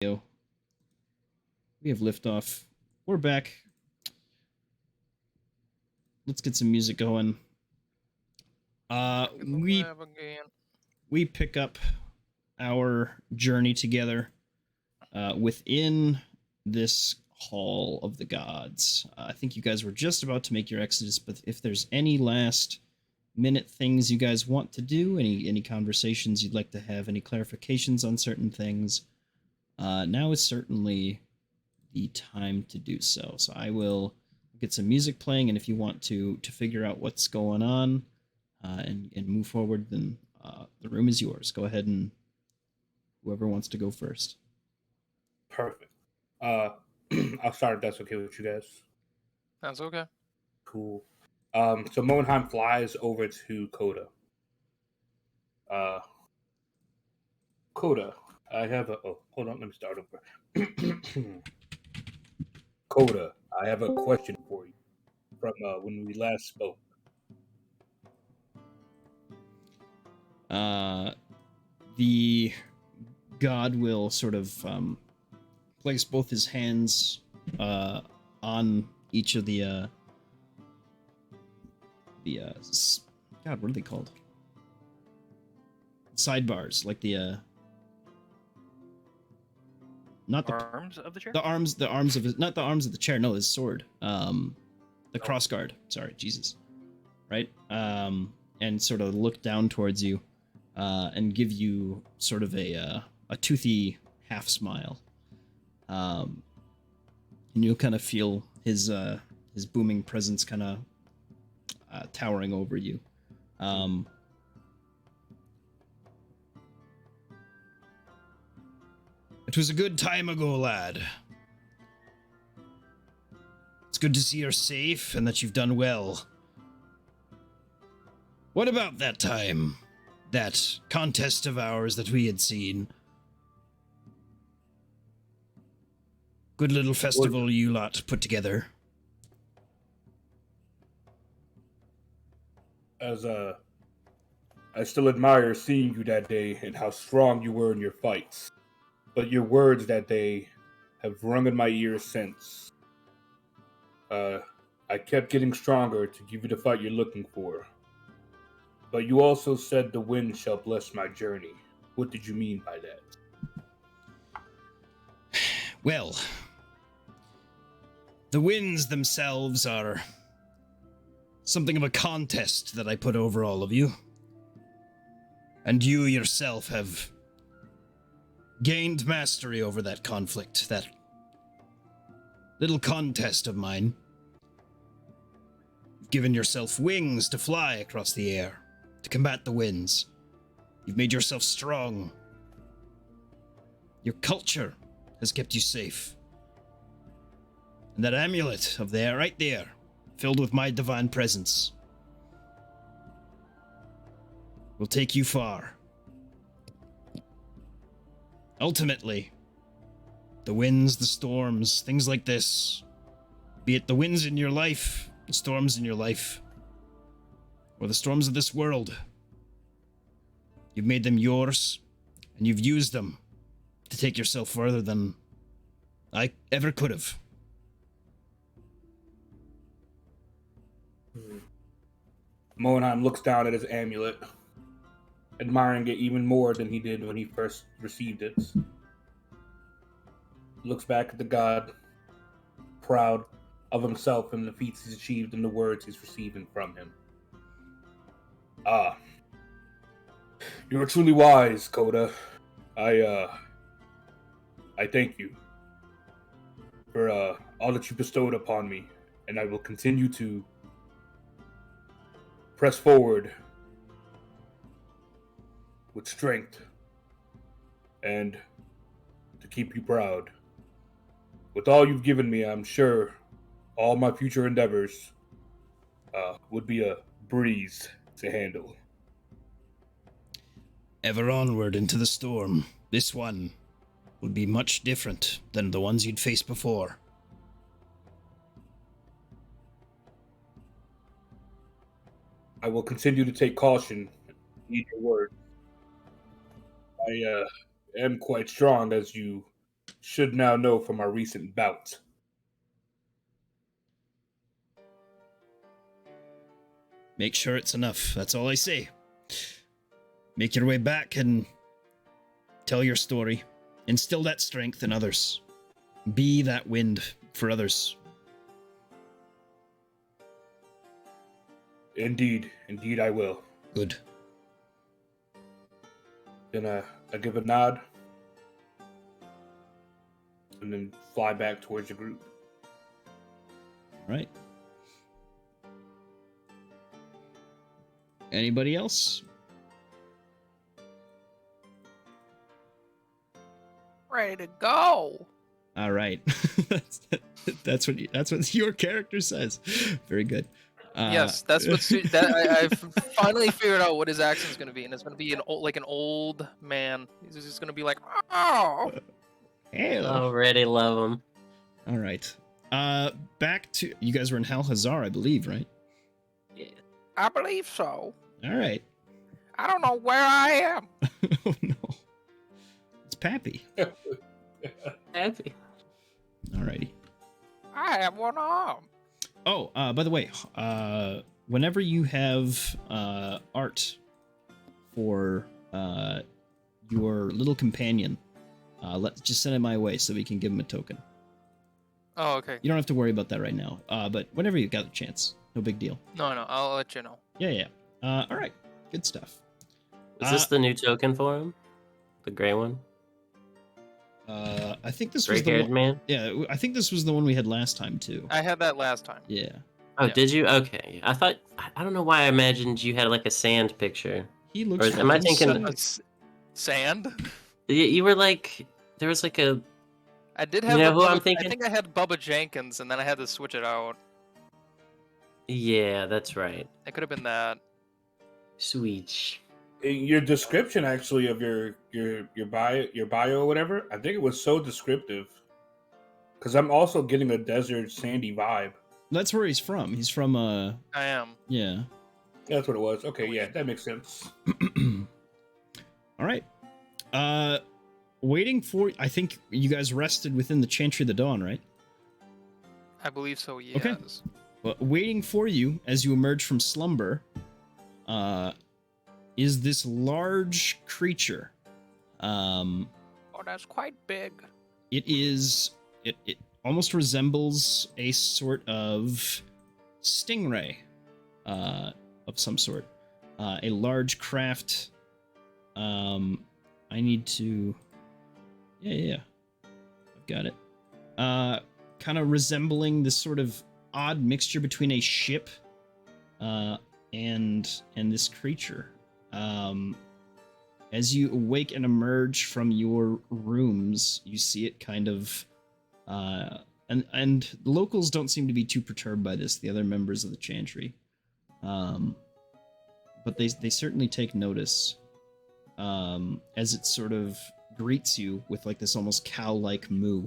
Yo, we have liftoff. We're back. Let's get some music going. Uh, Back in the we lab again. we pick up our journey together within this hall of the gods. I think you guys were just about to make your exodus, but if there's any last minute things you guys want to do, any conversations you'd like to have, any clarifications on certain things, now is certainly the time to do so. So I will get some music playing, and if you want to figure out what's going on and move forward, then the room is yours. Go ahead and whoever wants to go first. Perfect. I'll start if that's okay with you guys. That's okay. Cool. So Moenheim flies over to Coda. Coda, I have a. Oh, hold on. Let me start over. Coda, I have a question for you from when we last spoke. The god will sort of place both his hands on each of the God, what are they called? Sidebars, like the not the Arms of the chair? the arms of his, not the arms of the chair, no, his sword. The crossguard. Sorry, Jesus. Right? And sort of look down towards you, and give you sort of a toothy half smile. And you'll kind of feel his booming presence kind of towering over you. It was a good time ago, lad. It's good to see you're safe and that you've done well. What about that time? That contest of ours that we had seen? Good little festival you lot put together. As I still admire seeing you that day and how strong you were in your fights. But your words that day have rung in my ears since. I kept getting stronger to give you the fight you're looking for. But you also said the wind shall bless my journey. What did you mean by that? Well, the winds themselves are something of a contest that I put over all of you. And you yourself have gained mastery over that conflict, that little contest of mine. You've given yourself wings to fly across the air, to combat the winds. You've made yourself strong. Your culture has kept you safe. And that amulet of there, right there, filled with my divine presence, will take you far. Ultimately, the winds, the storms, things like this, be it the winds in your life, the storms in your life, or the storms of this world, you've made them yours, and you've used them to take yourself further than I ever could have. Moenheim looks down at his amulet, admiring it even more than he did when he first received it. Looks back at the god, proud of himself and the feats he's achieved and the words he's receiving from him. You are truly wise, Coda. I thank you for all that you bestowed upon me, and I will continue to press forward with strength and to keep you proud. With all you've given me, I'm sure all my future endeavors would be a breeze to handle. Ever onward into the storm. This one will be much different than the ones you'd faced before. I will continue to take caution. Need your word. I am quite strong, as you should now know from our recent bout. Make sure it's enough. That's all I say. Make your way back and tell your story. Instill that strength in others. Be that wind for others. Indeed I will. Good. Then I give a nod, and then fly back towards the group. Right. Anybody else? Ready to go. All right. that's what your character says. Very good. Yes, that's what I've finally figured out what his accent's going to be, and it's going to be an old man. He's just going to be like, oh. Hey. Already love him. All right. Back to you guys were in Halhazar, I believe, right? Yeah. I believe so. All right. I don't know where I am. Oh no. It's Pappy. Happy. All righty. I have one arm. Oh, by the way, whenever you have art for your little companion, just send it my way so we can give him a token. Oh, okay. You don't have to worry about that right now, but whenever you got a chance, no big deal. No, I'll let you know. Yeah. All right, good stuff. Is this the new token for him? The gray one? I think this was the Gray-haired one. man? Yeah, I think this was the one we had last time too. I had that last time. Yeah. Oh, Yeah. did you? Okay. I thought... I don't know why I imagined you had like a sand picture. He looks. Or am I fucking thinking- sweet. Sand? You were like... There was like a... I did have. You know a who I'm Bubba- thinking? I think I had Bubba Jenkins, and then I had to switch it out. Yeah, that's right. It could have been that. Sweet. Your description actually of your bio or whatever, I think it was so descriptive. Because I'm also getting a desert sandy vibe. That's where he's from. He's from I am. yeah. That's what it was. Okay, yeah, that makes sense. All right. Waiting for. I think you guys rested within the Chantry of the Dawn, right? I believe so. Yes. Okay. Well, waiting for you as you emerge from slumber, is this large creature. Oh, that's quite big. It is. It almost resembles a sort of stingray, of some sort. A large craft. I need to. Yeah. I've got it. Kind of resembling this sort of odd mixture between a ship, and this creature. As you awake and emerge from your rooms, you see it kind of, and the locals don't seem to be too perturbed by this. The other members of the Chantry, but they certainly take notice, as it sort of greets you with like this almost cow-like moo,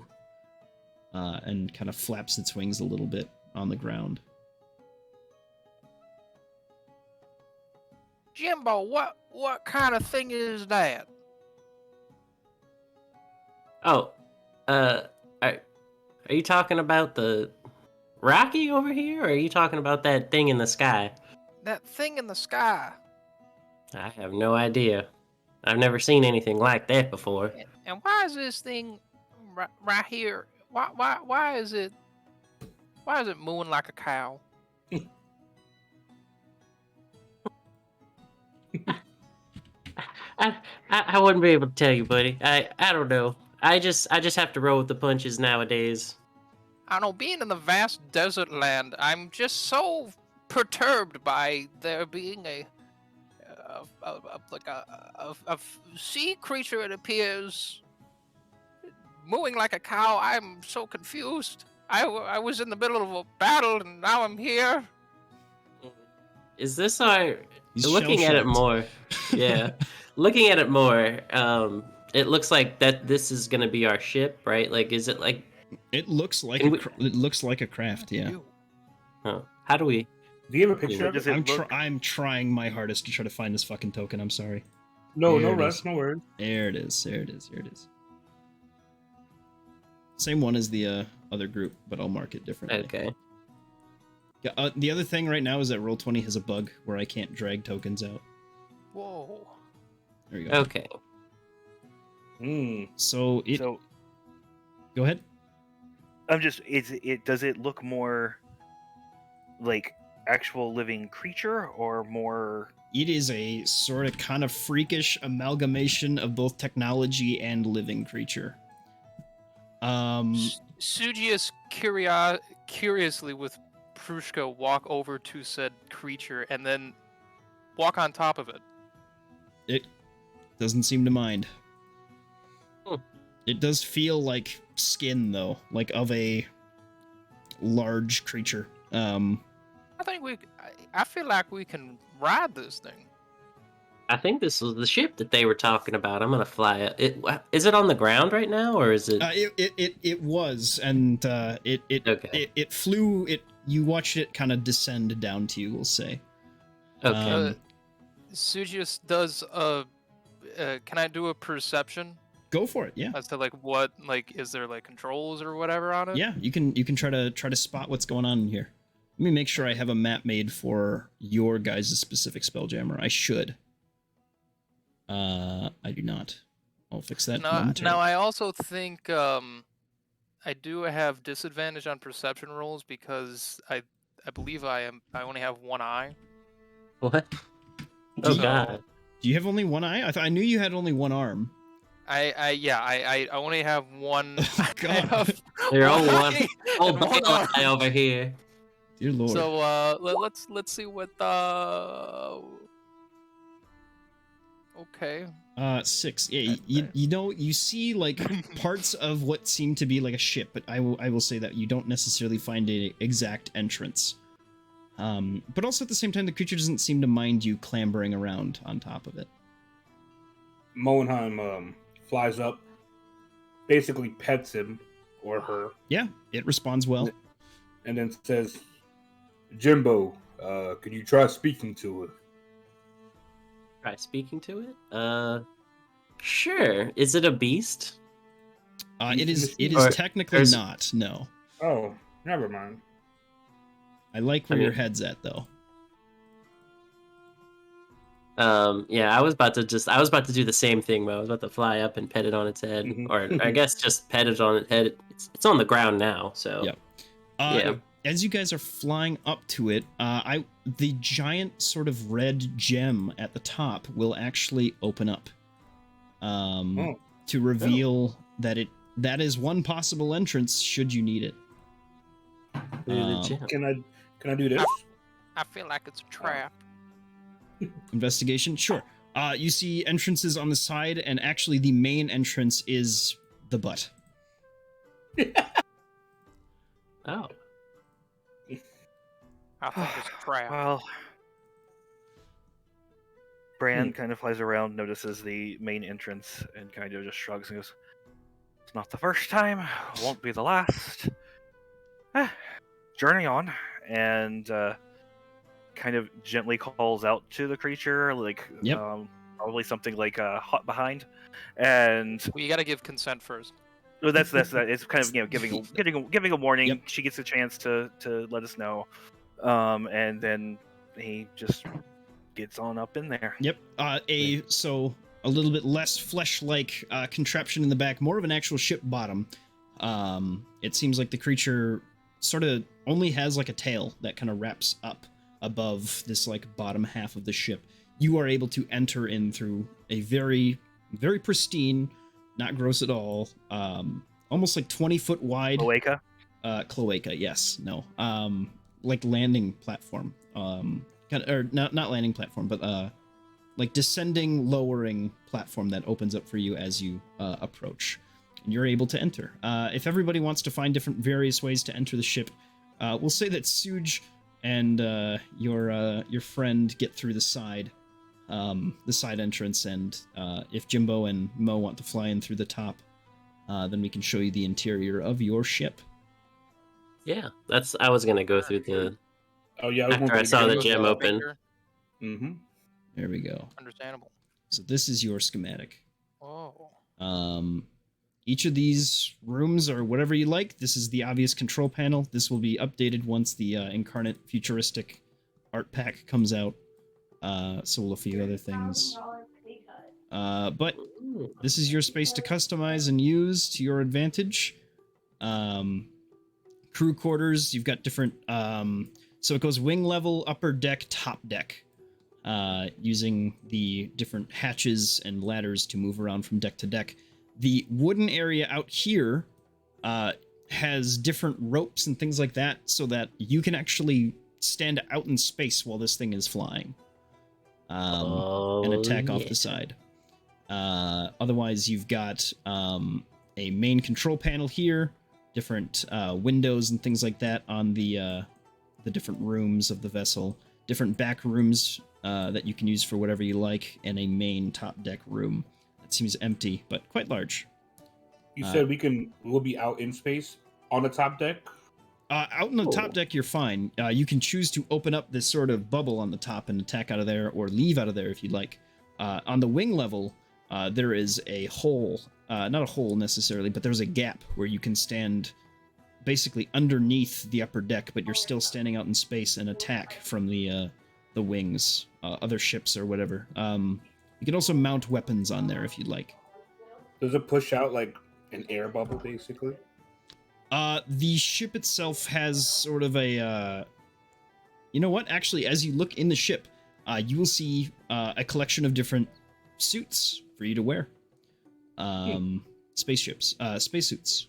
and kind of flaps its wings a little bit on the ground. Jimbo, what kind of thing is that? Oh, are you talking about the Rocky over here, or are you talking about that thing in the sky? That thing in the sky. I have no idea. I've never seen anything like that before. And why is this thing right here? Why is it mooing like a cow? I wouldn't be able to tell you, buddy. I don't know. I just have to roll with the punches nowadays. I don't know, being in the vast desert land, I'm just so perturbed by there being a sea creature, it appears, mooing like a cow. I'm so confused. I was in the middle of a battle, and now I'm here. Is this our... He's Looking at it shell-shocked. more, yeah. Looking at it more, it looks like that this is gonna be our ship, right? Like, is it like... It looks like Can it looks like a craft, yeah. Oh, how do we... Do you have a picture of Does it? it I'm trying my hardest to try to find this fucking token. I'm sorry. No There it rush, is. no worries. There it is. There it is. Here it is. Same one as the other group, but I'll mark it differently. Okay. Yeah. The other thing right now is that Roll20 has a bug where I can't drag tokens out. Whoa. There you go. Okay. So go ahead. I'm just. Does it look more like actual living creature or more? It is a sort of kind of freakish amalgamation of both technology and living creature. Sugius curiously with Prushka walk over to said creature and then walk on top of it. It doesn't seem to mind. Hmm. It does feel like skin, though, like of a large creature. I feel like we can ride this thing. I think this was the ship that they were talking about. I'm gonna fly it. Is it on the ground right now, or is it? It was, and it flew. You watched it kind of descend down to you. We'll say. Okay. Sugius does can I do a perception Go for it. Yeah. as to what is there controls or whatever on it? Yeah. You can try to spot what's going on in here. Let me make sure I have a map made for your guys' specific Spelljammer. I should. I do not. I'll fix that. Now I also think I do have disadvantage on perception rolls because I believe I only have one eye. What? Oh So- god. Do you have only one eye? I knew you had only one arm. I only have one. Oh, God. They're all one one. eye Oh, and one arm. guy over here. Dear Lord. So let's see what okay. 6. Yeah, you see parts of what seem to be like a ship, but I will say that you don't necessarily find an exact entrance. But also at the same time, the creature doesn't seem to mind you clambering around on top of it. Moenheim flies up, basically pets him or her, Yeah, it responds well. and then says, "Jimbo, can you try speaking to her?" Try speaking to it. Sure. Is it a beast? It is Or technically there's- not. No, Oh, never mind. I like where I mean- your head's at though. Yeah, I was about to do the same thing, but I was about to fly up and pet it on its head, Mhm. or I guess just pet it on its head. It's on the ground now, so Yep. Yeah. As you guys are flying up to it, the giant sort of red gem at the top will actually open up, to reveal that is one possible entrance should you need it. Through the gym. Can I do this? I feel like it's a trap. Investigation, sure. You see entrances on the side, and actually the main entrance is the butt. Oh, I think it's a trap. Well, Bran kind of flies around, notices the main entrance, and kind of just shrugs and goes, "It's not the first time, won't be the last." Journey on, and kind of gently calls out to the creature, Yep. Probably something like "hot behind," and Well, you got to give consent first. well, that's that. It's kind of giving a warning. Yep. She gets a chance to let us know, and then he just gets on up in there. Yep. So a little bit less flesh-like contraption in the back, more of an actual ship bottom. It seems like the creature sort of only has a tail that kind of wraps up above this bottom half of the ship. You are able to enter in through a very, very pristine, not gross at all, almost 20-foot wide cloaca. Yes, no, landing platform. Not landing platform, but descending, lowering platform that opens up for you as you approach. And you're able to enter. If everybody wants to find different various ways to enter the ship, we'll say that Suge and your friend get through the side entrance, and if Jimbo and Mo want to fly in through the top, then we can show you the interior of your ship. yeah. I was gonna go through the. Oh yeah. After I saw the gem open. Mm-hmm. There we go. Understandable. So this is your schematic. Oh. each of these rooms are whatever you like. This is the obvious control panel. This will be updated once the Incarnate Futuristic art pack comes out. So will a few other things. But Ooh. this is your space to customize and use to your advantage. Crew quarters, you've got different... so it goes wing level, upper deck, top deck. Using the different hatches and ladders to move around from deck to deck. The wooden area out here has different ropes and things like that so that you can actually stand out in space while this thing is flying. And attack off the side. Otherwise, you've got a main control panel here, different windows and things like that on the different rooms of the vessel, different back rooms that you can use for whatever you like, and a main top deck room that seems empty but quite large. You said we'll be out in space on the top deck? Out on the top deck, you're fine. You can choose to open up this sort of bubble on the top and attack out of there, or leave out of there if you'd like. On the wing level, there is a hole, not a hole necessarily, but there's a gap where you can stand basically underneath the upper deck, but you're still standing out in space and attack from the wings, other ships or whatever. You can also mount weapons on there if you'd like. Does it push out like an air bubble, basically? The ship itself has sort of a... you know what? Actually, as you look in the ship, you will see a collection of different suits for you to wear. Spacesuits.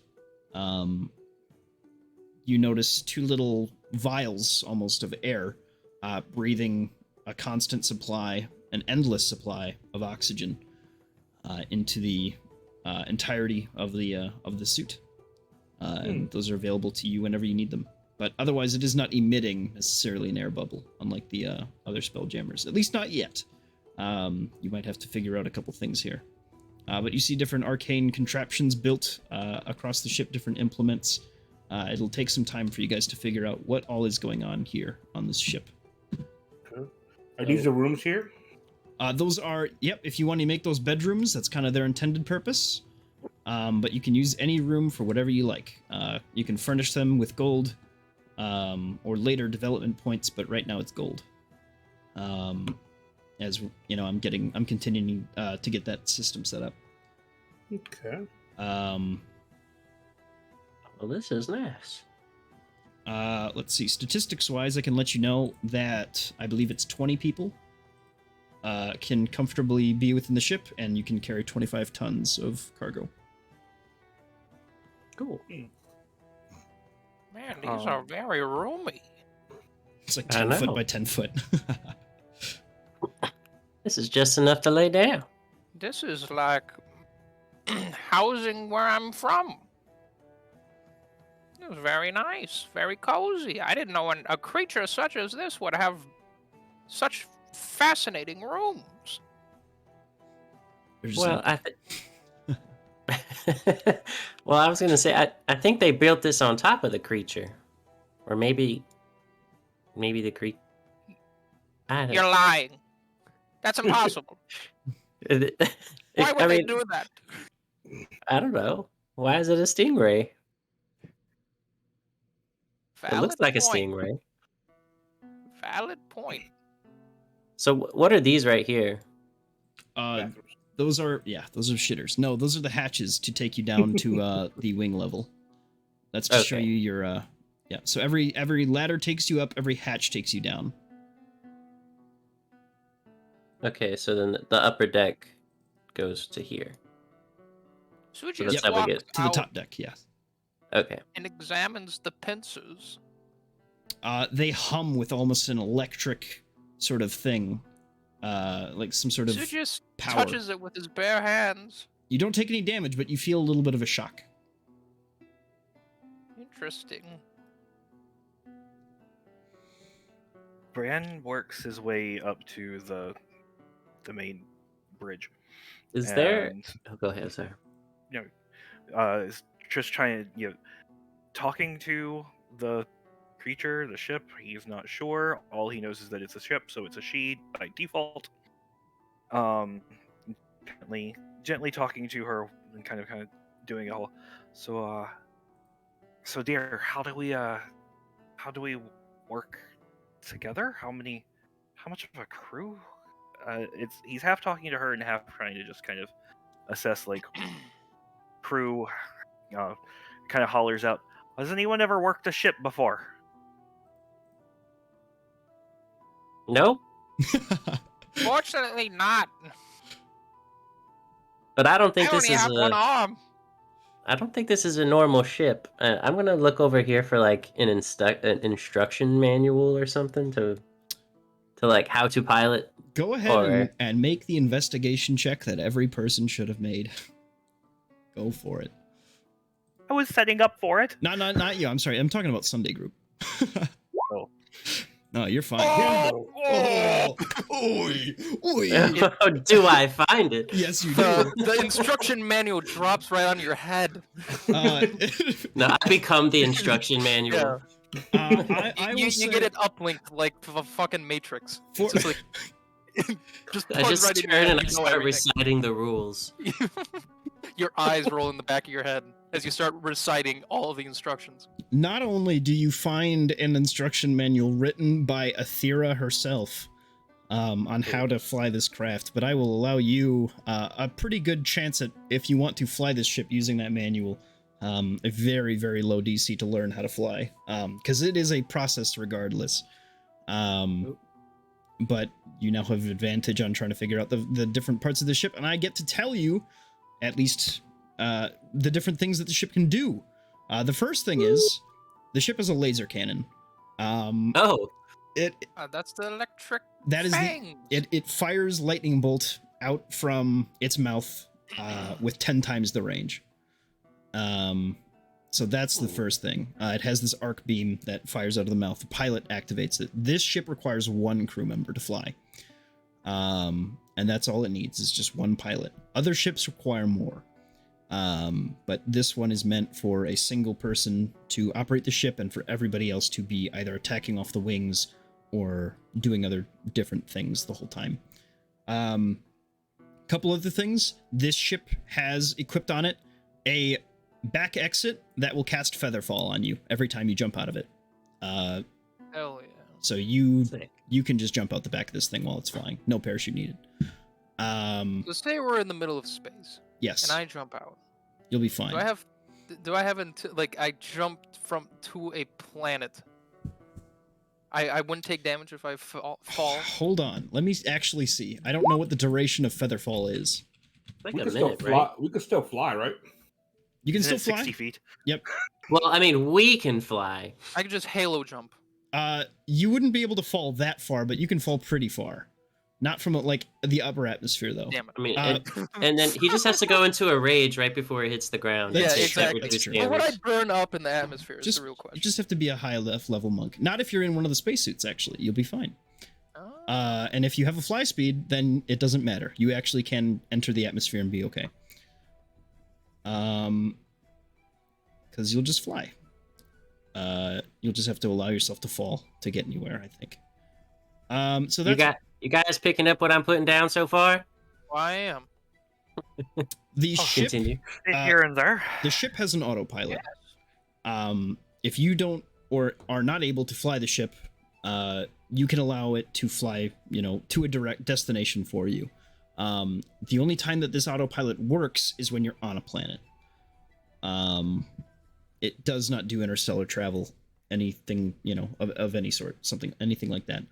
You notice two little vials, almost, of air, breathing a constant supply, an endless supply of oxygen into the entirety of the suit. And those are available to you whenever you need them. But otherwise, it is not emitting necessarily an air bubble, unlike the other Spelljammers. At least not yet. You might have to figure out a couple things here. But you see different arcane contraptions built across the ship, different implements. It'll take some time for you guys to figure out what all is going on here on this ship. Okay. Are these the rooms here? Those are, yep, if you want to make those bedrooms, that's kind of their intended purpose. But you can use any room for whatever you like. You can furnish them with gold, or later development points, but right now it's gold. As you know, I'm continuing to get that system set up. Okay. Well, this is nice. Let's see. Statistics-wise, I can let you know that I believe it's 20 people can comfortably be within the ship, and you can carry 25 tons of cargo. Cool. Man, these are very roomy. It's like I 10 foot know. by 10 foot. This is just enough to lay down. This is like housing where I'm from. It was very nice, very cozy. I didn't know a creature such as this would have such fascinating rooms. There's Well, a- well, I was gonna say I think they built this on top of the creature, or maybe the creature. I You're lying. That's impossible. don't. Why would they do that? I don't know. Why is it a stingray? It looks like a stingray. Valid point. So what are these right here? Bathrooms. those are shitters. No, those are the hatches to take you down to the wing level. That's to show Okay. you your yeah. So every ladder takes you up, every hatch takes you down. Okay, so then the upper deck goes to here. So we So just that's how we walks get To the out top deck, yeah. Okay. and examines the pincers. They hum with almost an electric sort of thing. Like some sort of So just power. touches it with his bare hands. You don't take any damage, but you feel a little bit of a shock. Interesting. Bran works his way up to the main bridge. Is there? and, Oh, go ahead, sir. is just trying to, talking to the creature, the ship. He's not sure. All he knows is that it's a ship, so it's a she by default. Gently talking to her and kind of doing a whole. So dear, how do we work together? How much of a crew? He's half talking to her and half trying to just kind of assess like crew. Kind of hollers out, has anyone ever worked a ship before? Nope. Fortunately, not. But I don't think I this only is have one arm. I don't think this is a normal ship. I'm gonna look over here for like an instruction manual or something to like how to pilot. Go ahead and make the investigation check that every person should have made. Go for it. I was setting up for it. Not you. I'm sorry. I'm talking about Sunday group. Oh. No, you're fine. Oh! Oi, oi. Do I find it? Yes, you do. The instruction manual drops right on your head. No, I become the instruction manual. You get it uplinked like the fucking Matrix. For- It's just like I just right in your turn head, and I you know start everything. reciting the rules. Your eyes roll in the back of your head as you start reciting all of the instructions. Not only do you find an instruction manual written by Athera herself on how to fly this craft, but I will allow you a pretty good chance at, if you want to fly this ship using that manual, a very, very low DC to learn how to fly, because it is a process regardless. But you now have advantage on trying to figure out the different parts of the ship, and I get to tell you at least the different things that the ship can do. The first thing is the ship has a laser cannon. That's the electric That is thing. It fires lightning bolt out from its mouth with 10 times the range. So that's the first thing. It has this arc beam that fires out of the mouth. The pilot activates it. This ship requires one crew member to fly. And that's all it needs, is just one pilot. Other ships require more. But this one is meant for a single person to operate the ship and for everybody else to be either attacking off the wings or doing other different things the whole time. Couple other things. This ship has equipped on it a back exit that will cast Featherfall on you every time you jump out of it. Hell yeah. So you can just jump out the back of this thing while it's flying. No parachute needed. So say we're in the middle of space. Yes. And I jump out. You'll be fine. Do I have like I jumped to a planet? I wouldn't take damage if I fall. Hold on. Let me actually see. I don't know what the duration of Featherfall is. Like we a could minute, still fly. right? We could still fly, right? You can Isn't still it fly? 60 feet. Yep. Well, I mean, we can fly. I could just halo jump. You wouldn't be able to fall that far, but you can fall pretty far. Not from like the upper atmosphere, though. Damn it. I mean, Uh, and then he just has to go into a rage right before he hits the ground. That's Yeah, true. exactly. That's true. But would I damage. burn up in the atmosphere is Just, the real question. you just have to be a high level monk. Not if you're in one of the spacesuits, actually. You'll be fine. Oh. And if you have a fly speed, then it doesn't matter. You actually can enter the atmosphere and be okay. Because you'll just fly. You'll just have to allow yourself to fall to get anywhere, I think. So that's You guys picking up what I'm putting down so far? I am. the ship. Continue. Here and there. The ship has an autopilot. If you don't or are not able to fly the ship, you can allow it to fly, to a direct destination for you. The only time that this autopilot works is when you're on a planet. It does not do interstellar travel, anything, of any sort, anything like that.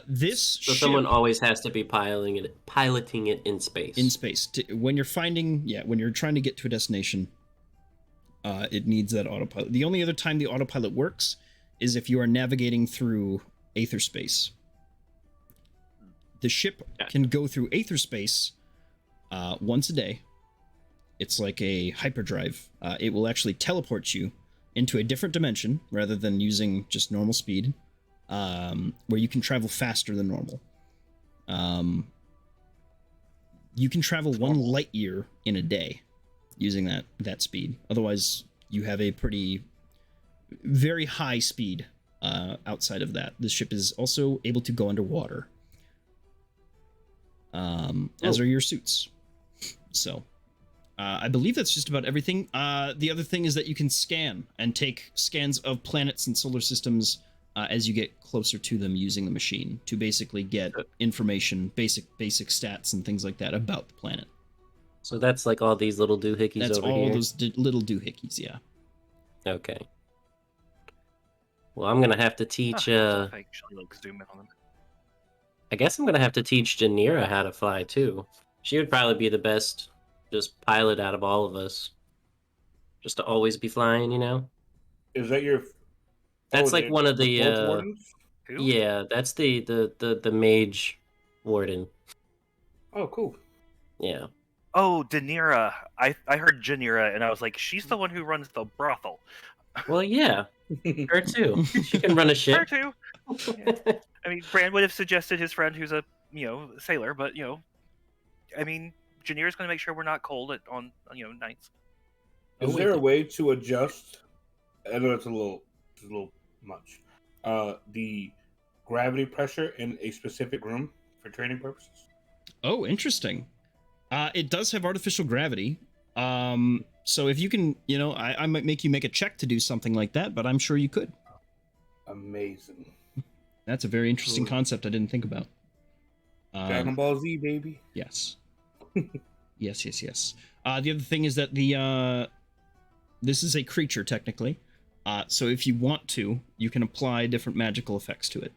This So ship, someone always has to be piloting it in space. in space, when you're when you're trying to get to a destination, it needs that autopilot. The only other time the autopilot works is if you are navigating through aether space. The ship can go through aether space once a day. It's like a hyperdrive. It will actually teleport you into a different dimension rather than using just normal speed, where you can travel faster than normal. You can travel 1 light year in a day using that speed. Otherwise, you have a very high speed outside of that. This ship is also able to go underwater, as are your suits. So I believe that's just about everything. The other thing is that you can scan and take scans of planets and solar systems as you get closer to them using the machine to basically get information, basic stats and things like that about the planet. So that's like all these little doohickeys That's over all here. those little doohickeys, yeah. Okay. Well, I'm gonna have to teach. If I actually like zoom in on them. I guess I'm gonna have to teach Janira how to fly too. She would probably be the best, just pilot out of all of us. Just to always be flying, you know. Is that your? That's like one of the. Forge Wardens? Who? Yeah, that's the mage warden. Oh, cool. Yeah. Oh, Danira. I heard Janira, and I was like, she's the one who runs the brothel. Well, yeah, her too. She can run a Her ship. too. I mean, Bran would have suggested his friend who's a sailor, but I mean, Janira's going to make sure we're not cold on nights. Is there a way to adjust? I know it's a little much. The gravity pressure in a specific room for training purposes. Oh, interesting. It does have artificial gravity. So if you can, I might make you make a check to do something like that, but I'm sure you could. Amazing. That's a very interesting concept I didn't think about. Dragon Ball Z, baby. Yes. yes. The other thing is that this is a creature technically. So if you want to, you can apply different magical effects to it.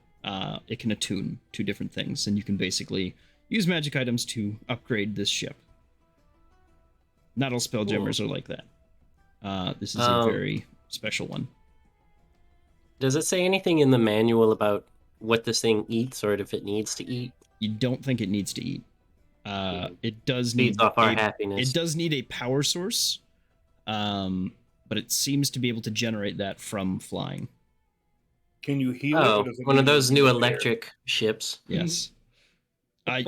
It can attune to different things, and you can basically use magic items to upgrade this ship. Not all spelljammers are like that. This is a very special one. Does it say anything in the manual about what this thing eats, or if it needs to eat? You don't think it needs to eat. It does Feeds need off our happiness. It does need a power source, but it seems to be able to generate that from flying. Can you heal it? Oh, or does it one of need to those be new repaired? electric ships. Yes.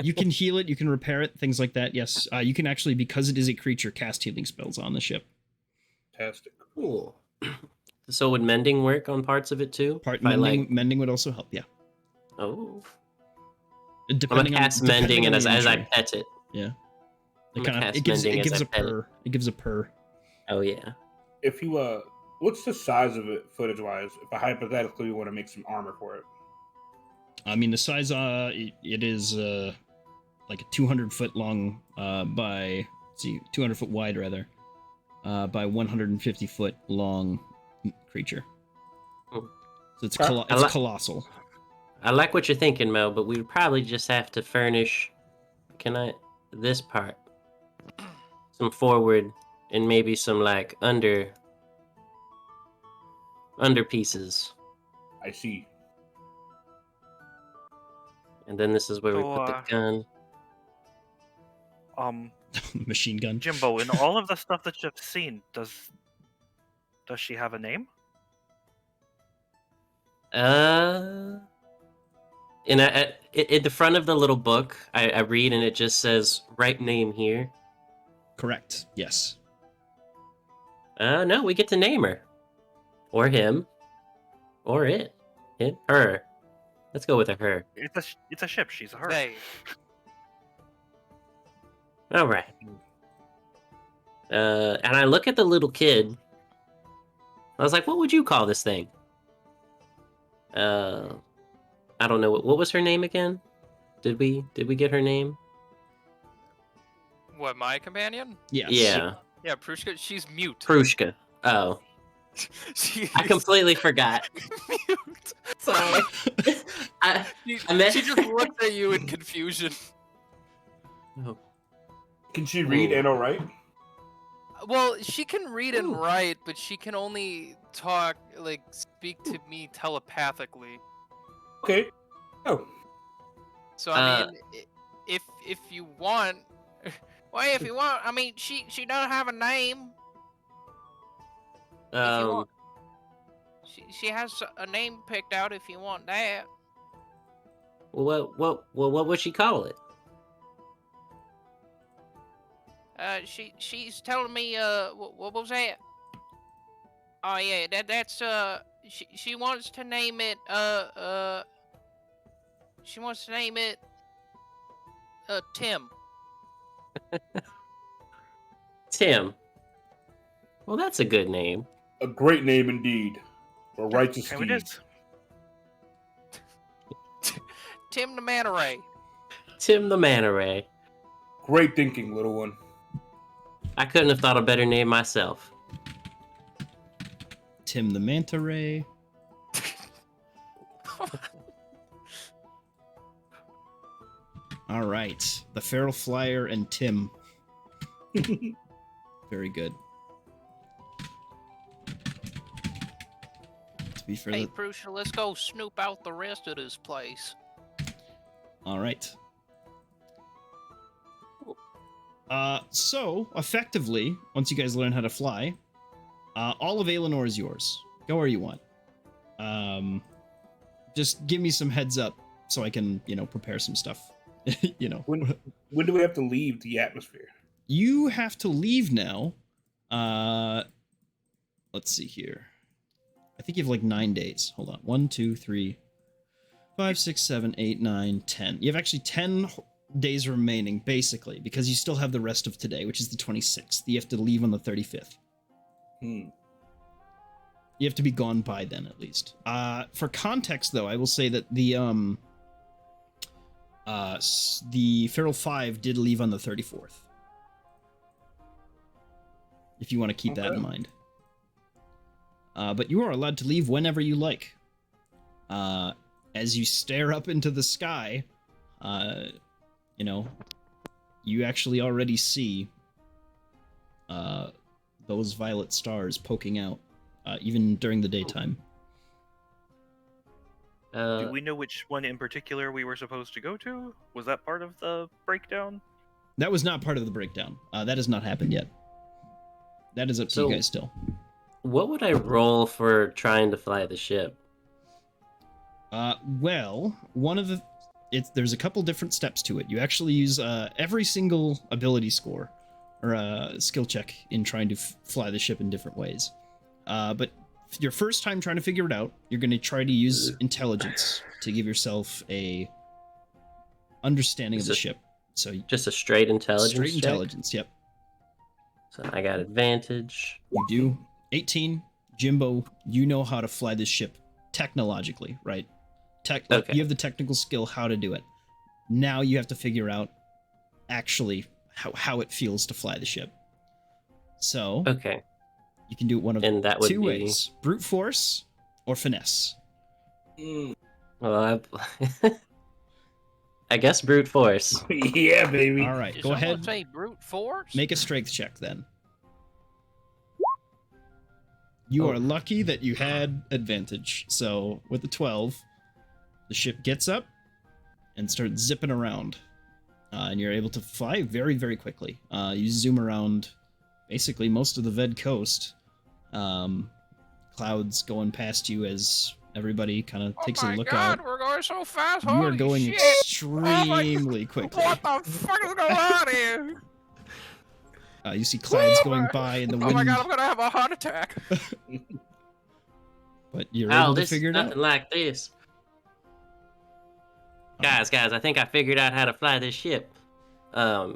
You can heal it, you can repair it, things like that. Yes, you can actually, because it is a creature, cast healing spells on the ship. Fantastic. Cool. So would mending work on parts of it too? Mending would also help, yeah. Oh. Depending I'm gonna cast mending, and as I pet it. Yeah. It gives a purr. It gives a purr. Oh yeah. If you what's the size of it footage wise? If I hypothetically want to make some armor for it. I mean, the size it is like a 200-foot long by 200-foot wide rather by 150-foot long creature. Oh. So it's colossal. I like what you're thinking, Mo, but we would probably just have to furnish this part, some forward, and maybe some like under pieces. I see. And then this is where we put the gun. Machine gun. Jimbo, in all of the stuff that you've seen, does she have a name? In the front of the little book, I read, and it just says "right name here." Correct. Yes. No, we get to name her, or him, or it, her. Let's go with a her. It's a ship. She's a her. They. All right. And I look at the little kid. I was like, "What would you call this thing?" I don't know. What was her name again? Did we get her name? What, my companion? Yes. Yeah. Yeah, Prushka. She's mute. Prushka. Oh. I completely forgot. Mute. Sorry. She just looked at you in confusion. Oh. Can she read and or write? Well, she can read and write, but she can only speak to me telepathically. Okay. Oh. So I mean, if you want, I mean, she doesn't have a name. If you want, she has a name picked out. If you want that. Well, what would she call it? She's telling me what was that? Oh yeah, that's she wants to name it she wants to name it Tim. Tim. Well, that's a good name. A great name indeed. For righteous Here it deeds. is. Tim the Manta Ray. Tim the Manta Ray. Great thinking, little one. I couldn't have thought a better name myself. Tim the Manta Ray. All right. The Feral Flyer and Tim. Very good. To be fair, Hey, Prusha, let's go snoop out the rest of this place. all right. So, effectively, once you guys learn how to fly, all of Aelinor is yours. Go where you want. Just give me some heads up so I can, prepare some stuff. When do we have to leave the atmosphere? You have to leave now. Let's see here. I think you have like 9 days. Hold on. 1, 2, 3, 5, 6, 7, 8, 9, 10. You have actually 10 days remaining, basically, because you still have the rest of today, which is the 26th. You have to leave on the 35th. You have to be gone by then, at least. For context, though, I will say that the Feral 5 did leave on the 34th. If you want to keep that in mind. But you are allowed to leave whenever you like. As you stare up into the sky, you actually already see those violet stars poking out, even during the daytime. Do we know which one in particular we were supposed to go to? Was that part of the breakdown? That was not part of the breakdown. That has not happened yet. That is up to you guys still. What would I roll for trying to fly the ship? Well, there's a couple different steps to it. You actually use every single ability score or skill check in trying to fly the ship in different ways. But your first time trying to figure it out, you're going to try to use intelligence to give yourself a understanding of the ship. So just a straight intelligence. Straight check? intelligence. Yep. So I got advantage. You do. 18. Jimbo, you know how to fly this ship technologically, right? Okay. You have the technical skill how to do it. Now you have to figure out actually how it feels to fly the ship. So okay, you can do it one of and that would two be... ways: brute force or finesse. Well, I guess brute force. Yeah, baby. All right, Did go someone ahead. say brute force? Make a strength check then. You are lucky that you had advantage. So with the 12, the ship gets up and starts zipping around. And you're able to fly very, very quickly. You zoom around basically most of the Ved coast. Clouds going past you as everybody kind of takes a look out. We're going so fast. You are Holy going shit. extremely quickly. What the fuck is going on here? You see clouds going by in the wind. Oh my god, I'm gonna have a heart attack. But you're able to figure it out. Nothing like this. Guys, I think I figured out how to fly this ship. If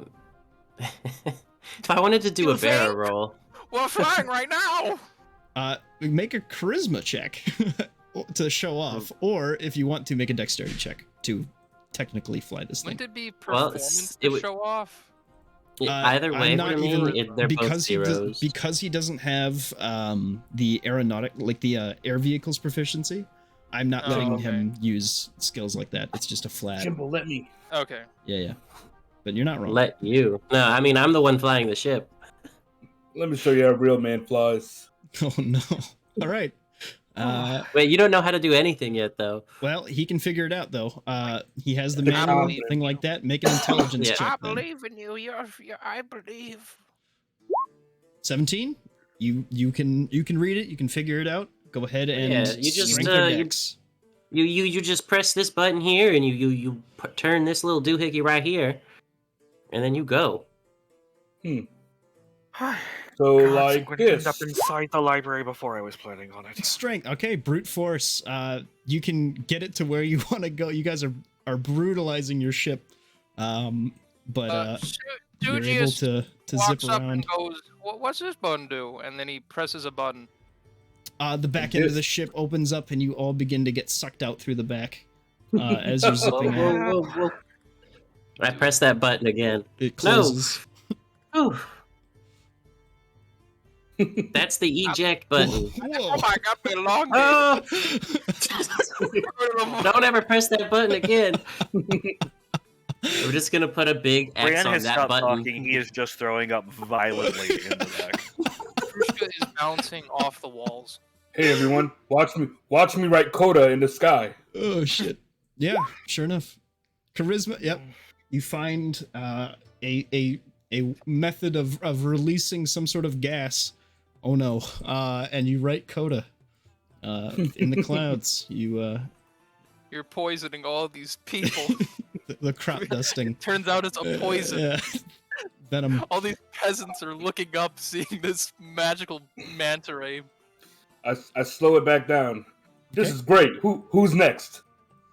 I wanted to do a barrel roll. We're flying right now. Make a charisma check to show off, or if you want to, make a dexterity check to technically fly this thing. Wouldn't it be performance to show off? Either way, they're both zeros. Because he doesn't have the aeronautic, like the air vehicles proficiency, I'm not letting him use skills like that. It's just a flat. Jimbo, let me. Okay. Yeah. But you're not wrong. Let you. No, I mean, I'm the one flying the ship. Let me show you how a real man flies. Oh, no. All right. Wait, you don't know how to do anything yet, though. Well, he can figure it out, though. He has the manual, thing like that. Make an intelligence check. I believe in you. I believe. 17? You can read it. You can figure it out. Go ahead and you just strength your dex. you just press this button here, and you turn this little doohickey right here, and then you go. So God, like would this. end up inside the library before I was planning on it. Strength. Okay, brute force. You can get it to where you want to go. You guys are brutalizing your ship. you're able Studious to zip walks up and around. goes, "What's this button do?" And then he presses a button. The back end of the ship opens up, and you all begin to get sucked out through the back as you're Whoa, zipping out. whoa, whoa, whoa. I press that button again. It closes. Whew. That's the eject button. Oh my god, my long Oh! day. Don't ever press that button again. We're just gonna put a big X Brian on has that stopped button. talking. He is just throwing up violently in the back. Petrushka is bouncing off the walls. Hey everyone, watch me write coda in the sky. Oh shit! Yeah, sure enough. Charisma. Yep. You find a method of releasing some sort of gas. Oh no! And you write coda in the clouds. You You're poisoning all these people. the crop dusting. Turns out it's a poison. Yeah. Venom. All these peasants are looking up, seeing this magical manta ray. I slow it back down. This is great. Who's next?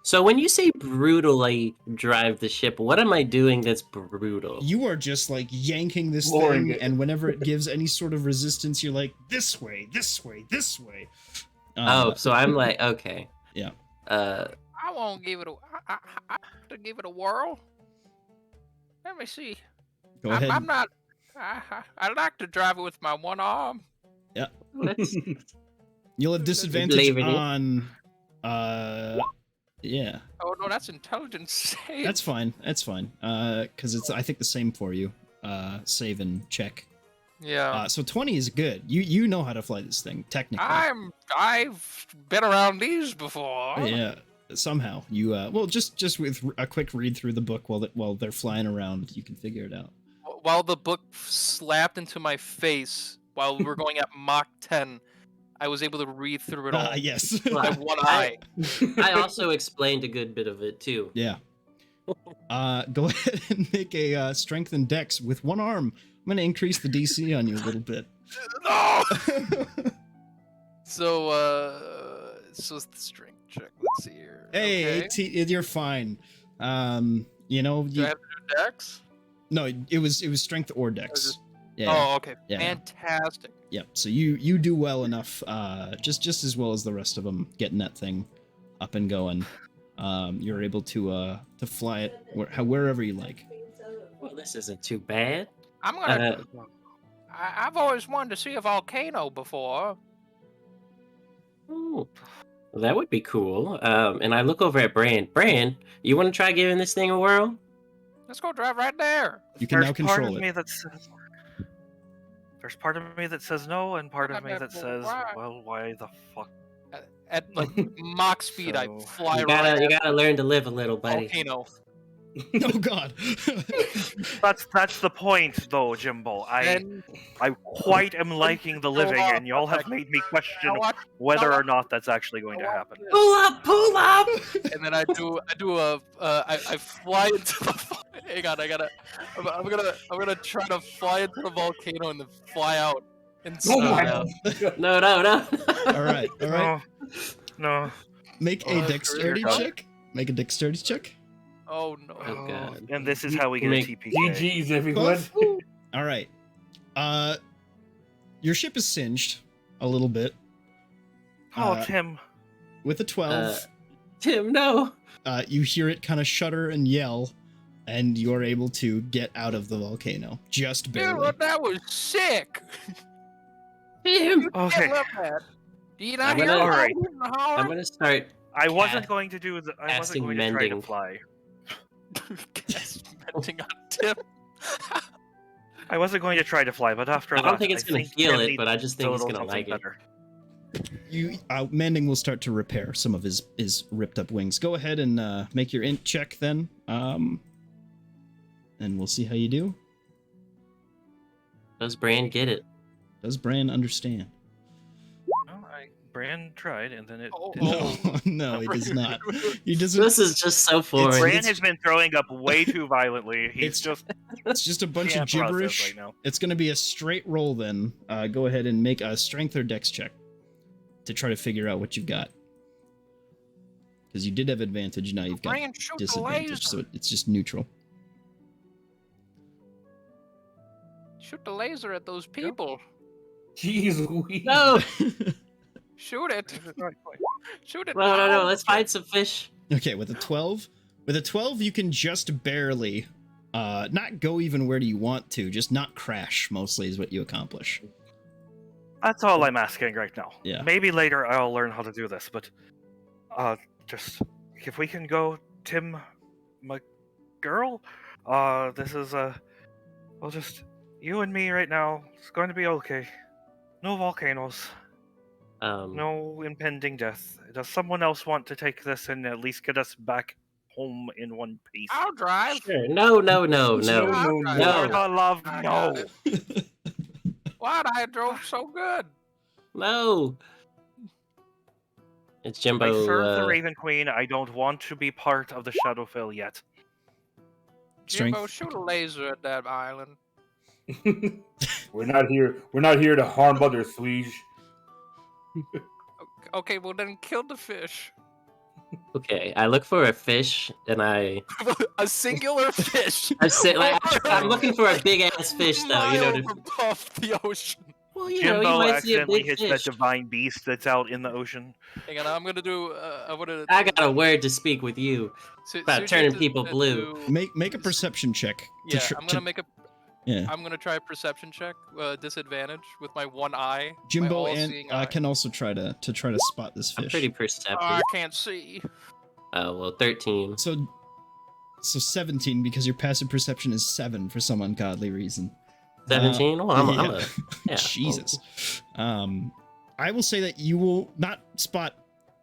So when you say brutally drive the ship, what am I doing that's brutal? You are just like yanking this Flooring thing, it. and whenever it gives any sort of resistance, you're like, this way, this way, this way. Oh, so I'm like, okay. Yeah. I won't give it a. I have to give it a whirl. Let me see. Go ahead. I'm not. I like to drive it with my one arm. Let's, You'll have disadvantage Leave it. on. Yeah, Oh no, that's intelligence save. that's fine. That's fine. Because it's I think the same for you. Save and check. Yeah. So 20 is good. You know how to fly this thing technically. I've been around these before. Yeah. Somehow you well just with a quick read through the book while they're flying around, you can figure it out. While the book slapped into my face while we were going at Mach 10, I was able to read through it all. Yes. I have one eye. I also explained a good bit of it too. Yeah. Go ahead and make a strength and dex with one arm. I'm gonna increase the DC on you a little bit. No! So it's the strength check. Let's see here. Hey, Okay. you're fine. You know, Do I have to do dex? no, it was strength or dex. just- Yeah. Oh, okay. Yeah. Fantastic. Yep. So you do well enough, just as well as the rest of them, getting that thing up and going. You're able to fly it wherever you like. Well, this isn't too bad. I'm gonna. I've always wanted to see a volcano before. Ooh, well, that would be cool. And I look over at Bran. Bran, you want to try giving this thing a whirl? Let's go drive right there. You can now There's part control of me it. that says, there's part of me that says no, and part of Not me that that will says, rock. well, why the fuck? At like Mach speed, I So- fly You right gotta, you at gotta learn to live a little, the buddy. volcano. Oh God. That's the point, though, Jimbo. Then I quite am liking the living, and y'all have made me question I watch, whether or not that's actually going to happen. Pull up, pull up! and then I fly into the. Hang on, I'm gonna try to fly into the volcano and then fly out. And Oh my no. God. No, no, no. All right. No. Make a Oh, dexterity career. check. Make a dexterity check. Oh no. Oh, God. And this is how we get a Make- TPK. GG's everyone. All right. Your ship is singed a little bit. Oh, Tim. With a 12, Tim, no. you hear it kind of shudder and yell, and you're able to get out of the volcano. Just Dude, barely. well, that was sick. Tim. Okay. I love that. Do you not I'm hear gonna- the Alright. hooting and hollering? I'm gonna start. I wasn't Cast- going to do the. I wasn't casting going to try to mending. fly. Experimenting on Tim. I wasn't going to try to fly, but after I that, don't think it's gonna heal Tim it, needs but I just a think he's little gonna something like it. better. You Mending will start to repair some of his ripped up wings. Go ahead and make your int check then. And we'll see how you do. Does Bran get it? Does Bran understand? Well, Bran tried, and then it. Oh, didn't. No, he does not. He doesn't. This is just so foreign. Bran has been throwing up way too violently. He's It's just a bunch of can't process gibberish. right now. It's going to be a straight roll then. Go ahead and make a strength or dex check to try to figure out what you've got. Because you did have advantage, now you've got Bran, shoot the disadvantage, laser. so it's just neutral. Shoot the laser at those people. Jeez Louise. No, Shoot it. Shoot it. no, now. let's find some fish. Okay, with a 12, you can just barely, not go even where you want to, just not crash. Mostly is what you accomplish. That's all I'm asking right now. Yeah. Maybe later I'll learn how to do this, but just if we can go, Tim, my girl. This is well, just you and me right now. It's going to be okay. No volcanoes. No impending death. Does someone else want to take this and at least get us back home in one piece? I'll drive. Sure. No. I'll No. drive. For the love, I no. got it. What? I drove so good. No. It's Jimbo. I serve the Raven Queen. I don't want to be part of the Shadowfell yet. Jimbo, shoot a laser at that island. We're not here. We're not here to harm others, Swede. Okay, well then kill the fish. Okay, I look for a fish and I A singular fish. I'm looking for a big ass fish though, you know. From off the ocean. Well, you Jimbo know, you might see a accidentally big hits fish. that divine beast that's out in the ocean. Hang on, I'm gonna do. I got a word to speak with you about turning people blue. Make a perception check. to Yeah, tr- I'm gonna to- make a. Yeah. I'm gonna try a perception check. Disadvantage with my one eye. my Jimbo all-seeing and eye. can also try to spot this I'm fish. pretty Oh, perceptive. I can't see. Oh well, 13. So 17 because your passive perception is 7 for some ungodly reason. 17? Oh, I'm a yeah. Jesus. I will say that you will not spot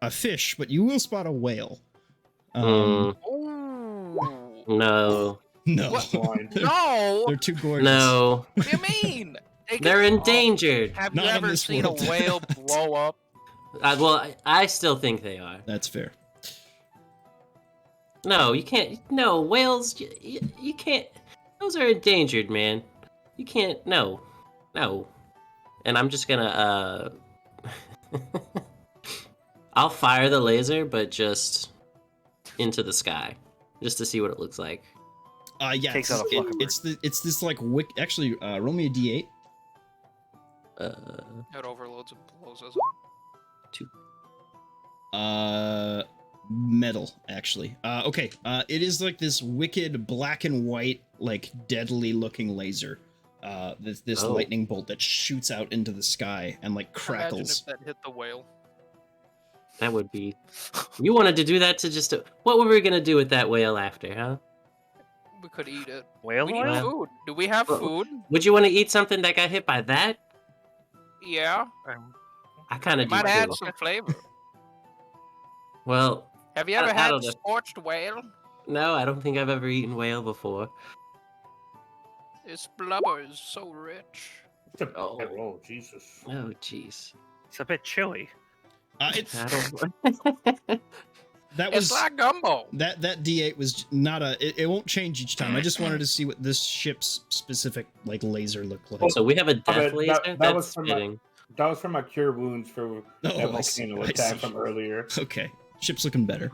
a fish, but you will spot a whale. Mm, Ooh. no. No. What? Fine. No. They're too gorgeous. No. What do you mean? They're endangered. Have Not you in ever this seen world. a whale blow up? Well, I still think they are. That's fair. No, you can't. No, whales, you can't. Those are endangered, man. You can't. No. And I'm just gonna, I'll fire the laser, but just into the sky. Just to see what it looks like. Yeah, Takes out a fucking bird. it's this like actually roll me a d8. It overloads and blows us up. Metal actually. Okay. It is like this wicked black and white, like deadly looking laser. This Oh. lightning bolt that shoots out into the sky and like Imagine crackles. if that hit the whale. That would be. You wanted to do that to just. What were we gonna do with that whale after, huh? We could eat it. Whale We need oil? food. Do we have Well- food? Would you want to eat something that got hit by that? Yeah. I kind It of do might add too. some flavor. Well, Have you I- ever I had don't know. scorched whale? no, I don't think I've ever eaten whale before. Its blubber is so rich. It's a Oh. oh, Jesus. Oh, jeez. It's a bit chilly. It's I don't. that It's was like gumbo. that d8 was not a. It won't change each time. I just wanted to see what this ship's specific like laser looked like. So we have a death that- laser. that That's was from my- fitting. That was from my cure wounds for that I see, volcano I attack see. from earlier. Okay, ship's looking better.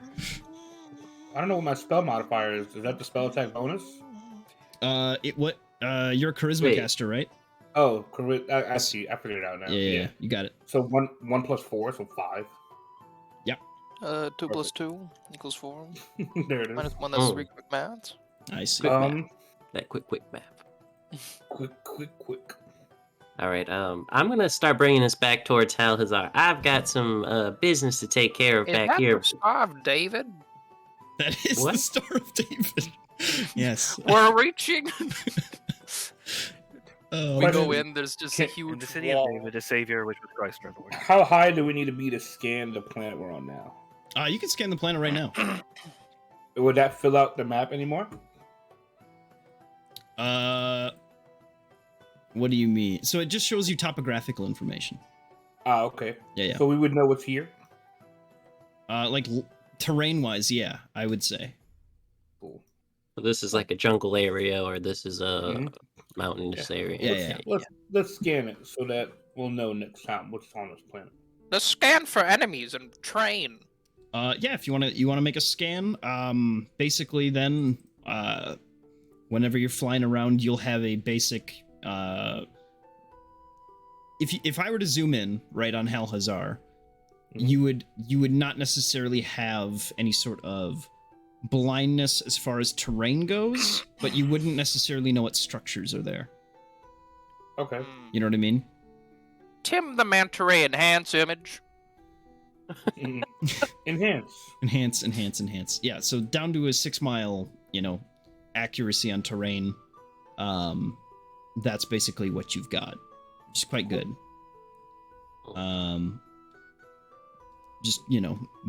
I don't know what my spell modifier is. Is that the spell attack bonus? You're a charisma Wait. caster, right? Oh, I see. I figured it out now. Yeah, you got it. So one plus 4, so 5. 2 plus 2 equals 4. There it is. Minus 1, that's Oh. 3 quick maths. I see. Quick map. Um, That quick map. quick. All right. I'm gonna start bringing us back towards Halhazar. I've got some business to take care of Is back that here. the Star of David? That is the What? Star of David. Yes. We're reaching. Oh, We Question- go in, there's just a In huge the city wall. of David, a savior, which was Christ our Lord. How high do we need to be to scan the planet we're on now? you can scan the planet right now. Would that fill out the map anymore? What do you mean? So it just shows you topographical information. Okay. Yeah. So we would know what's here. Like terrain-wise, yeah, I would say. Cool. So this is like a jungle area, or this is a Mhm. mountainous area. Yeah. Okay, Let's scan it so that we'll know next time what's on this planet. Let's scan for enemies and train. Yeah, if you wanna make a scan, basically then, whenever you're flying around, you'll have a basic if I were to zoom in right on Hal Hazar, Mhm. you would not necessarily have any sort of blindness as far as terrain goes, but you wouldn't necessarily know what structures are there. Okay. You know what I mean? Tim the Manta Ray enhance image. Mhm. Enhance. Enhance. Yeah, so down to a 6-mile, accuracy on terrain. That's basically what you've got, which is quite good. Just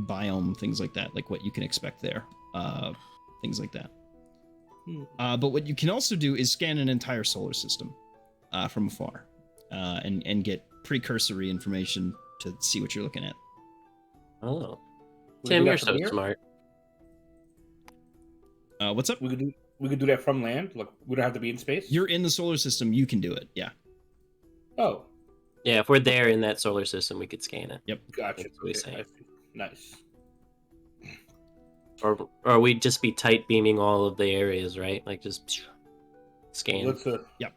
biome, things like that, like what you can expect there, things like that. But what you can also do is scan an entire solar system from afar, and get precursory information to see what you're looking at. Oh, We Tim, do that you're from so here? smart. What's up? We could do that from land. Like we don't have to be in space. You're in the solar system, you can do it. Yeah. Oh, Yeah, if we're there in that solar system, we could scan it. Yep. gotcha. That's what he's Okay, I saying. see. Nice. Or we'd just be tight beaming all of the areas, right? Like just scan. Let's Yep.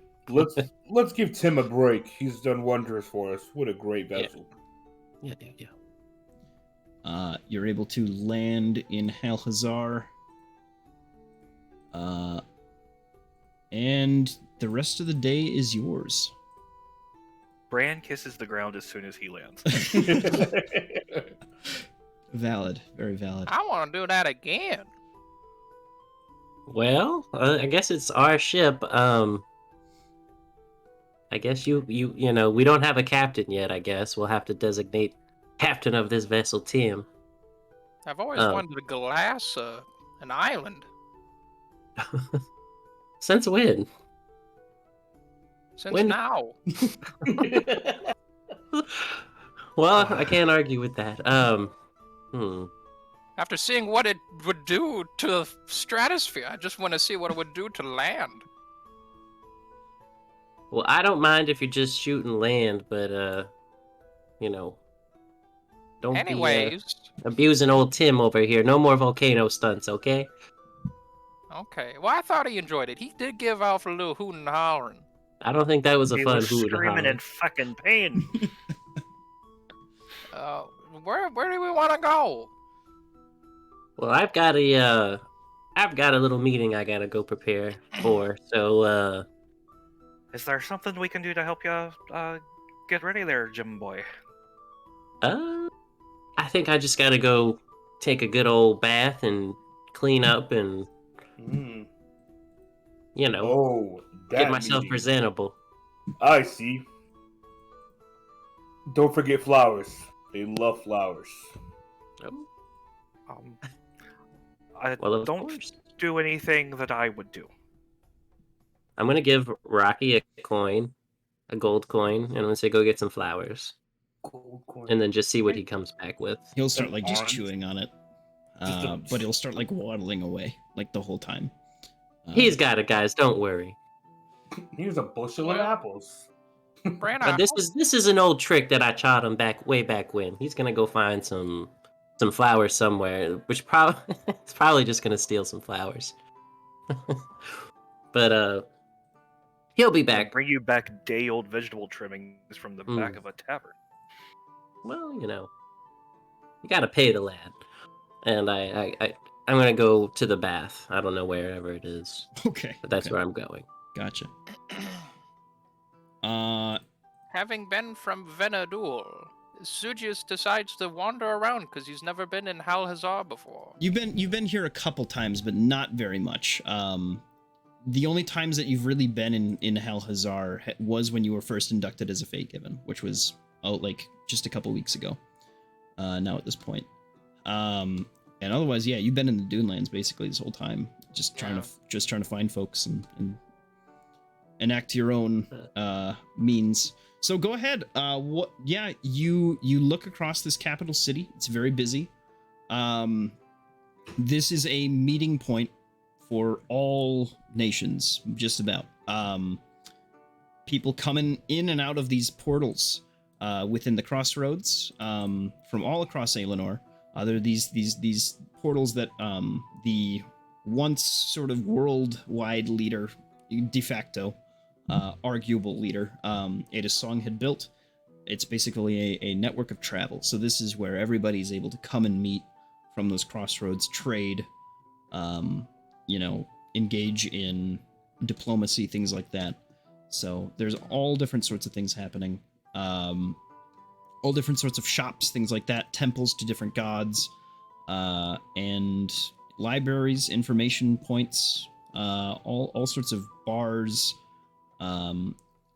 let's give Tim a break. He's done wonders for us. What a great vessel. Yeah. You're able to land in Hal Hazar. And the rest of the day is yours. Bran kisses the ground as soon as he lands. Valid. Very valid. I want to do that again. Well, I guess it's our ship. I guess you know, we don't have a captain yet. I guess we'll have to designate captain of this vessel, Tim. I've always wanted to glass an island. Since when? Since When- now. Well, I can't argue with that. After seeing what it would do to the stratosphere, I just want to see what it would do to land. Well, I don't mind if you're just shooting land, but don't be Anyways, abusing old Tim over here. No more volcano stunts, okay? okay. Well, I thought he enjoyed it. He did give off a little hooting and hollering. I don't think that was a He fun was hoot and screaming holler. in fucking pain. Where do we want to go? Well, I've got a little meeting I gotta go prepare for. So, Is there something we can do to help you get ready there, Jim boy? I think I just gotta go take a good old bath and clean up and Oh, that get myself meeting. presentable. I see. Don't forget flowers. They love flowers. Oh, I well, of don't course. do anything that I would do. I'm gonna give Rocky a coin, a gold coin, and I'm gonna say go get some flowers, Gold coin. and then just see what he comes back with. He'll start An like just orange? chewing on it, Just a- but he'll start like waddling away like the whole time. He's got it, guys. Don't worry. Here's a bushel of Well- apples. Bran, But this is an old trick that I taught him way back when. He's gonna go find some flowers somewhere, which probably it's probably just gonna steal some flowers. But he'll be back. Bring you back day-old vegetable trimmings from the back of a tavern. Well, you gotta pay the lad, and I'm gonna go to the bath. I don't know wherever it is, Okay. but that's okay. where I'm going. Gotcha. Having been from Venadul, Sujius decides to wander around because he's never been in Hal Hazar before. You've been here a couple times, but not very much. The only times that you've really been in Hal Hazar was when you were first inducted as a Fate Given, which was like just a couple weeks ago. Now at this point, and otherwise, yeah, you've been in the Dunelands basically this whole time, just trying to find folks and enact your own means. So go ahead. You look across this capital city. It's very busy. This is a meeting point for all nations, just about. People coming in and out of these portals within the crossroads from all across Aelinor. There are these portals that the once sort of worldwide leader, de facto, arguable leader, Ada Song had built. It's basically a network of travel. So this is where everybody's able to come and meet from those crossroads, trade, engage in diplomacy, things like that. So there's all different sorts of things happening. All different sorts of shops, things like that, temples to different gods, and libraries, information points, all sorts of bars,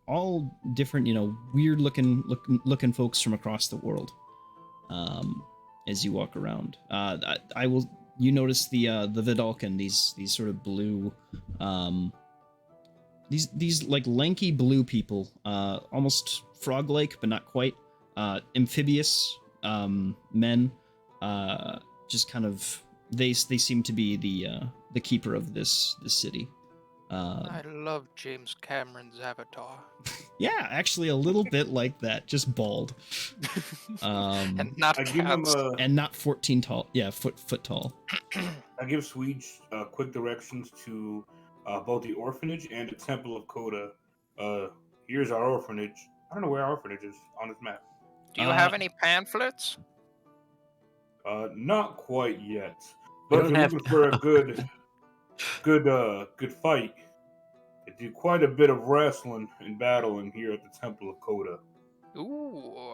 all different, weird looking folks from across the world. As you walk around, you notice the Vidalcan, these sort of blue, these like lanky blue people, almost frog-like but not quite, amphibious men, just kind of they seem to be the keeper of this city. I love James Cameron's Avatar. Yeah, actually a little bit like that, just bald. And not I give him cats. And not 14 tall. Yeah, foot tall. I give Swedes quick directions to both the orphanage and the Temple of Coda. Here's our orphanage. I don't know where our orphanage is on this map. Do you have any pamphlets? Not quite yet. We But if don't you're have- looking for a good fight, they do quite a bit of wrestling and battling here at the Temple of Coda. Ooh,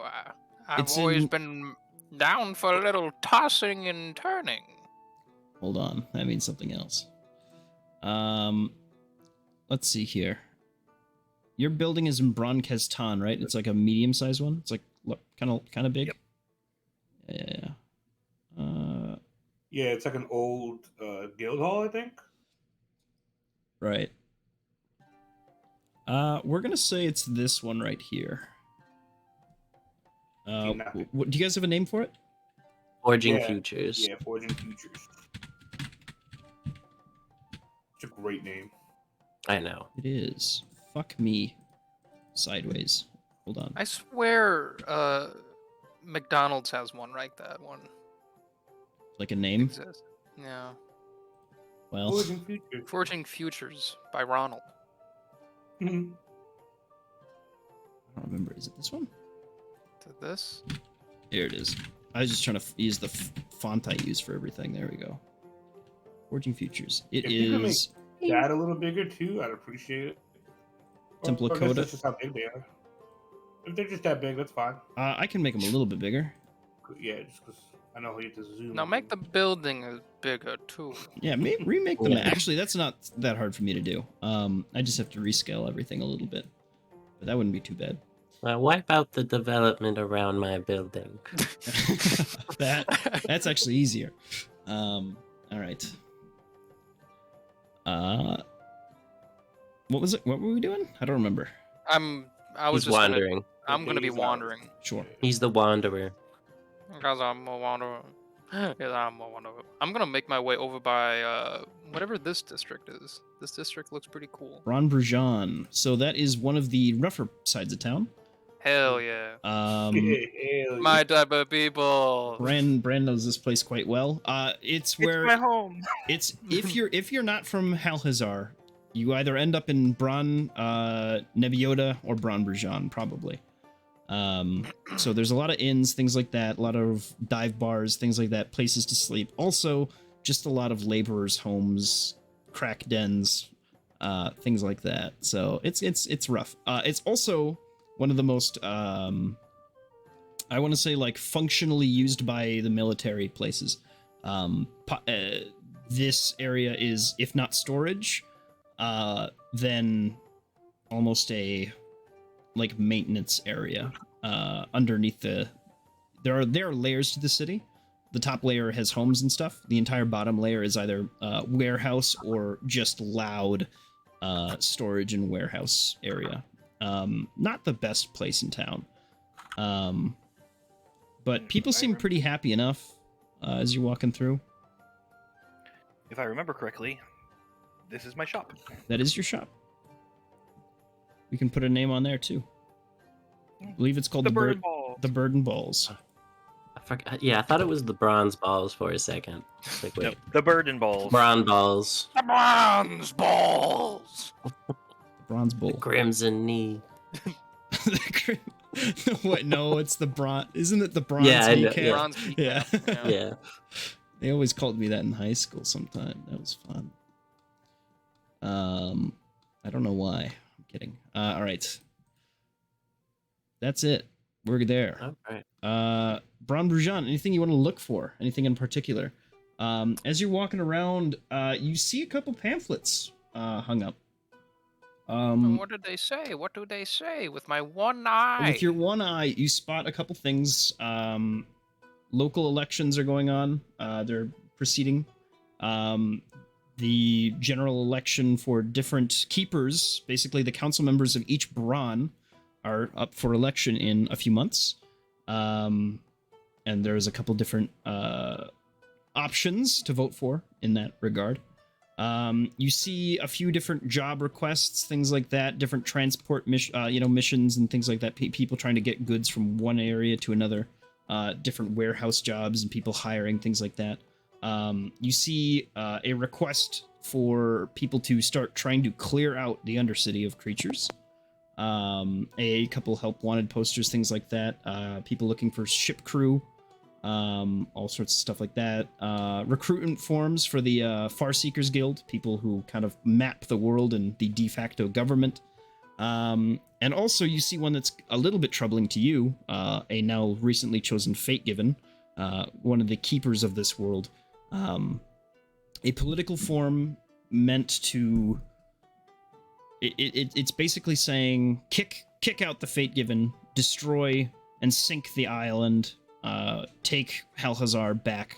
I've It's always in- been down for a little tossing and turning. Hold on, that means something else. Let's see here. Your building is in Bronkestan, right? It's like a medium-sized one. It's like kind of big. Yep. Yeah. Yeah, it's like an old guild hall, I think. Right. We're gonna say it's this one right here. Do you guys have a name for it? Forging Yeah, Futures. Yeah, Forging Futures. It's a great name. I know. It is. Fuck me. Sideways. Hold on. I swear, McDonald's has one, right? That one Like a name? exists. Yeah. Well, Forging Futures. Forging Futures by Ronald. Mhm. I don't remember. Is it this one? To this? Here it is. I was just trying to use the font I use for everything. There we go. Forging Futures. It If you could make is that a little bigger too, I'd appreciate it. Temple of I guess Coda. that's just how big they are. If they're just that big, that's fine. I can make them a little bit bigger. Yeah, just because I know how you have to zoom. Now make the building bigger too. Yeah, remake them. Yeah. Actually, that's not that hard for me to do. I just have to rescale everything a little bit, but that wouldn't be too bad. Wipe out the development around my building. That's actually easier. All right. What was it? What were we doing? I don't remember. I was He's just wandering. I'm gonna be Days out. wandering. Sure. He's the wanderer. Because I'm a wanderer. Yes, I'm a wanderer. I'm gonna make my way over by whatever this district is. This district looks pretty cool. Bronbrujan. So that is one of the rougher sides of town. Hell yeah. Hell My type of people. Brand knows this place quite well. It's where It's my home. it's if you're not from Halhazar, you either end up in Bron Nebiota or Bronbrujan, probably. So there's a lot of inns, things like that, a lot of dive bars, things like that, places to sleep. Also, just a lot of laborers' homes, crack dens, things like that. So it's rough. It's also one of the most I want to say like functionally used by the military places. This area is, if not storage, then almost a like maintenance area underneath there are layers to the city. The top layer has homes and stuff. The entire bottom layer is either warehouse or just loud storage and warehouse area. Not the best place in town, but people seem pretty happy enough as you're walking through. If I remember correctly, this is my shop. That is your shop. We can put a name on there too. I believe it's called The the bird ball. The Bird and Balls. I forgot. Yeah, I thought it was the bronze balls for a second. Like, wait, Nope, the bird and balls. bronze balls. The bronze balls. Bronze bull. Crimson knee. What? No, it's the bronze. Isn't it the bronze Yeah, I know, kneecap? yeah. Bronze Yeah. kneecap, yeah. Yeah. They always called me that in high school sometime. That was fun. I don't know why. I'm kidding. All right. That's it. We're there. All right. Bron Brujan, anything you want to look for? Anything in particular? As you're walking around, you see a couple pamphlets hung up. And what did they say? What do they say? With my one eye. With your one eye, you spot a couple things. Local elections are going on. They're proceeding. The general election for different keepers, basically the council members of each Bron, are up for election in a few months. And there's a couple different options to vote for in that regard. You see a few different job requests, things like that, different transport missions and things like that. People trying to get goods from one area to another, different warehouse jobs and people hiring, things like that. You see a request for people to start trying to clear out the Undercity of creatures. A couple help wanted posters, things like that. People looking for ship crew. All sorts of stuff like that. Recruitment forms for the Farseekers Guild, people who kind of map the world and the de facto government. And also you see one that's a little bit troubling to you, a now recently chosen Fate Given, one of the keepers of this world. A political form meant to... It's basically saying, kick out the Fate Given, destroy and sink the island, take Halhazar back.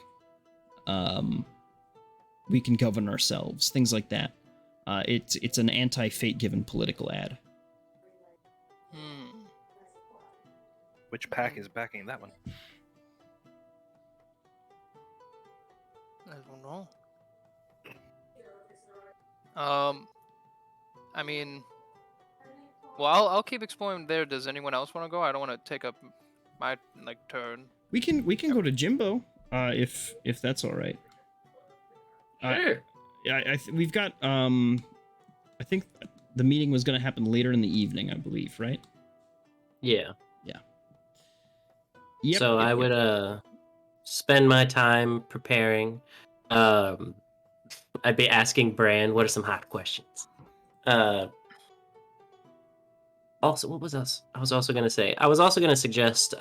We can govern ourselves, things like that. It's an anti-Fate Given political ad. Which pack is backing that one? I don't know. I mean, well, I'll keep exploring there. Does anyone else want to go? I don't want to take up my turn. We can go to Jimbo, if that's all right. Sure. Yeah, we've got I think the meeting was going to happen later in the evening, I believe, right? Yeah. Yeah. Yep, So I would spend my time preparing. I'd be asking Bran what are some hot questions. Also, what was else? I was also gonna suggest.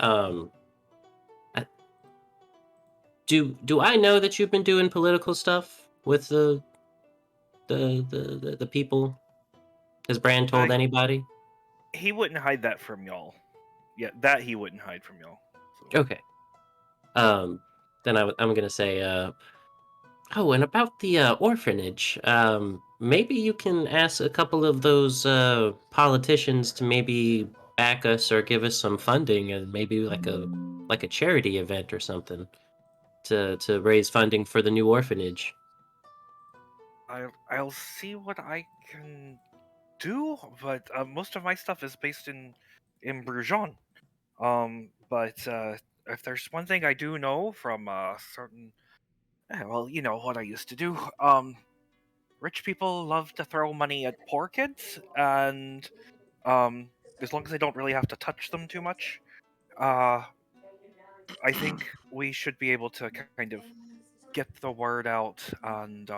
Do I know that you've been doing political stuff with the people? Has Bran told anybody? He wouldn't hide that from y'all. Yeah, that he wouldn't hide from y'all. So. Okay. Then I'm gonna say, oh, and about the orphanage, maybe you can ask a couple of those politicians to maybe back us or give us some funding, and maybe like a charity event or something to raise funding for the new orphanage. I'll see what I can do, but most of my stuff is based in Bruges. But if there's one thing I do know from certain, well, you know what I used to do. Rich people love to throw money at poor kids, and as long as they don't really have to touch them too much, I think we should be able to kind of get the word out, and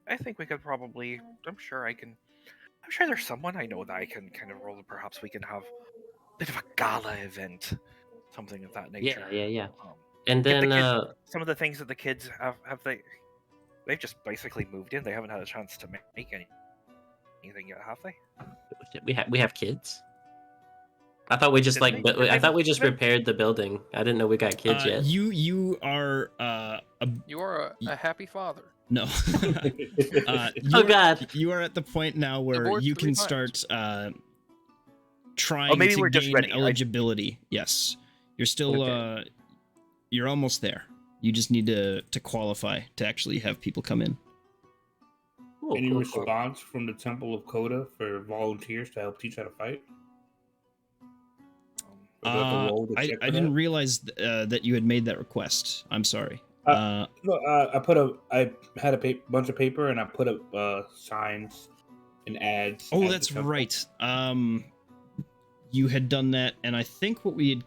I think we could probably. I'm sure there's someone I know that I can kind of roll. Perhaps we can have a bit of a gala event, something of that nature. Yeah. And Give then the kids some of the things that the kids have they've just basically moved in. They haven't had a chance to make anything yet, have they? we have kids. I thought we just repaired the building. I didn't know we got kids yet. You are You are a happy father. no. Oh God! You are at the point now where Divorced you 3 can times. start trying maybe to we're just gain ready. eligibility. Yes, you're still Okay. You're almost there. You just need to qualify to actually have people come in. Cool, Any cool. response from the Temple of Coda for volunteers to help teach how to fight? Or do I have to roll to I check for didn't that? realize that you had made that request. I'm sorry. No, I had a bunch of paper and I put up signs and ads. Oh, at the that's temple. right. You had done that, and I think what we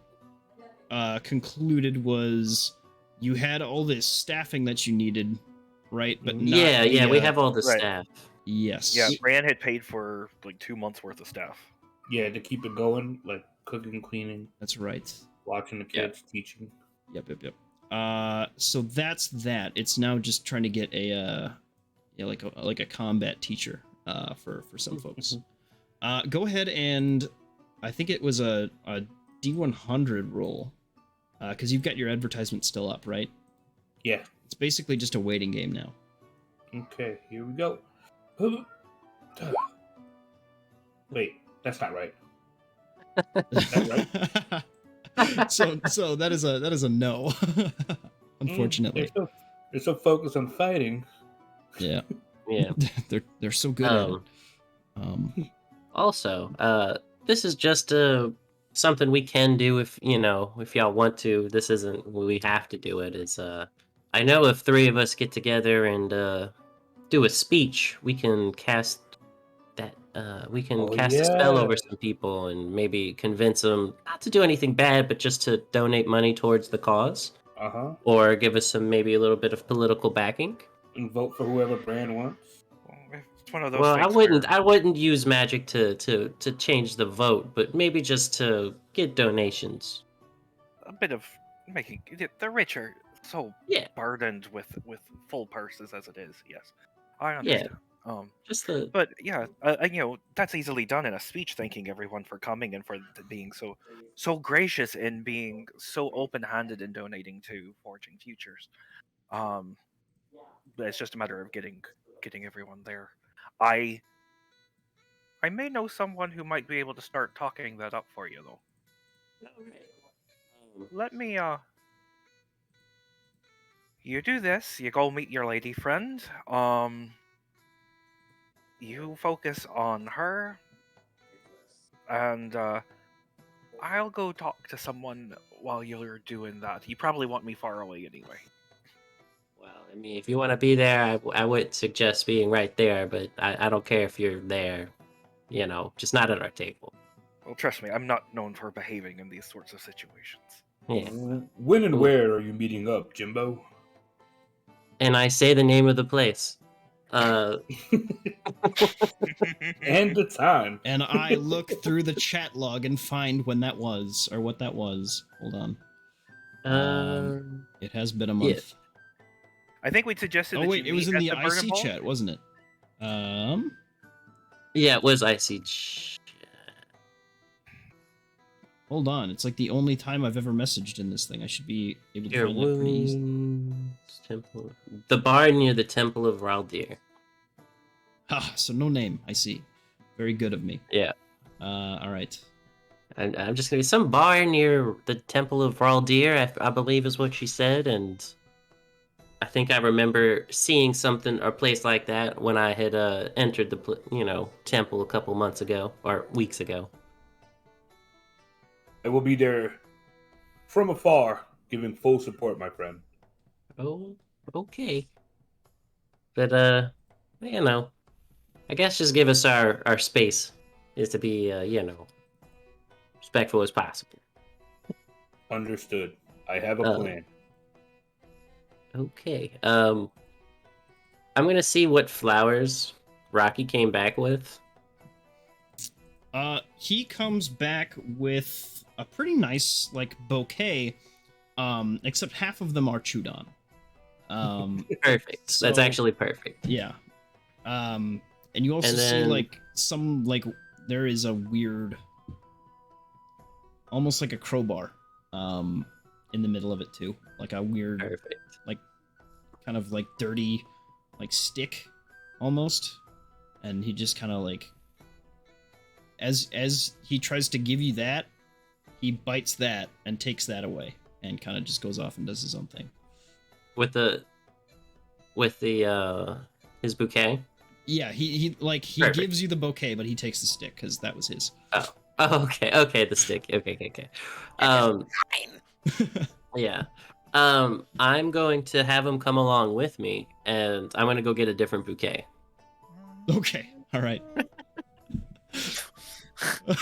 had concluded was you had all this staffing that you needed, right? But not Yeah, the, we have all the Right. staff. Yes. Yeah, Bran had paid for like 2 months worth of staff. Yeah, to keep it going, like cooking, cleaning, That's right. watching the Yeah. kids, teaching. Yep. So that's that. It's now just trying to get a like a combat teacher for some folks. Go ahead and I think it was a D100 roll because you've got your advertisement still up, right? Yeah. It's basically just a waiting game now. Okay, here we go. Wait, that's not right. So that is a no. Unfortunately. They're so focused on fighting. Yeah. Yeah. They're so good at it. Also, this is just something we can do if y'all want to. This isn't we have to do it. It's I know if 3 of us get together and do a speech, we can cast that. We can Oh, cast a spell yeah. over some people and maybe convince them not to do anything bad, but just to donate money towards the cause, or give us maybe a little bit of political backing. And vote for whoever Bran wants. Well, it's one of those Well, things I wouldn't use magic to change the vote, but maybe just to get donations. a bit of making the rich are so Yeah. burdened with full purses as it is. Yes, I Yeah. understand. Just the But yeah, that's easily done in a speech, thanking everyone for coming and for being so gracious and being so open-handed in donating to Forging Futures. But it's just a matter of getting everyone there. I may know someone who might be able to start talking that up for you, though. Let me you do this. You go meet your lady friend. You focus on her, and I'll go talk to someone while you're doing that. You probably want me far away anyway. Well, I mean, if you want to be there, I would suggest being right there, but I don't care if you're there, just not at our table. Well, trust me, I'm not known for behaving in these sorts of situations. Yeah. When and Ooh. where are you meeting up, Jimbo? And I say the name of the place. And the time. And I look through the chat log and find when that was, or what that was. Hold on. It has been a month. Yeah. I think we suggested. Oh that wait, you it was meet in at the Burning IC Ball? chat, wasn't it? Yeah, it was icy. Hold on, it's like the only time I've ever messaged in this thing. I should be able to Your find that pretty easily. wounds, temple. The bar near the Temple of Raldir. Ah, so no name. I see. Very good of me. Yeah. All right. I'm just gonna be some bar near the Temple of Raldir, I believe is what she said, and I think I remember seeing something or place like that when I had entered the temple a couple months ago or weeks ago. I will be there from afar, giving full support, my friend. Oh, okay. But I guess just give us our space is to be respectful as possible. Understood. I have a plan. Okay. I'm gonna see what flowers Rocky came back with. He comes back with a pretty nice bouquet, except half of them are chewed on. Perfect. So, that's actually perfect. Yeah. And you also see some there is a weird, almost like a crowbar, in the middle of it too, like a weird, Perfect. kind of dirty, stick, almost, and he just kind of as he tries to give you that, he bites that and takes that away and kind of just goes off and does his own thing. With the his bouquet? Yeah, he Perfect. gives you the bouquet, but he takes the stick because that was his. Oh, okay, the stick. Okay. Yeah. I'm going to have him come along with me, and I'm gonna go get a different bouquet. Okay. All right.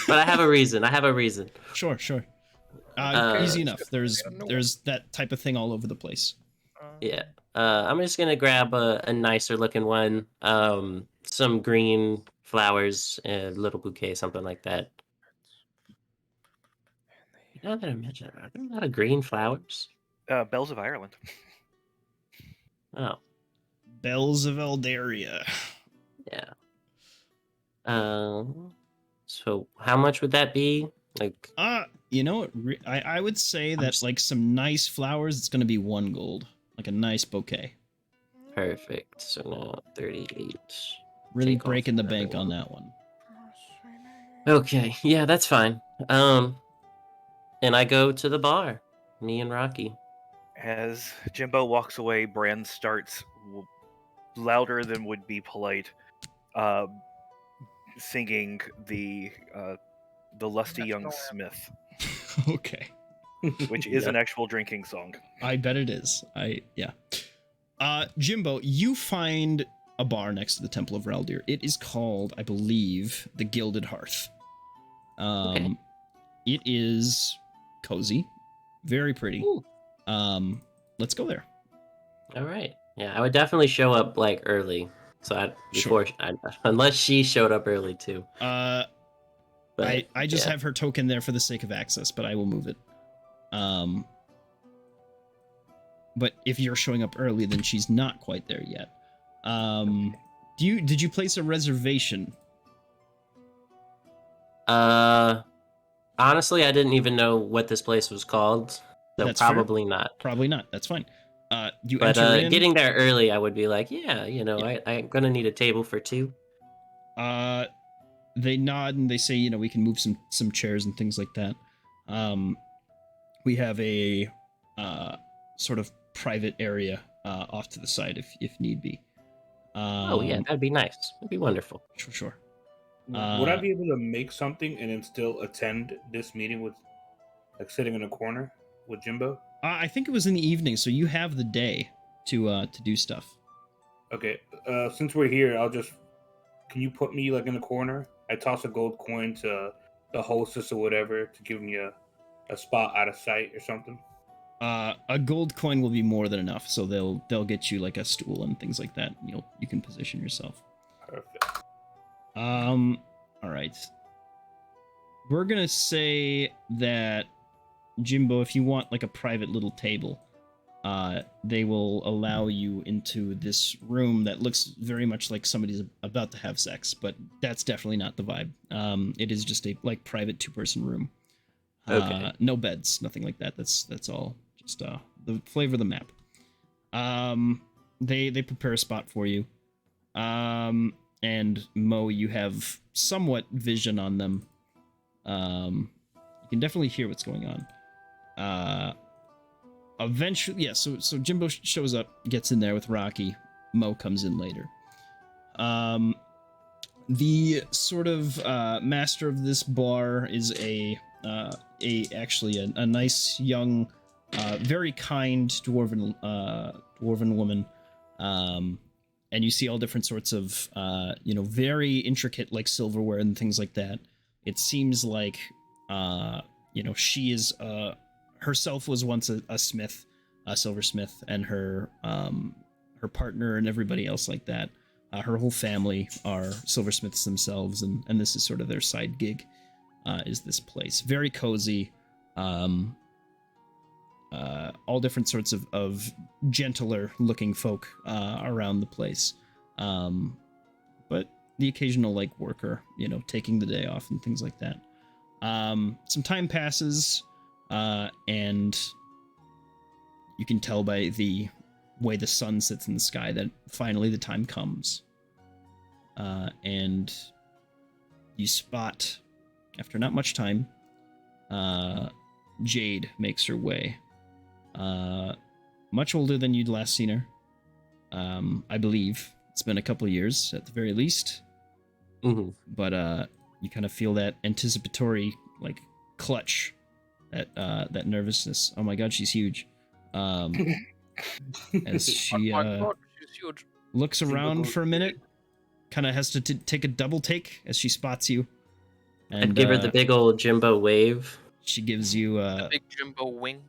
But I have a reason. I have a reason. Sure. Easy enough. There's that type of thing all over the place. Yeah. I'm just gonna grab a nicer looking one. Some green flowers, a little bouquet, something like that. Now that I mention it, are there a lot of green flowers? Bells of Ireland. Oh, Bells of Eldaria. yeah. So how much would that be? Like, You know what? I would say that like some nice flowers, it's going to be 1 gold, like a nice bouquet. perfect. So now 38. Really Take off breaking the another bank on one. that one. Okay, yeah, that's fine. And I go to the bar. Me and Rocky. As Jimbo walks away, Bran starts louder than would be polite, singing the lusty young smith, Okay. which is Yeah. an actual drinking song. I bet it is. Yeah. Jimbo, you find a bar next to the Temple of Raldir. It is called, I believe, the Gilded Hearth. Okay. It is cozy, very pretty. Ooh. Let's go there. All right. Yeah, I would definitely show up like early. So unless she showed up early too. But I just yeah. have her token there for the sake of access, but I will move it. But if you're showing up early, then she's not quite there yet. Did you place a reservation? Honestly, I didn't even know what this place was called. So That's fair. probably not. Probably not. That's fine. You But enter in. getting there early, I would be like, yeah, I'm gonna need a table for 2. They nod and they say, we can move some chairs and things like that. We have a sort of private area off to the side if need be. Oh yeah, that'd be nice. That'd be wonderful. Sure. Would I be able to make something and then still attend this meeting with, like, sitting in a corner with Jimbo? I think it was in the evening, so you have the day to do stuff. Okay. Since we're here, can you put me like in the corner? I toss a gold coin to the hostess or whatever to give me a spot out of sight or something. A gold coin will be more than enough, so they'll get you like a stool and things like that. And you can position yourself. Perfect. All right. We're gonna say that Jimbo, if you want like a private little table, they will allow you into this room that looks very much like somebody's about to have sex, but that's definitely not the vibe. It is just a like private 2-person room. Okay. No beds, nothing like that. That's all just the flavor of the map. They prepare a spot for you. And Mo, you have somewhat vision on them. You can definitely hear what's going on. Eventually, yeah, so Jimbo shows up, gets in there with Rocky. Mo comes in later. The sort of master of this bar is actually a nice young, very kind dwarven woman. And you see all different sorts of very intricate like silverware and things like that. It seems like she is herself was once a smith, a silversmith, and her partner and everybody else like that. Her whole family are silversmiths themselves, and this is sort of their side gig. Is this place very cozy? All different sorts of gentler looking folk around the place, but the occasional like worker, taking the day off and things like that. Some time passes, and you can tell by the way the sun sits in the sky that finally the time comes. And you spot, after not much time, Jade makes her way. Much older than you'd last seen her. I believe it's been a couple of years at the very least. Mm-hmm. But you kind of feel that anticipatory like clutch, that nervousness. Oh my god, she's huge. As she Oh my God, she's huge. looks around for a minute, kind of has to take a double take as she spots you. And I'd give her the big old Jimbo wave. She gives you A big Jimbo wink.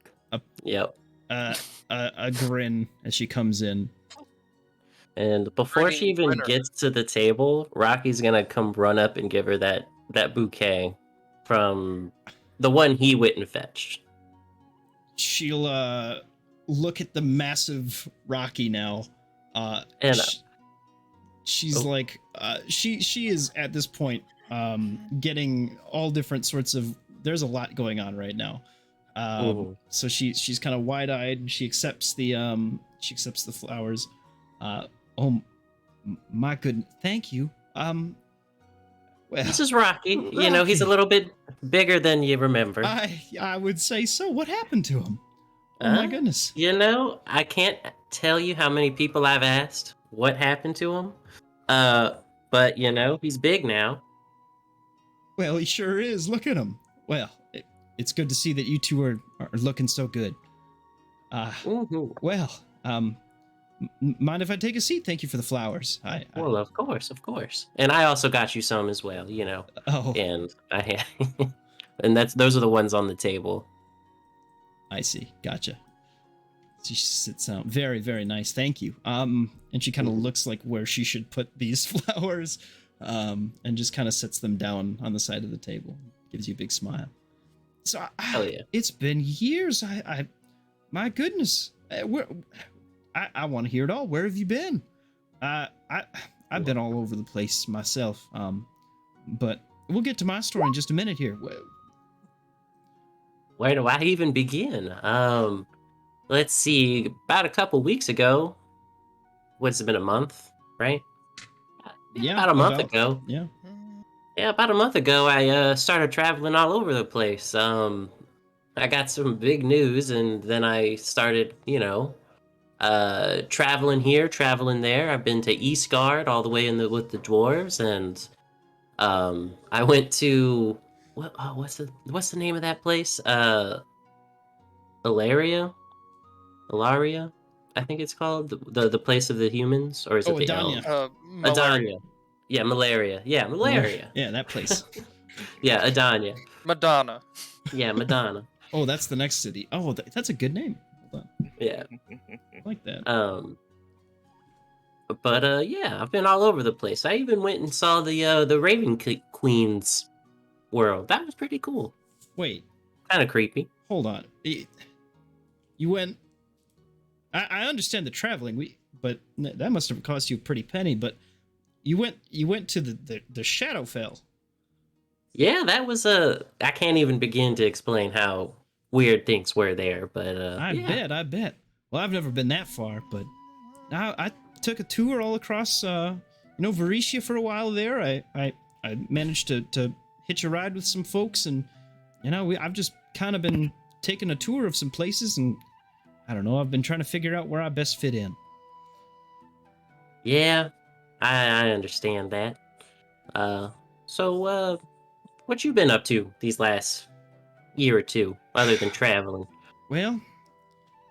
Yep. A grin as she comes in. And before she even Winner. gets to the table, Rocky's gonna come run up and give her that bouquet from the one he went and fetched. She'll look at the massive Rocky now. And she's like she is at this point getting all different sorts of. There's a lot going on right now. So she's kind of wide-eyed and she accepts the flowers. Oh my goodness, thank you. Well, this is Rocky. You know, he's a little bit bigger than you remember. I would say so. What happened to him? Oh my goodness. You know, I can't tell you how many people I've asked what happened to him. But you know, he's big now. Well, he sure is. Look at him. Well, it's good to see that you two are looking so good. Well, mind if I take a seat? Thank you for the flowers. Well, of course. And I also got you some as well, you know. Oh. And and those are the ones on the table. I see. Gotcha. She sits down. Very, very nice. Thank you. And she kind of looks like where she should put these flowers, and just kind of sets them down on the side of the table. Gives you a big smile. So, Hell yeah. It's been years. My goodness. I want to hear it all. Where have you been? I've been all over the place myself. But we'll get to my story in just a minute here. Where do I even begin? Let's see. About a couple weeks ago, what's it been, a month, right? Yeah, about a month ago. Yeah. Yeah, about a month ago, I started traveling all over the place. I got some big news, and then I started, you know, traveling here, traveling there. I've been to Eastgard all the way with the dwarves, and I went to what's the name of that place? Ilaria, I think it's called the place of the humans, or is it the Adania. elves? Malaria. Adania. Yeah, malaria. Yeah, malaria. Yeah, that place. Yeah, Adania. Madonna. Yeah, Madonna. Oh, that's the next city. Oh, that's a good name. Hold on. Yeah. I like that. But yeah, I've been all over the place. I even went and saw the Raven Queen's world. That was pretty cool. Wait. Kind of creepy. Hold on. You went. I understand the traveling. But that must have cost you a pretty penny. But you went to the Shadowfell. Yeah, that was I can't even begin to explain how weird things were there. But I bet. Well, I've never been that far, but I took a tour all across Varisha for a while there. I managed to hitch a ride with some folks, and I've just kind of been taking a tour of some places, and I don't know, I've been trying to figure out where I best fit in. Yeah, I understand that. So what you been up to these last year or two, other than traveling? Well,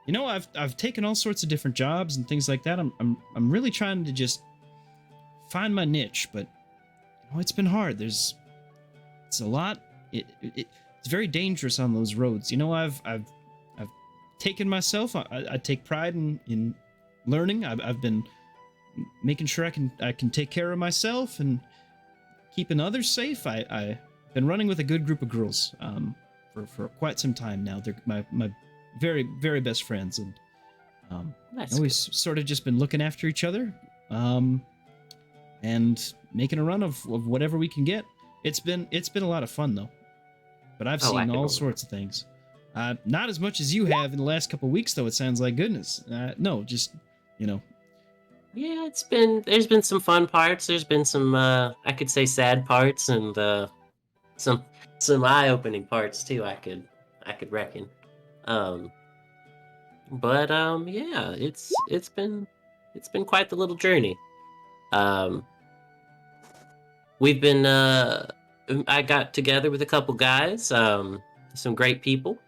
I've taken all sorts of different jobs and things like that. I'm really trying to just find my niche, but it's been hard. It's a lot. It's very dangerous on those roads. I've taken myself. I take pride in learning. I've been making sure I can take care of myself and keeping others safe. I've been running with a good group of girls for quite some time now. They're my very, very best friends, and always sort of just been looking after each other, and making a run of whatever we can get. It's been a lot of fun though, but I've seen all sorts of things. Not as much as you have in the last couple of weeks though. It sounds like goodness. No, just Yeah, there's been some fun parts. There's been some I could say sad parts, and some eye-opening parts too. I could reckon. But yeah, it's been quite the little journey. We've been I got together with a couple guys, some great people,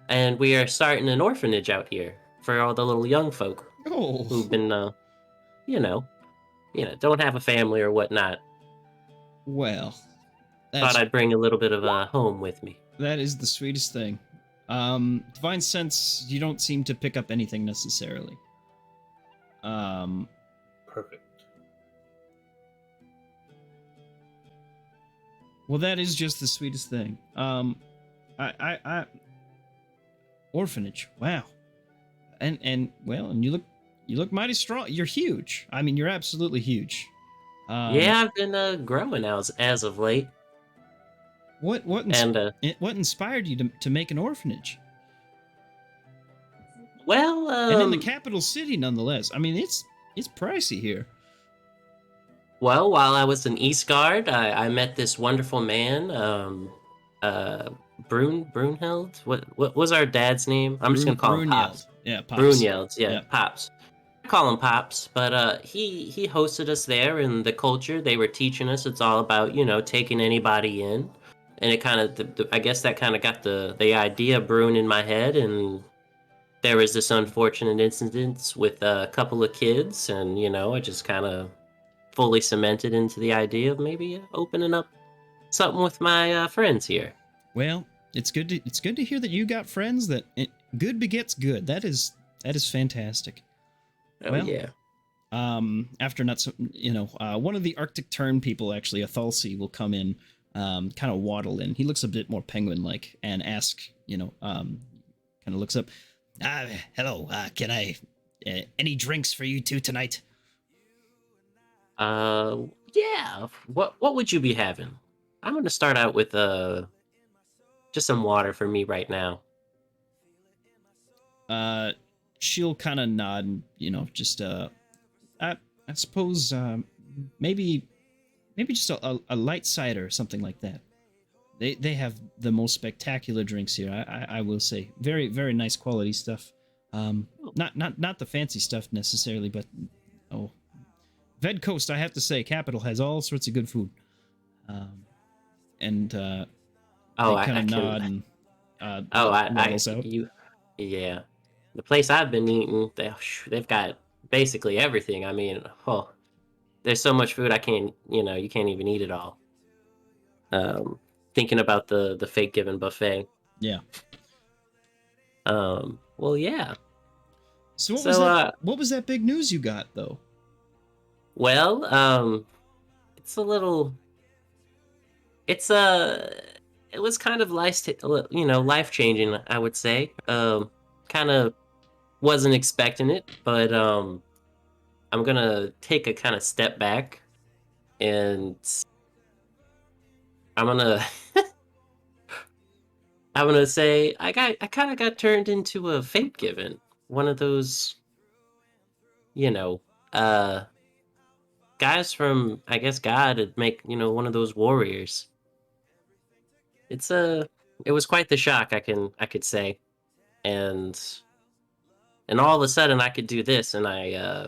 and we are starting an orphanage out here for all the little young folk who've been don't have a family or whatnot. Well, Thought I'd bring a little bit of a home with me. that is the sweetest thing. Divine sense, you don't seem to pick up anything necessarily. Perfect. Well, that is just the sweetest thing. Orphanage. Wow. And you look mighty strong. You're huge. I mean, you're absolutely huge. Yeah, I've been growing as of late. What inspired you to make an orphanage? Well, and in the capital city, nonetheless. I mean, it's pricey here. Well, while I was in Eastgard, I met this wonderful man, Brunhild. What was our dad's name? I'm just gonna call him Pops. Yeah, Pops. Brunhild, yeah, Pops. I call him Pops, but he hosted us there, and the culture they were teaching us, it's all about taking anybody in, and it kind of I guess that kind of got the idea brewing in my head, and there was this unfortunate incident with a couple of kids, and I just kind of fully cemented into the idea of maybe opening up something with my friends here. Well, it's good to hear that you got friends. Good begets good. That is fantastic. Oh, well, yeah. After not so, one of the Arctic Tern people, actually, a Thalsi, will come in, kind of waddle in. He looks a bit more penguin-like and ask, kind of looks up. Hello. Can I any drinks for you two tonight? Yeah. What would you be having? I'm gonna start out with just some water for me right now. She'll kind of nod, just I suppose maybe just a light cider or something like that. They have the most spectacular drinks here. I will say, very very nice quality stuff. Not the fancy stuff necessarily, but Ved Coast, I have to say, capital has all sorts of good food. And they kind of nod and waddles out. Yeah, the place I've been eating, they've got basically everything. I mean, there's so much food I can't, you can't even eat it all. Thinking about the fake given buffet. Yeah. Well, yeah. So what was that big news you got though? Well, it's a little. It was kind of life changing, I would say. Kind of wasn't expecting it, but I'm gonna take a kind of step back, and I'm gonna I'm gonna say I kind of got turned into a fate given, one of those, guys from, I guess, God would make one of those warriors. It was quite the shock, I could say, and all of a sudden I could do this, and I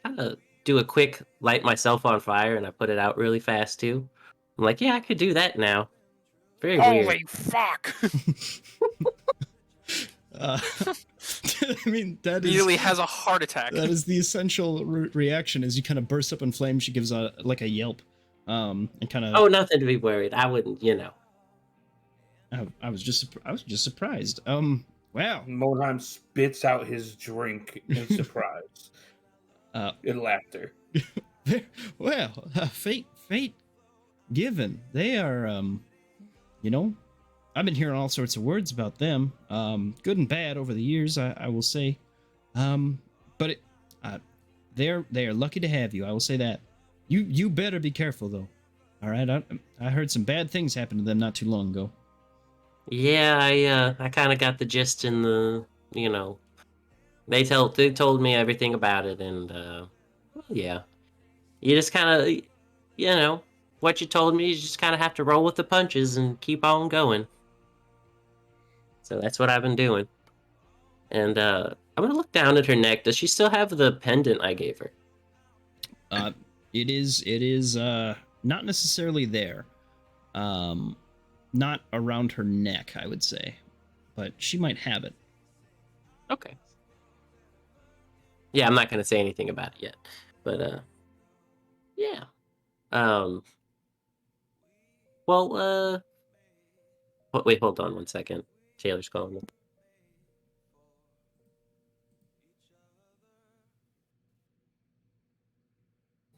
kind of do a quick light myself on fire, and I put it out really fast too. I'm like, yeah, I could do that now. Very weird. Holy fuck! I mean, that immediately has a heart attack. That is the essential reaction. As you kind of burst up in flames, she gives a yelp, and kind of. Oh, nothing to be worried. I wouldn't, I was just surprised. Wow. Monheim spits out his drink in surprise. In laughter. Well, fate given. They are, I've been hearing all sorts of words about them, good and bad over the years, I will say. But they are lucky to have you. I will say that. You better be careful though. All right, I heard some bad things happen to them not too long ago. Yeah, I kind of got the gist in the, they told me everything about it, and yeah, you just kind of, what you told me, you just kind of have to roll with the punches and keep on going. So that's what I've been doing. And I'm gonna look down at her neck. Does she still have the pendant I gave her? It is not necessarily there. Not around her neck, I would say, but she might have it. Okay. Yeah, I'm not gonna say anything about it yet, but Yeah. Um. Well. Wait. Hold on 1 second. Taylor's calling me.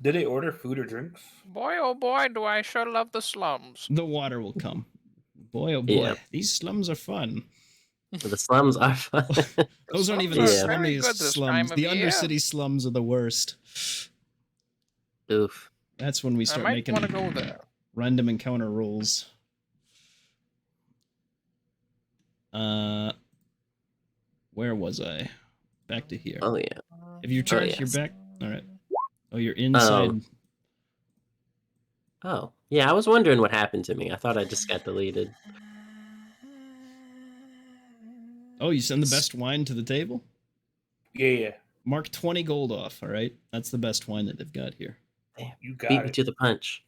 Did they order food or drinks? Boy, oh boy, do I sure love the slums. The water will come. Boy, oh boy, Yeah. these slums are fun. The slums are fun. Those aren't even slums the are very slummiest good this slums. time of The year. undercity slums are the worst. Oof. That's when we I start might making want to go there. random encounter rolls. Where was I? Back to here. Oh yeah. Have you turned? yes. You're back. All right. Oh, you're inside. Oh yeah. I was wondering what happened to me. I thought I just got deleted. Oh, you send the best wine to the table? Yeah. Mark 20 gold off, all right? That's the best wine that they've got here. Damn. You got Beat me it. to the punch.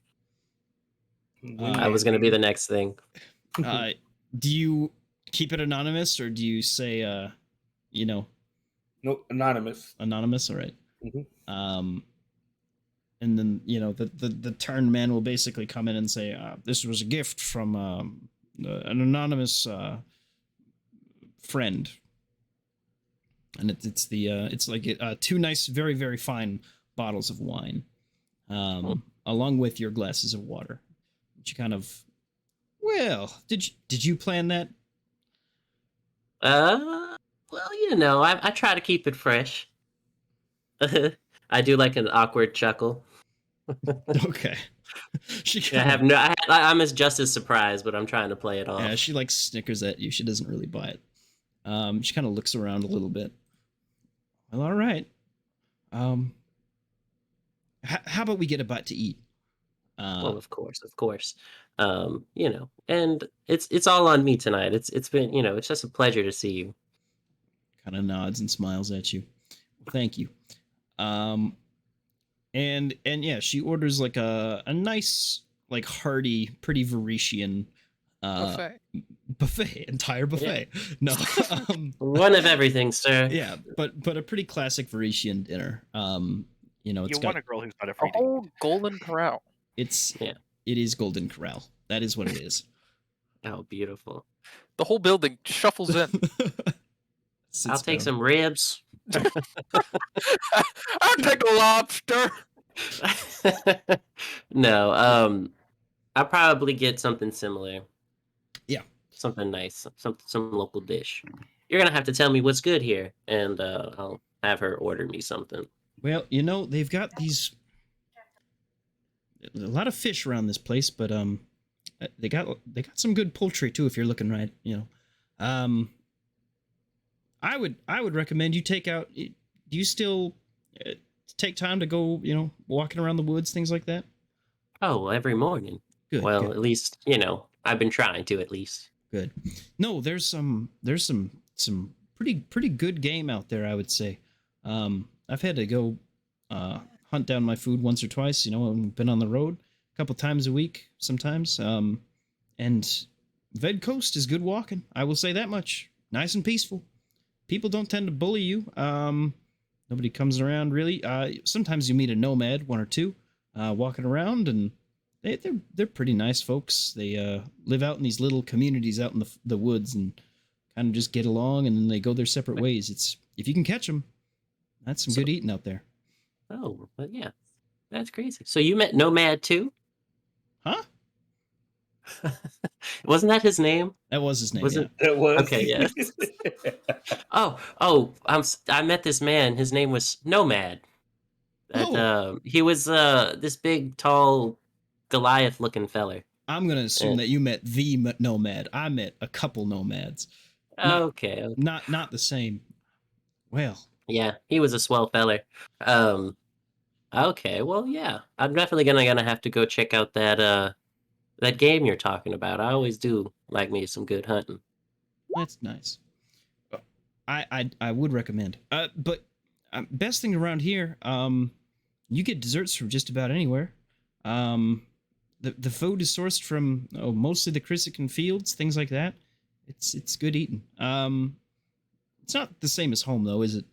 Wingman, I was gonna be baby. the next thing. Do you keep it anonymous or do you say, No, anonymous. anonymous? All right. Mhm. And then, the turn man will basically come in and say, this was a gift from an anonymous friend. And it's like two nice, very, very fine bottles of wine, along with your glasses of water. Which you kind of, well, did you plan that? Well, I try to keep it fresh. I do like an awkward chuckle. Okay. I'm just as surprised, but I'm trying to play it off. Yeah, she like snickers at you. She doesn't really buy it. She kind of looks around a little bit. Well, all right. How about we get a bite to eat? Well, of course. And it's all on me tonight. It's been, it's just a pleasure to see you. Kind of nods and smiles at you. Thank you. And yeah, she orders like a nice, like hearty, pretty Varetian buffet, entire buffet. Yeah. No, one of everything, sir. Yeah, but a pretty classic Varetian dinner. It's got a girl who's not afraid. Oh, Golden Corral. It is Golden Corral. That is what it is. Oh, beautiful. The whole building shuffles in. I'll take some ribs. I'll take a lobster. No, I'll probably get something similar. Yeah. Something nice. Some local dish. You're gonna have to tell me what's good here, and I'll have her order me something. Well, they've got a lot of fish around this place, but they got some good poultry too if you're looking right. I would recommend you take out. Do you still take time to go, walking around the woods, things like that? Oh, every morning. Good. Well, good. At least I've been trying to at least. Good. No, there's some pretty good game out there, I would say. I've had to go hunt down my food once or twice. I've been on the road a couple times a week sometimes. And Ved Coast is good walking. I will say that much. Nice and peaceful. People don't tend to bully you. Nobody comes around really. Sometimes you meet a nomad, one or two, walking around, and they're pretty nice folks. They live out in these little communities out in the woods and kind of just get along, and then they go their separate ways. It's if you can catch them, that's some good eating out there. Oh, but yeah, that's crazy. So you met Nomad too? Huh? Wasn't that his name? That was his name. Was yeah. It was. Okay, yeah. I met this man. His name was Nomad. He was this big, tall, Goliath-looking feller. I'm gonna assume that you met the nomad. I met a couple nomads. Okay. Not the same. Well. Yeah, he was a swell feller. Okay, well, yeah, I'm definitely gonna have to go check out that game you're talking about. I always do like me some good hunting. That's nice. I would recommend. But best thing around here, you get desserts from just about anywhere. The food is sourced from mostly the Chrysican fields, things like that. It's good eating. It's not the same as home though, is it?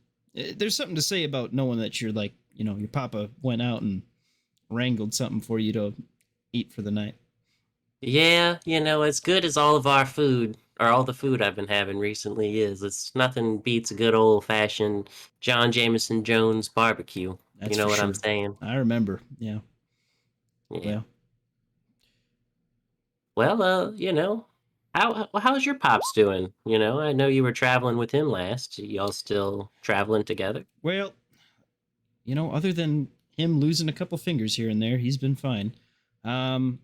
There's something to say about knowing that you're like, your papa went out and wrangled something for you to eat for the night. Yeah, as good as all of our food, or all the food I've been having recently is, it's nothing beats a good old-fashioned John Jameson Jones barbecue. That's You for know what I'm sure. saying? I remember. Yeah. Yeah. Well, Well, how's your pops doing? I know you were traveling with him last. Y'all still traveling together? well, other than him losing a couple fingers here and there, he's been fine. Um,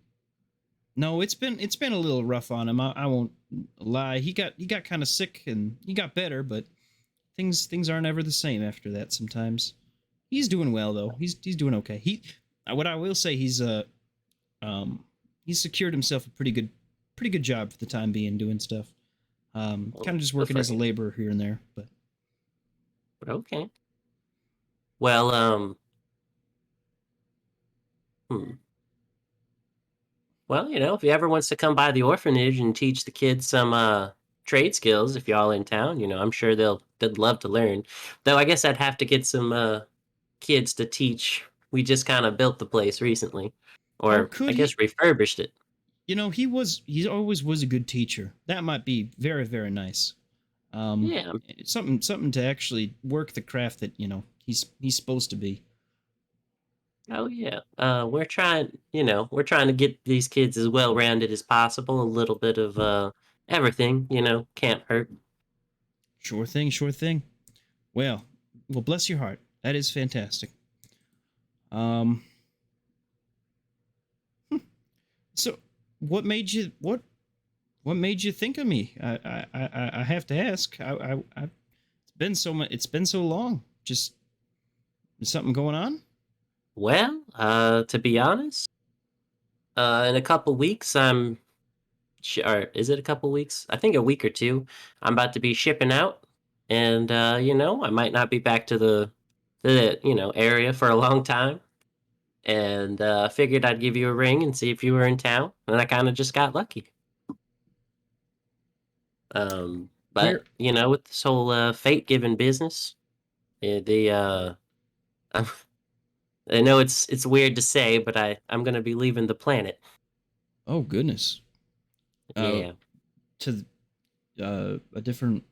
no, it's been a little rough on him. I won't lie. He got kind of sick and he got better, but things aren't ever the same after that. Sometimes he's doing well though. He's doing okay. What I will say, um he's secured himself a pretty good job for the time being doing stuff. Well, Kind of just good working for as a him. laborer here and there, but Okay. Well, hmm. Well, if he ever wants to come by the orphanage and teach the kids some trade skills, if y'all in town, I'm sure they'd love to learn. Though I guess I'd have to get some kids to teach. We just kind of built the place recently, oh, or I could guess he? refurbished it. He always was a good teacher. That might be very very nice. Um, Yeah. something to actually work the craft that he's supposed to be. Oh yeah. We're trying to get these kids as well rounded as possible. A little bit of everything, can't hurt. Sure thing, sure thing. Well, well, bless your heart. That is fantastic. Um, so what made you think of me? I have to ask. It's been so long. Just is something going on? Well, to be honest, in a couple weeks, or is it a couple weeks? I think a week or two. I'm about to be shipping out, and I might not be back to the area for a long time. And I figured I'd give you a ring and see if you were in town, and I kind of just got lucky. Where? But with this whole fate-given business, the I know it's weird to say, but I'm gonna be leaving the planet. Oh goodness. Uh, Yeah. to a different.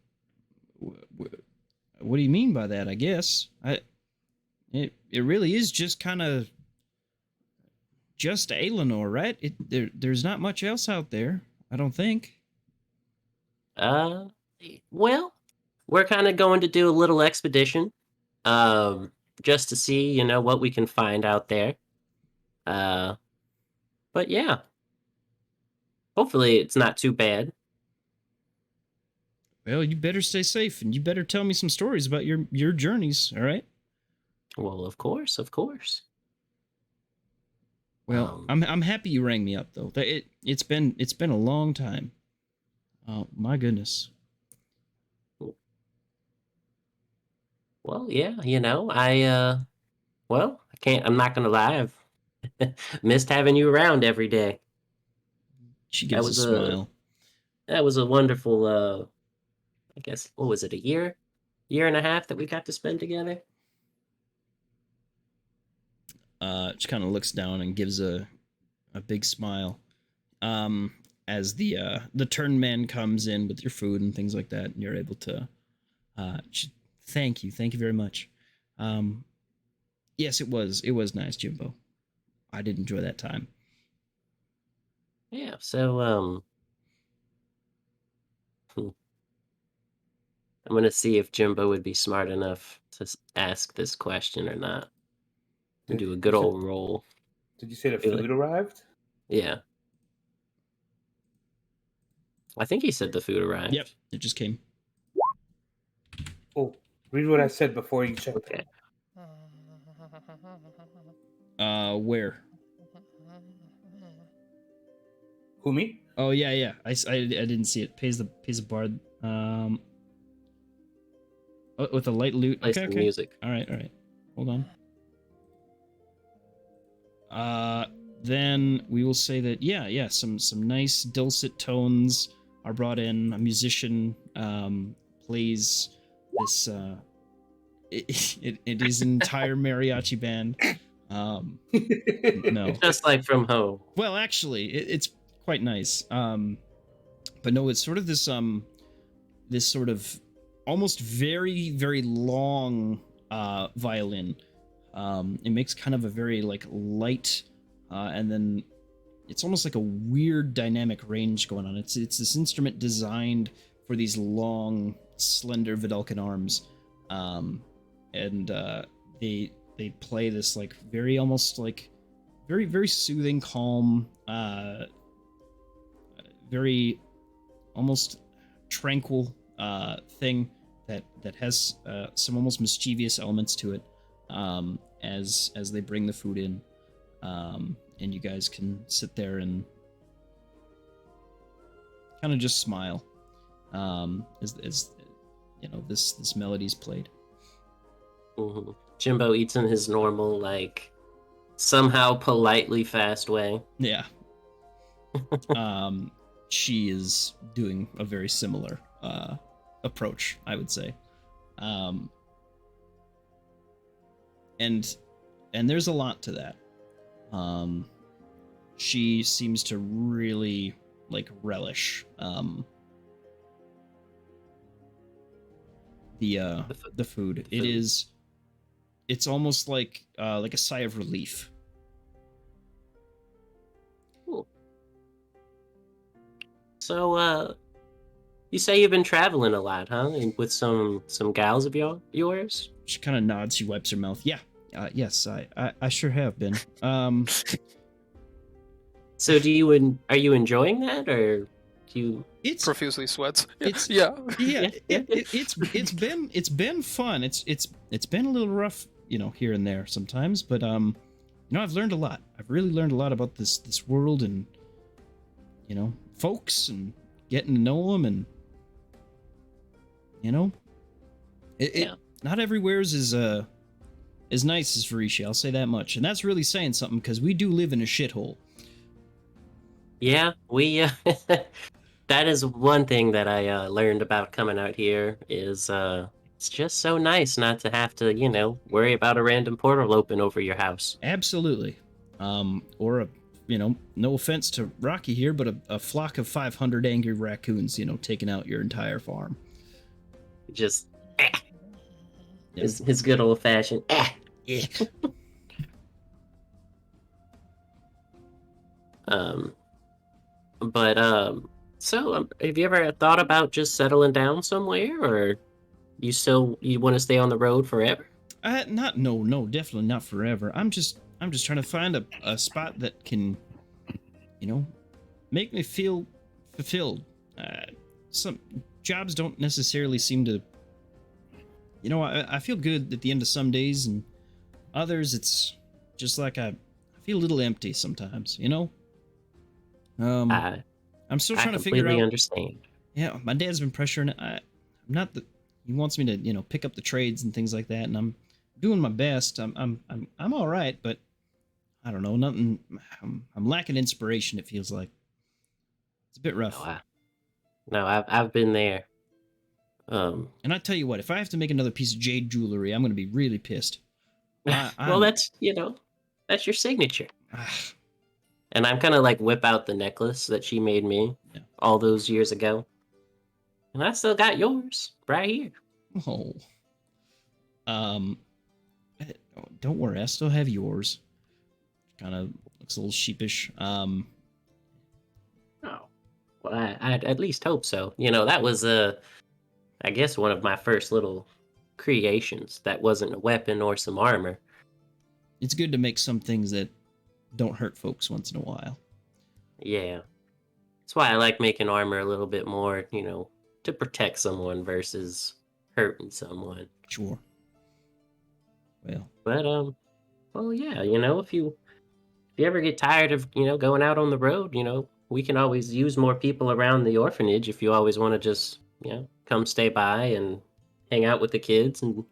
What do you mean by that? I guess it really is just kind of just Aelinor, right? There's not much else out there. I don't think. Uh, well, we're kind of going to do a little expedition, um, just to see, what we can find out there. Uh, but yeah, hopefully it's not too bad. Well, you better stay safe, and you better tell me some stories about your journeys. All right. Well, of course, of course. Well, Um, I'm happy you rang me up though. It's been a long time. Oh my goodness. well, yeah, I'm not gonna lie, I've missed having you around every day. She That gives a was a smile. that was a wonderful, I guess, what was it, a year and a half that we got to spend together? She kind of looks down and gives a big smile. Um, as the turn man comes in with your food and things like that, and you're able to thank you very much. Um, yes, it was nice, Jimbo. I did enjoy that time. Yeah, so, hmm, I'm gonna see if Jimbo would be smart enough to ask this question or not. And Did do a you good said? old roll. Did you say the Be like, food arrived? yeah, I think he said the food Yep, arrived. it just came. Oh, read what I said before you checked. Okay. Where? Who, me? Oh yeah, yeah. I didn't see it. Pays the bard. With a light loot. Play Okay, some okay. music. All right, all right. Hold on. Then we will say that yeah, some nice dulcet tones are brought in. A musician plays this. It is an entire mariachi band. No. Just like from home. Well, actually, it's quite nice. But no, it's sort of this sort of almost very, very long violin. It makes kind of a very like light, and then it's almost like a weird dynamic range going on. It's this instrument designed for these long, slender Vidalcan arms, and they play this like very almost like very, very soothing, calm, very almost tranquil thing that has some almost mischievous elements to it, as they bring the food in, and you guys can sit there and kind of just smile, as you know this melody's played. Mm-hmm. Jimbo eats in his normal, like, somehow politely fast way. Yeah. She is doing a very similar approach, I would say. And there's a lot to that. She seems to really like relish the food. It's almost like a sigh of relief. Cool. So, you say you've been traveling a lot, huh? And with some gals of yours? She kind of nods. She wipes her mouth. Yeah. Yes, I sure have been. So are you enjoying that, or do you? It's Profusely sweats. It's Yeah. yeah. Yeah. It's been fun. It's been a little rough, here and there sometimes, but I've learned a lot. I've really learned a lot about this world and folks and getting to know them, and Yeah. not everywhere's as nice as Varisha, I'll say that much. And that's really saying something, because we do live in a shithole. Yeah, we that is one thing that I learned about coming out here is it's just so nice not to have to, worry about a random portal open over your house. Absolutely. Or no offense to Rocky here, but a flock of 500 angry raccoons, taking out your entire farm. Just Yeah. his good old fashioned Yeah. So have you ever thought about just settling down somewhere, or you want to stay on the road forever? No, definitely not forever. I'm just trying to find a spot that can, make me feel fulfilled. Some jobs don't necessarily seem to, I feel good at the end of some days, and others it's just like I feel a little empty sometimes, I'm still trying to figure completely out. understand. Yeah, my dad's been pressuring. I'm not the. He wants me to, pick up the trades and things like that, and I'm doing my best. I'm all right, but I don't know. Nothing. I'm lacking inspiration. It feels like it's a bit rough. I've been there. And I tell you what, if I have to make another piece of jade jewelry, I'm going to be really pissed. Well, that's that's your signature. Ah, And I'm kind of like whip out the necklace that she made me all those years ago. And I still got yours right here. oh. Don't worry, I still have yours. Kind of looks a little sheepish. Oh. Well, I'd at least hope so. That was, I guess, one of my first little creations that wasn't a weapon or some armor. It's good to make some things that don't hurt folks once in a while. Yeah. That's why I like making armor a little bit more, to protect someone versus hurting someone. Sure. Well. But well, yeah, if you ever get tired of, going out on the road, we can always use more people around the orphanage if you always want to just, come stay by and hang out with the kids and,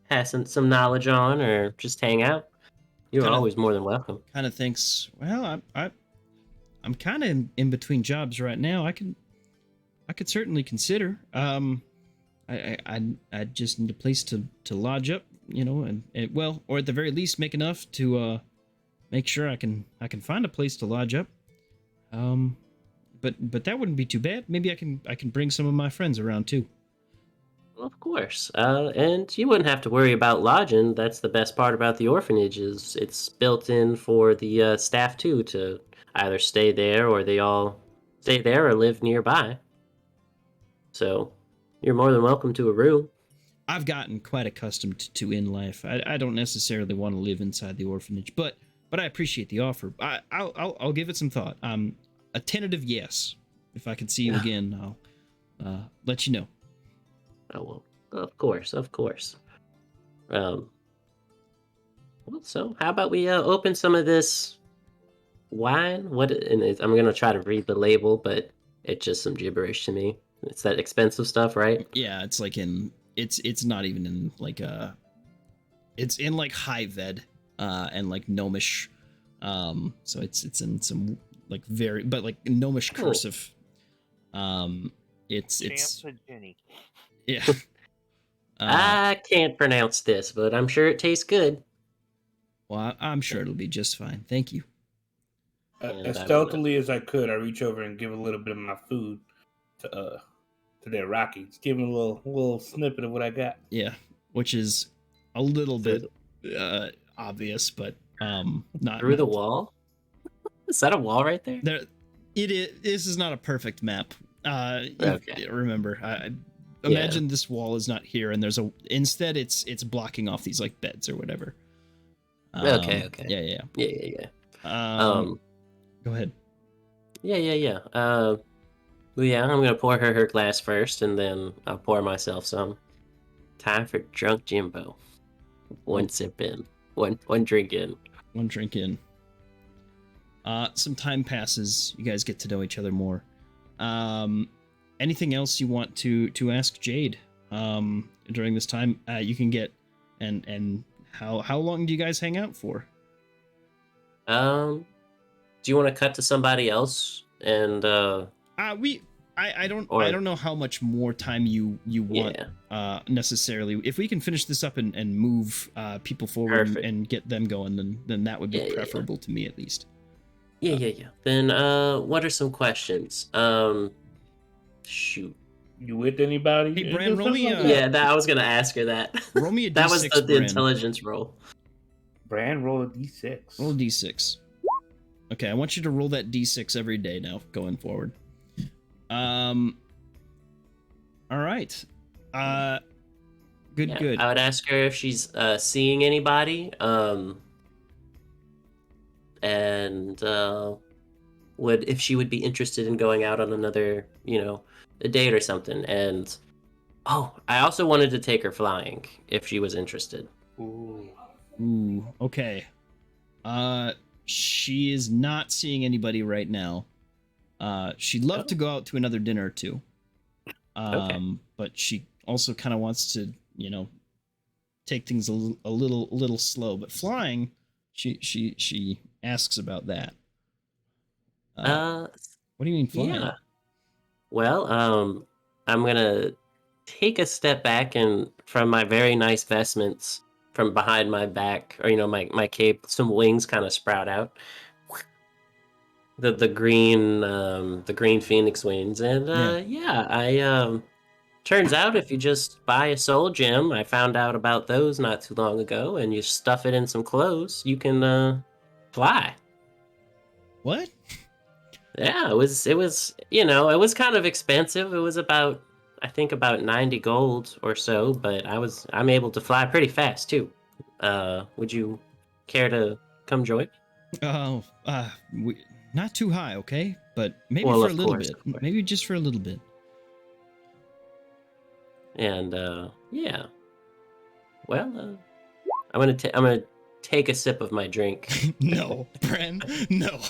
pass some knowledge on or just hang out. You're always more than welcome. Kind of thinks, well, I'm kind of in between jobs right now. I could certainly consider. I just need a place to lodge up and well, or at the very least, make enough to make sure I can find a place to lodge up. But that wouldn't be too bad. Maybe I can bring some of my friends around too. Well, of course. And you wouldn't have to worry about lodging. That's the best part about the orphanage is it's built in for the staff too to either stay there or they all stay there or live nearby. So you're more than welcome to a room. I've gotten quite accustomed to inn life. I don't necessarily want to live inside the orphanage, but I appreciate the offer. I'll give it some thought. A tentative yes. If I can see you again, I'll let you know. Oh well, of course, of course. Well, so how about we open some of this wine? I'm gonna try to read the label, but it's just some gibberish to me. It's that expensive stuff, right? Yeah, it's like it's not even in like it's in like high ved and like gnomish. So it's in some like very but like gnomish Cool. cursive. It's Champa Jenny. yeah. I can't pronounce this, but I'm sure it tastes good. Well, I'm sure it'll be just fine. Thank you. And As I will stealthily as I could, I reach over and give a little bit of my food to their Rockies. Give them a little snippet of what I got. Yeah, which is a little bit obvious, but not through the wall. Is that a wall right there? there. It is. This is not a perfect map. Okay. Remember, imagine this wall is not here, and instead it's blocking off these like beds or whatever. Okay. Yeah. Yeah. Go ahead. Yeah. Well, yeah, I'm gonna pour her glass first, and then I'll pour myself some. Time for drunk Jimbo. One sip in, one drink in. One drink in. Some time passes. You guys get to know each other more. Anything else you want to ask Jade during this time? You can get and how long do you guys hang out for? Do you want to cut to somebody else? And I don't know how much more time you want necessarily. If we can finish this up and move people forward and get them going, then that would be preferable to me at least. Yeah. Then what are some questions? Shoot. You with anybody? Hey, Bran, roll me I was gonna ask her that. Roll me a d6. That was the Bran. intelligence roll. Bran, roll a d6. Roll a d6. Okay, I want you to roll that d6 every day now, going forward. All right. Good. I would ask her if she's seeing anybody. And if she would be interested in going out on another, a date or something. And I also wanted to take her flying if she was interested. Ooh, okay. She is not seeing anybody right now. She'd love to go out to another dinner or two. But she also kind of wants to, take things a little slow. But flying, she asks about that. What do you mean flying? Yeah. Well, I'm gonna take a step back and from my very nice vestments from behind my back, or my cape, some wings kind of sprout out. The green phoenix wings, and I turns out if you just buy a soul gem, I found out about those not too long ago, and you stuff it in some clothes, you can fly. What? Yeah, it was it was kind of expensive. It was about 90 gold or so, but I'm able to fly pretty fast too. Would you care to come join? Oh, not too high, okay? But maybe Well, for a of little course, bit. of course. Maybe just for a little bit. And yeah. Well, I'm gonna take a sip of my drink. No, Bran, no.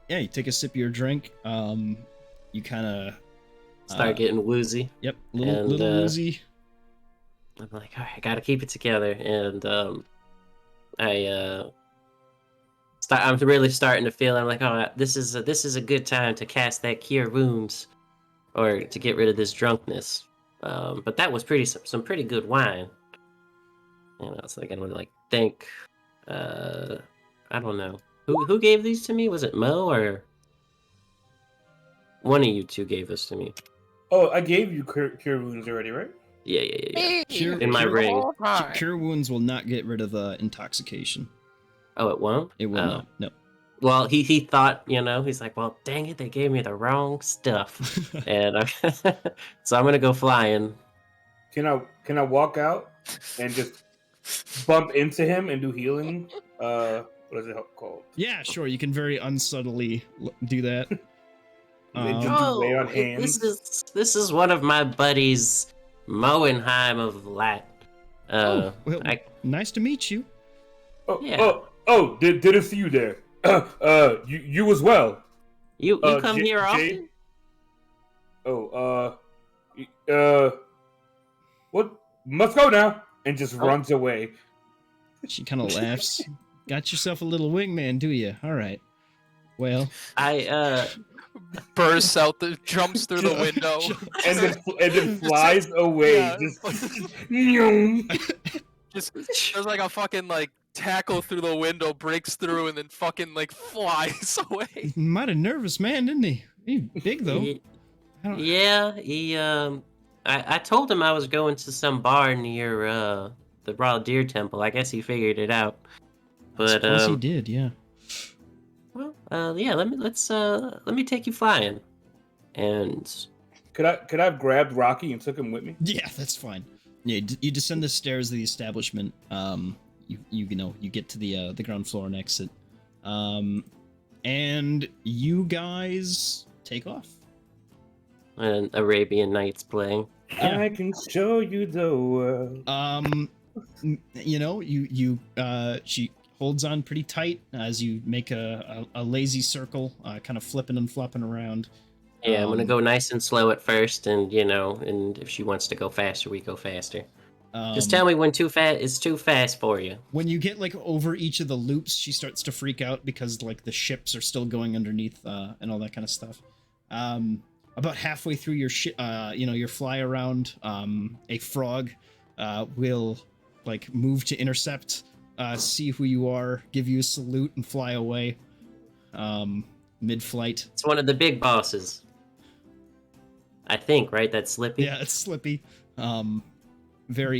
Yeah, you take a sip of your drink. You kind of Start getting woozy. Yep, little woozy. I'm like, all right, I gotta keep it together, and I'm really starting to feel. I'm like, oh, this is a good time to cast that cure wounds, or to get rid of this drunkenness. But that was some pretty good wine. And I was like, I would like thank. I don't know who gave these to me. Was it Mo or one of you two gave this to me? Oh, I gave you cure wounds already, right? Yeah. Hey, Cure- In my the ring. whole time. Cure wounds will not get rid of intoxication. Oh, it won't. It will not. No. Well, he thought, he's like, well, dang it, they gave me the wrong stuff, and so I'm gonna go flying. Can I walk out and just bump into him and do healing? What is it called? Yeah, sure. You can very unsubtly do that. And just do lay on hands. This is one of my buddies, Moenheim of Lat. Well, I nice to meet you. Yeah. Didn't see you there. You as well. you come J- here Jay? often? What? Must go now. And just runs away. She kind of laughs. Got yourself a little wingman, do you? All right. Well, I Bursts out, jumps through the window. And then flies away. Yeah. Just There's like a fucking like tackle through the window, breaks through, and then fucking like flies away. he might have nervous man, didn't he? He's big though. I don't- Yeah, he I told him I was going to some bar near the Raw Deer Temple. I guess he figured it out. I But suppose he did, yeah. well, yeah, let me take you flying. And could I have grabbed Rocky and took him with me? Yeah, that's fine. Yeah, you descend the stairs of the establishment. You get to the ground floor and exit. And you guys take off. an Arabian Nights playing. Yeah. I can show you the world. She holds on pretty tight as you make a lazy circle, kind of flipping and flopping around. Yeah, I'm gonna go nice and slow at first, and and if she wants to go faster, we go faster. Just tell me when it's too fast for you. When you get like over each of the loops, she starts to freak out because like the ships are still going underneath and all that kind of stuff. About halfway through your fly around, a frog will like move to intercept, see who you are, give you a salute, and fly away. Mid-flight. It's one of the big bosses. I think, right? That's Slippy. Yeah, it's Slippy. Very.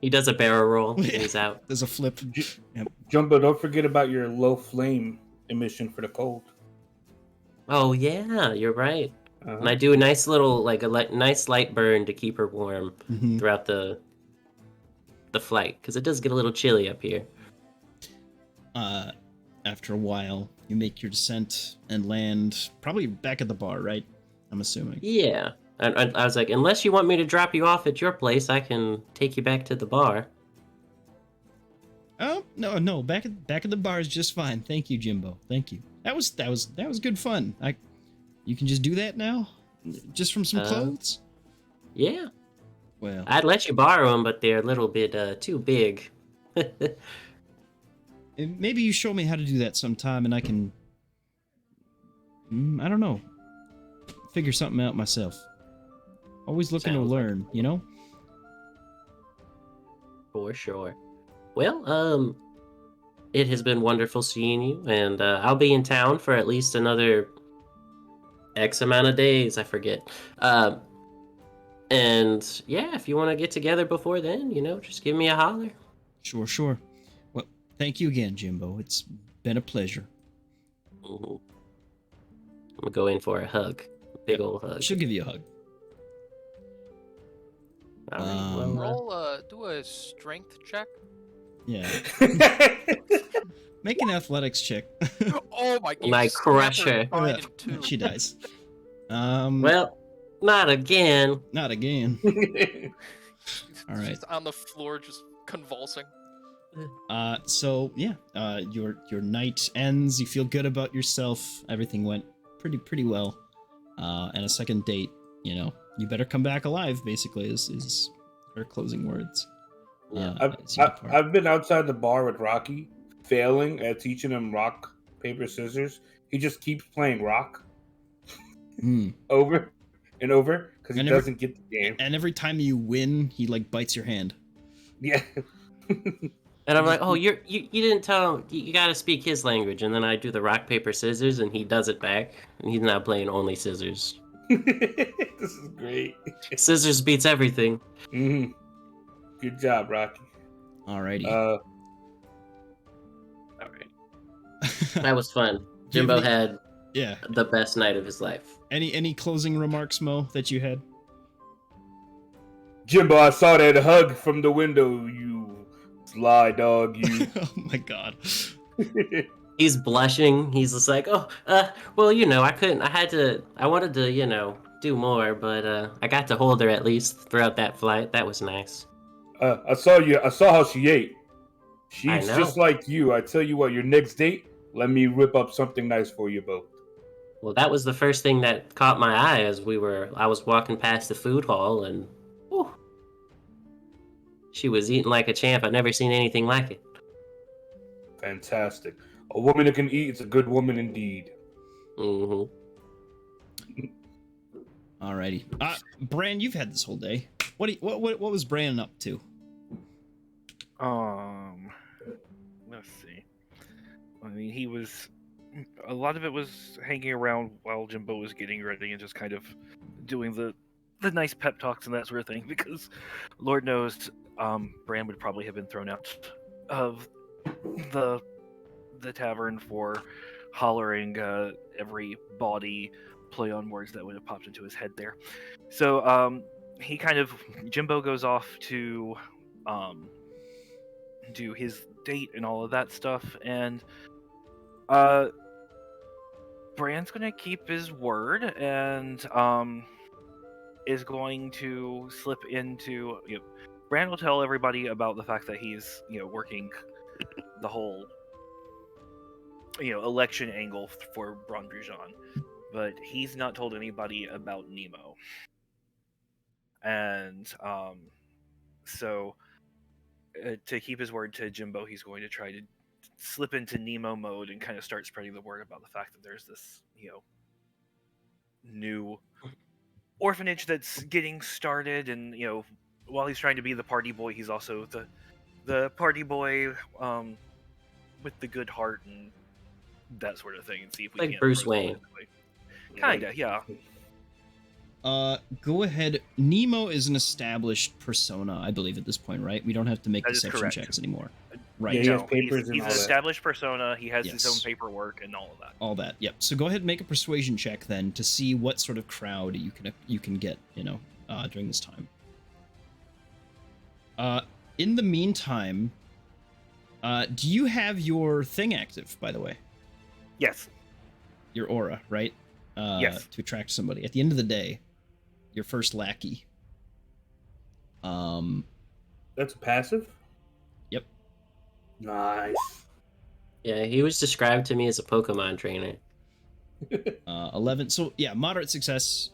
He does a barrel roll and Yeah. he's out. There's a flip. Yep. Jumbo, don't forget about your low flame emission for the cold. Oh yeah, you're right. Uh-huh. And I do a nice little nice light burn to keep her warm Mhm. throughout the flight, because it does get a little chilly up here. After a while, you make your descent and land probably back at the bar, right? I'm assuming. Yeah. I was like, unless you want me to drop you off at your place, I can take you back to the bar. Oh no! Back at the bar is just fine. Thank you, Jimbo. Thank you. That was good fun. You can just do that now, just from some clothes. Yeah. Well, I'd let you borrow them, but they're a little bit too big. maybe you show me how to do that sometime, and I can. I don't know. Figure something out myself. Always looking to Sounds like learn, you know. For sure. Well, it has been wonderful seeing you, and I'll be in town for at least another X amount of days. I forget. And yeah, if you want to get together before then, just give me a holler. Sure. Well, thank you again, Jimbo. It's been a pleasure. Mhm. I'm gonna go in for a hug, big old hug. She'll give you a hug. All right, well, Roll do a strength check. Yeah. Make an athletics check. Oh my god. My crusher. She dies. well, not again. Not again. All right. She's on the floor just convulsing. So yeah, your night ends. You feel good about yourself. Everything went pretty well. And a second date, you better come back alive. Basically, is her closing words. Yeah. I've been outside the bar with Rocky, failing at teaching him rock, paper, scissors. He just keeps playing rock over and over because he And doesn't get the game. And every time you win, he like bites your hand. Yeah. And I'm like, oh, you didn't tell him, you gotta speak his language. And then I do the rock, paper, scissors, and he does it back. And he's now playing only scissors. This is great. Scissors beats everything. Mm-hmm. Good job, Rocky. Alrighty. All right. That was fun. Do you have Jimbo any- had Yeah. the best night of his life. Any closing remarks, Mo, that you had? Jimbo, I saw that hug from the window, you sly dog, you. Oh my god. He's blushing. He's just like, oh, well, I wanted to, do more, but I got to hold her at least throughout that flight. That was nice. I saw how she ate. I She's know. just like you. I tell you what, your next date, let me whip up something nice for you both. Well, that was the first thing that caught my eye as I was walking past the food hall, and whew, she was eating like a champ. I've never seen anything like it. Fantastic. A woman who can eat is a good woman indeed. Mm-hmm. Alrighty. Bran, you've had this whole day. What was Bran up to? Let's see. I mean, a lot of it was hanging around while Jimbo was getting ready and just kind of doing the nice pep talks and that sort of thing, because Lord knows, Bran would probably have been thrown out of the tavern for hollering every bawdy play on words that would have popped into his head there. So Jimbo goes off to do his date and all of that stuff, and Bran's gonna keep his word and is going to slip into, Bran will tell everybody about the fact that he's working the whole election angle for Bron Brujon, but he's not told anybody about Nemo. And so to keep his word to Jimbo, he's going to try to slip into Nemo mode and kind of start spreading the word about the fact that there's this new orphanage that's getting started, and while he's trying to be the party boy, he's also the party boy with the good heart and that sort of thing, and see if we Like can Bruce Wayne. Kinda, yeah. Go ahead. Nemo is an established persona, I believe, at this point, right? We don't have to make That is deception correct. checks anymore. Yeah, Right. he has No, papers and he's all an that. established persona. He has his Yes. own paperwork and all of that. All that. Yep. So go ahead and make a persuasion check then to see what sort of crowd you can get, during this time. In the meantime, do you have your thing active, by the way? Yes. Your aura, right? Yes. To attract somebody. At the end of the day, your first lackey. That's a passive? Yep. Nice. Yeah, he was described to me as a Pokemon trainer. 11. So yeah, moderate success.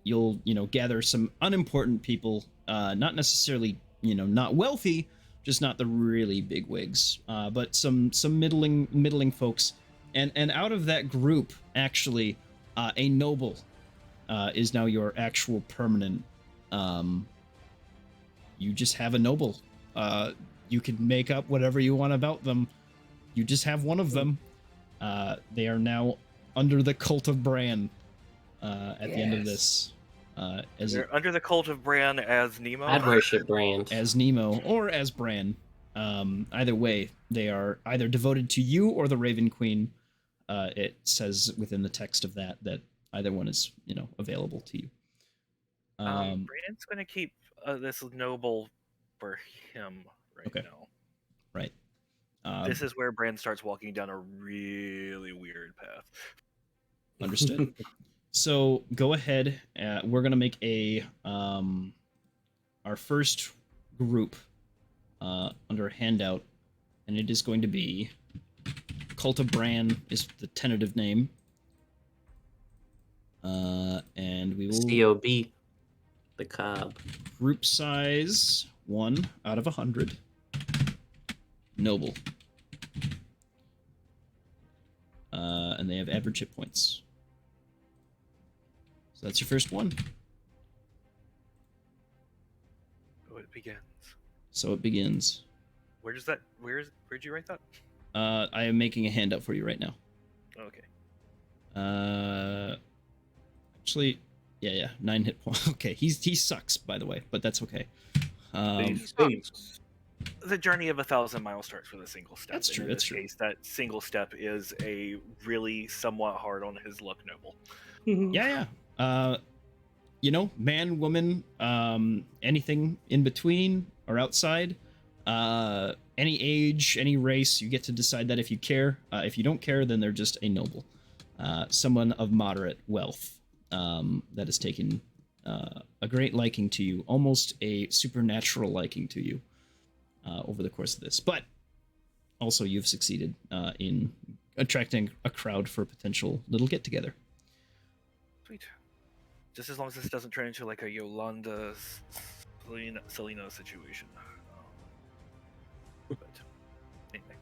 You'll gather some unimportant people, not necessarily not wealthy, just not the really big wigs, but some middling folks, and out of that group, actually, a noble is now your actual permanent. You just have a noble. You can make up whatever you want about them. You just have one of them. They are now under the cult of Bran at the end of this. They're under the cult of Bran as Nemo. I'd worship Brand. As Nemo or as Bran. Either way, they are either devoted to you or the Raven Queen. It says within the text of that either one is available to you. Bran's going to keep this noble for him right Okay. now. Right. This is where Bran starts walking down a really weird path. Understood. So go ahead. We're gonna make our first group under a handout, and it is going to be Cult of Bran is the tentative name. And we will COB. The Cobb. group size 1 out of 100. Noble. And they have average hit points. So that's your first one. Oh, it begins. So it begins. Where'd you write that? I am making a handout for you right now. Okay. Actually, yeah, 9 hit points. Okay, he sucks, by the way, but that's okay. These things. The journey of 1,000 miles starts with a single step. That's true, In that's this true. case, that single step is a really somewhat hard on his luck noble. Yeah. You know, man, woman, anything in between or outside, any age, any race, you get to decide that if you care. If you don't care, then they're just a noble. Someone of moderate wealth that has taken a great liking to you, almost a supernatural liking to you over the course of this. But also, you've succeeded in attracting a crowd for a potential little get-together. Sweet. Just as long as this doesn't turn into like a Yolanda Selena situation. But anyway.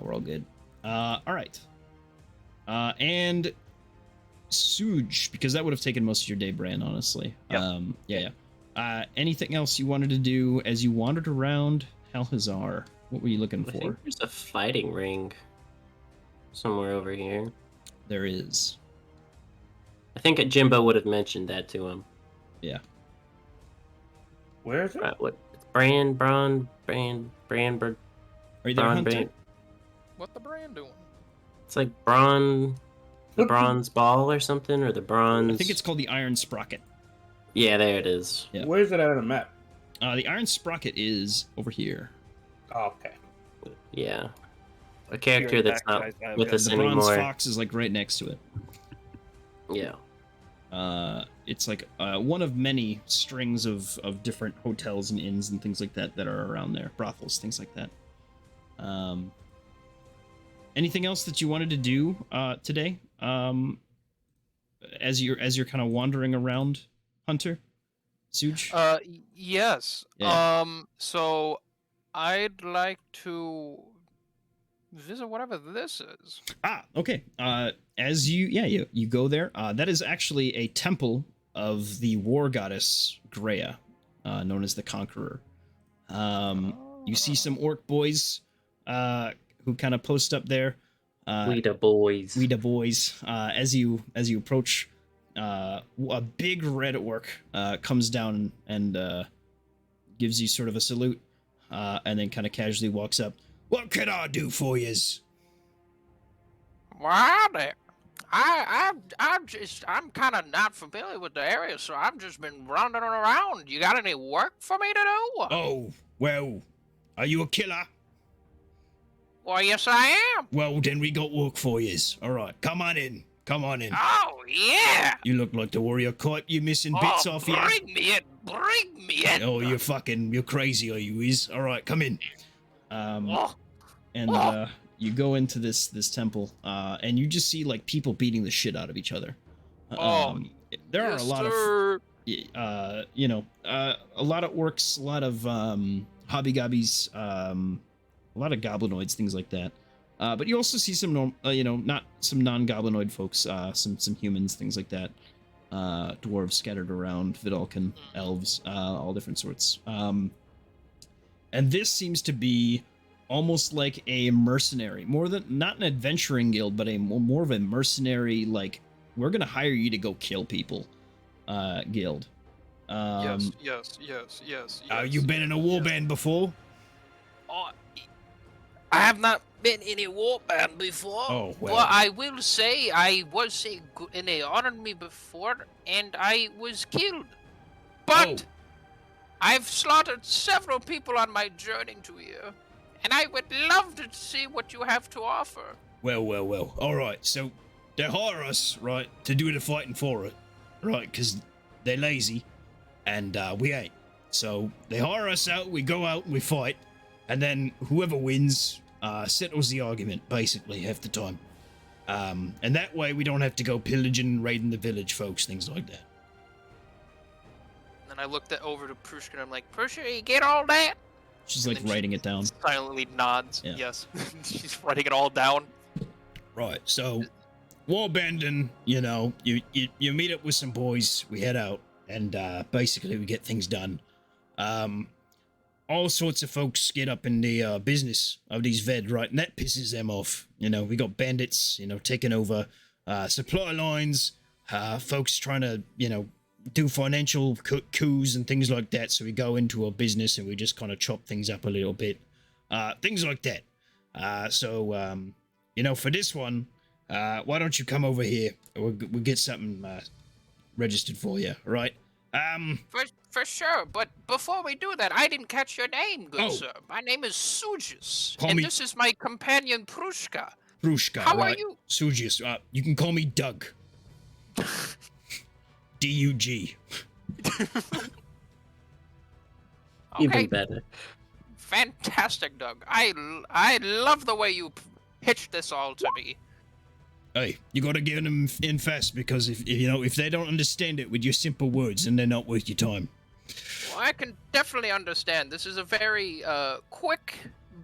We're all good. All right. And Suj, because that would have taken most of your day, Bran, honestly. Yep. Yeah. Anything else you wanted to do as you wandered around Halhazar? What were you looking I for? think there's a fighting ring somewhere over here. There is. I think Jimbo would have mentioned that to him. Yeah. Where is it? What? Brand. Are you there, Hunter? What the brand doing? It's like the bronze ball or something, or the bronze. I think it's called the Iron Sprocket. Yeah, there it is. Yeah. Where is it on the map? The Iron Sprocket is over here. Oh, okay. Yeah, a character that's not with us The Bronze anymore. Fox is like right next to it. Yeah. It's like one of many strings of different hotels and inns and things like that that are around there, brothels, things like that. Anything else that you wanted to do today? As you're kind of wandering around, Hunter, Suj? Yes. Yeah. So I'd like to visit whatever this is. Okay. As you go there, that is actually a temple of the war goddess Greya, known as the Conqueror. You see some orc boys who kind of post up there. We the boys. As you approach, a big red orc comes down and gives you sort of a salute, and then kind of casually walks up. What can I do for yous? Well, I'm kind of not familiar with the area, so I've just been wandering around. You got any work for me to do? Oh, well, are you a killer? Well, yes, I am. Well, then we got work for yous. All right, come on in. Oh, yeah. You look like the warrior type. You missing bits off you? Bring me in. Oh, you're crazy, are you? Is all right. Come in. You go into this temple, and you just see like people beating the shit out of each other. There are a lot of, a lot of orcs, a lot of hobbygobbies, a lot of goblinoids, things like that. But you also see some not some non-goblinoid folks, some humans, things like that. Dwarves scattered around, Vidalcan, elves, all different sorts. And this seems to be almost like a mercenary, more than not an adventuring guild, but a more of a mercenary, like, we're gonna hire you to go kill people guild. Yes. You been in a warband before? I have not been in a warband before. Oh, well. But I will say I was and they honored me before, and I was killed. But I've slaughtered several people on my journey to here, and I would love to see what you have to offer. Well. All right, so they hire us, right, to do the fighting for it, right, because they're lazy, and we ain't. So they hire us out, we go out and we fight, and then whoever wins settles the argument, basically, half the time. And that way we don't have to go pillaging and raiding the village folks, things like that. And I looked over to Prushka and I'm like, Prushka, you get all that? She's like writing it down. Silently nods. Yeah. Yes. She's writing it all down. Right, so warbanding, you meet up with some boys, we head out, and basically we get things done. All sorts of folks get up in the business of these Ved, right? And that pisses them off. We got bandits, taking over supply lines, folks trying to, do financial coups and things like that. So we go into a business and we just kind of chop things up a little bit. Things like that. So for this one, why don't you come over here? We'll get something registered for you, right? For sure, but before we do that, I didn't catch your name, good Oh. sir. My name is Sujus, Call and me- this is my companion Prushka. Prushka, How right? are you? Sujius, you can call me Doug. D-U-G. Even Okay, better. fantastic, Doug. I love the way you pitched this all to me. Hey, you gotta get them in fast, because if they don't understand it with your simple words, then they're not worth your time. Well, I can definitely understand. This is a very quick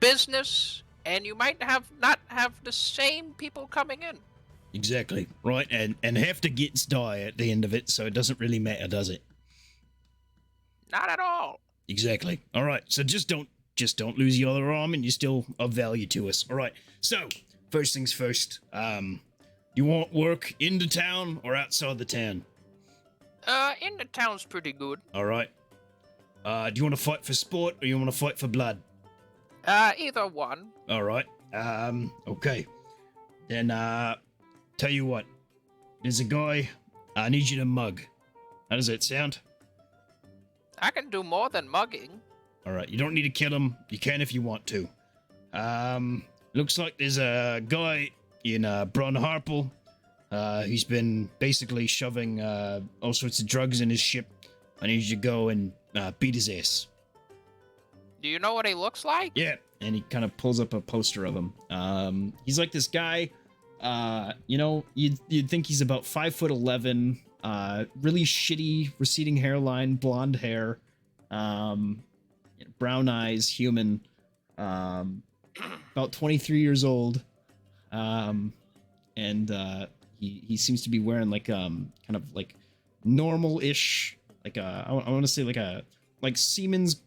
business, and you might not have the same people coming in. Exactly, right? And half the gets die at the end of it, so it doesn't really matter, does it? Not at all. Exactly. All right, so just don't lose your other arm, and you're still of value to us. All right. So first things first. You want work in the town or outside the town? In the town's pretty good. All right. Do you want to fight for sport or you want to fight for blood? Either one. All right. Okay. Then, tell you what. There's a guy I need you to mug. How does that sound? I can do more than mugging. All right. You don't need to kill him. You can if you want to. Looks like there's a guy in Brunharpel. He's been basically shoving all sorts of drugs in his ship. I need you to go and beat his ass. Do you know what he looks like? Yeah, and he kind of pulls up a poster of him. He's like this guy. You'd think he's about 5'11", really shitty receding hairline, blonde hair, brown eyes, human, about 23 years old, and he seems to be wearing like kind of like normal-ish, like I want to say like seaman's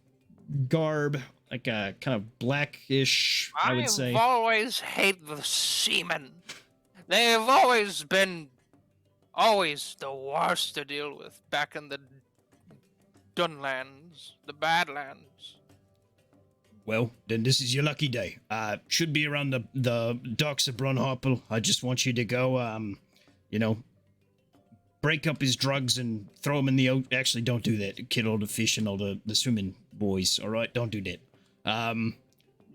garb, like a kind of blackish, I would say. I've always hated the seamen. They've always been the worst to deal with back in the Dunlands, the Badlands. Well, then this is your lucky day. Should be around the docks of Brunharpel. I just want you to go, break up his drugs and throw them in the ocean. Actually, don't do that. Kill all the fish and all the swimming boys, all right? Don't do that.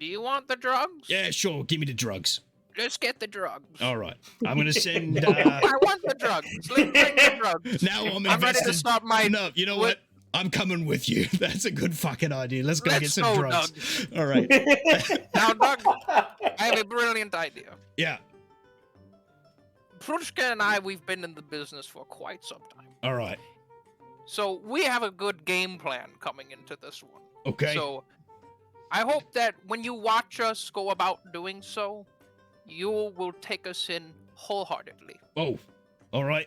Do you want the drugs? Yeah, sure. Give me the drugs. Just get the drugs. All right. I'm going to send... I want the drugs. Bring the drugs. Now I'm I'm ready to invested. stop my... No, you know what? I'm coming with you. That's a good fucking idea. Let's go get Let's some go, drugs. All right. Now, Doug, I have a brilliant idea. Yeah. Prushka and I, we've been in the business for quite some time. All right. So we have a good game plan coming into this one. Okay. So I hope that when you watch us go about doing so, you will take us in wholeheartedly. Oh, all right.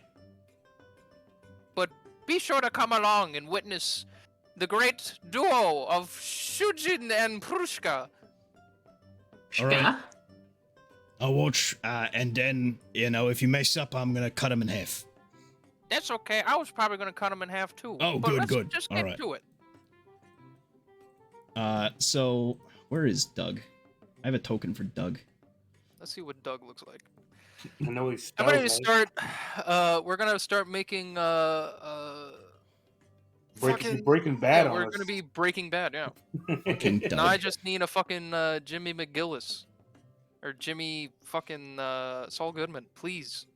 But be sure to come along and witness the great duo of Shujin and Prushka. All right. I'll watch, and then, if you mess up, I'm gonna cut him in half. That's okay. I was probably going to cut him in half too. Oh, but good, let's good. Just All get right. to it. So, where is Doug? I have a token for Doug. Let's see what Doug looks like. I know he's. I'm ready to start. We're gonna start making Breaking Bad. Yeah, on we're us. gonna be Breaking Bad. Yeah. Fucking Doug. Now I just need a fucking Jimmy McGillis, or Jimmy fucking Saul Goodman, please.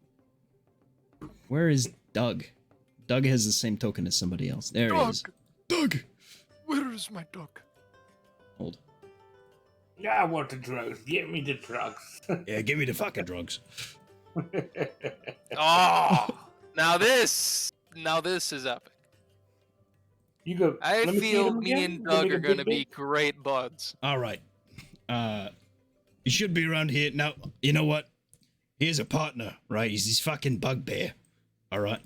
Where is Doug? Doug has the same token as somebody else. There he is. Doug! Where is my Doug? Hold. Yeah, I want the drugs. Get me the drugs. Yeah, give me the fucking drugs. Oh, now this is epic. You go. I let me see feel them me again. and You Doug make a are gonna big be bit? great buds. All right. You should be around here. Now, you know what? Here's a partner, right? He's this fucking bugbear. All right.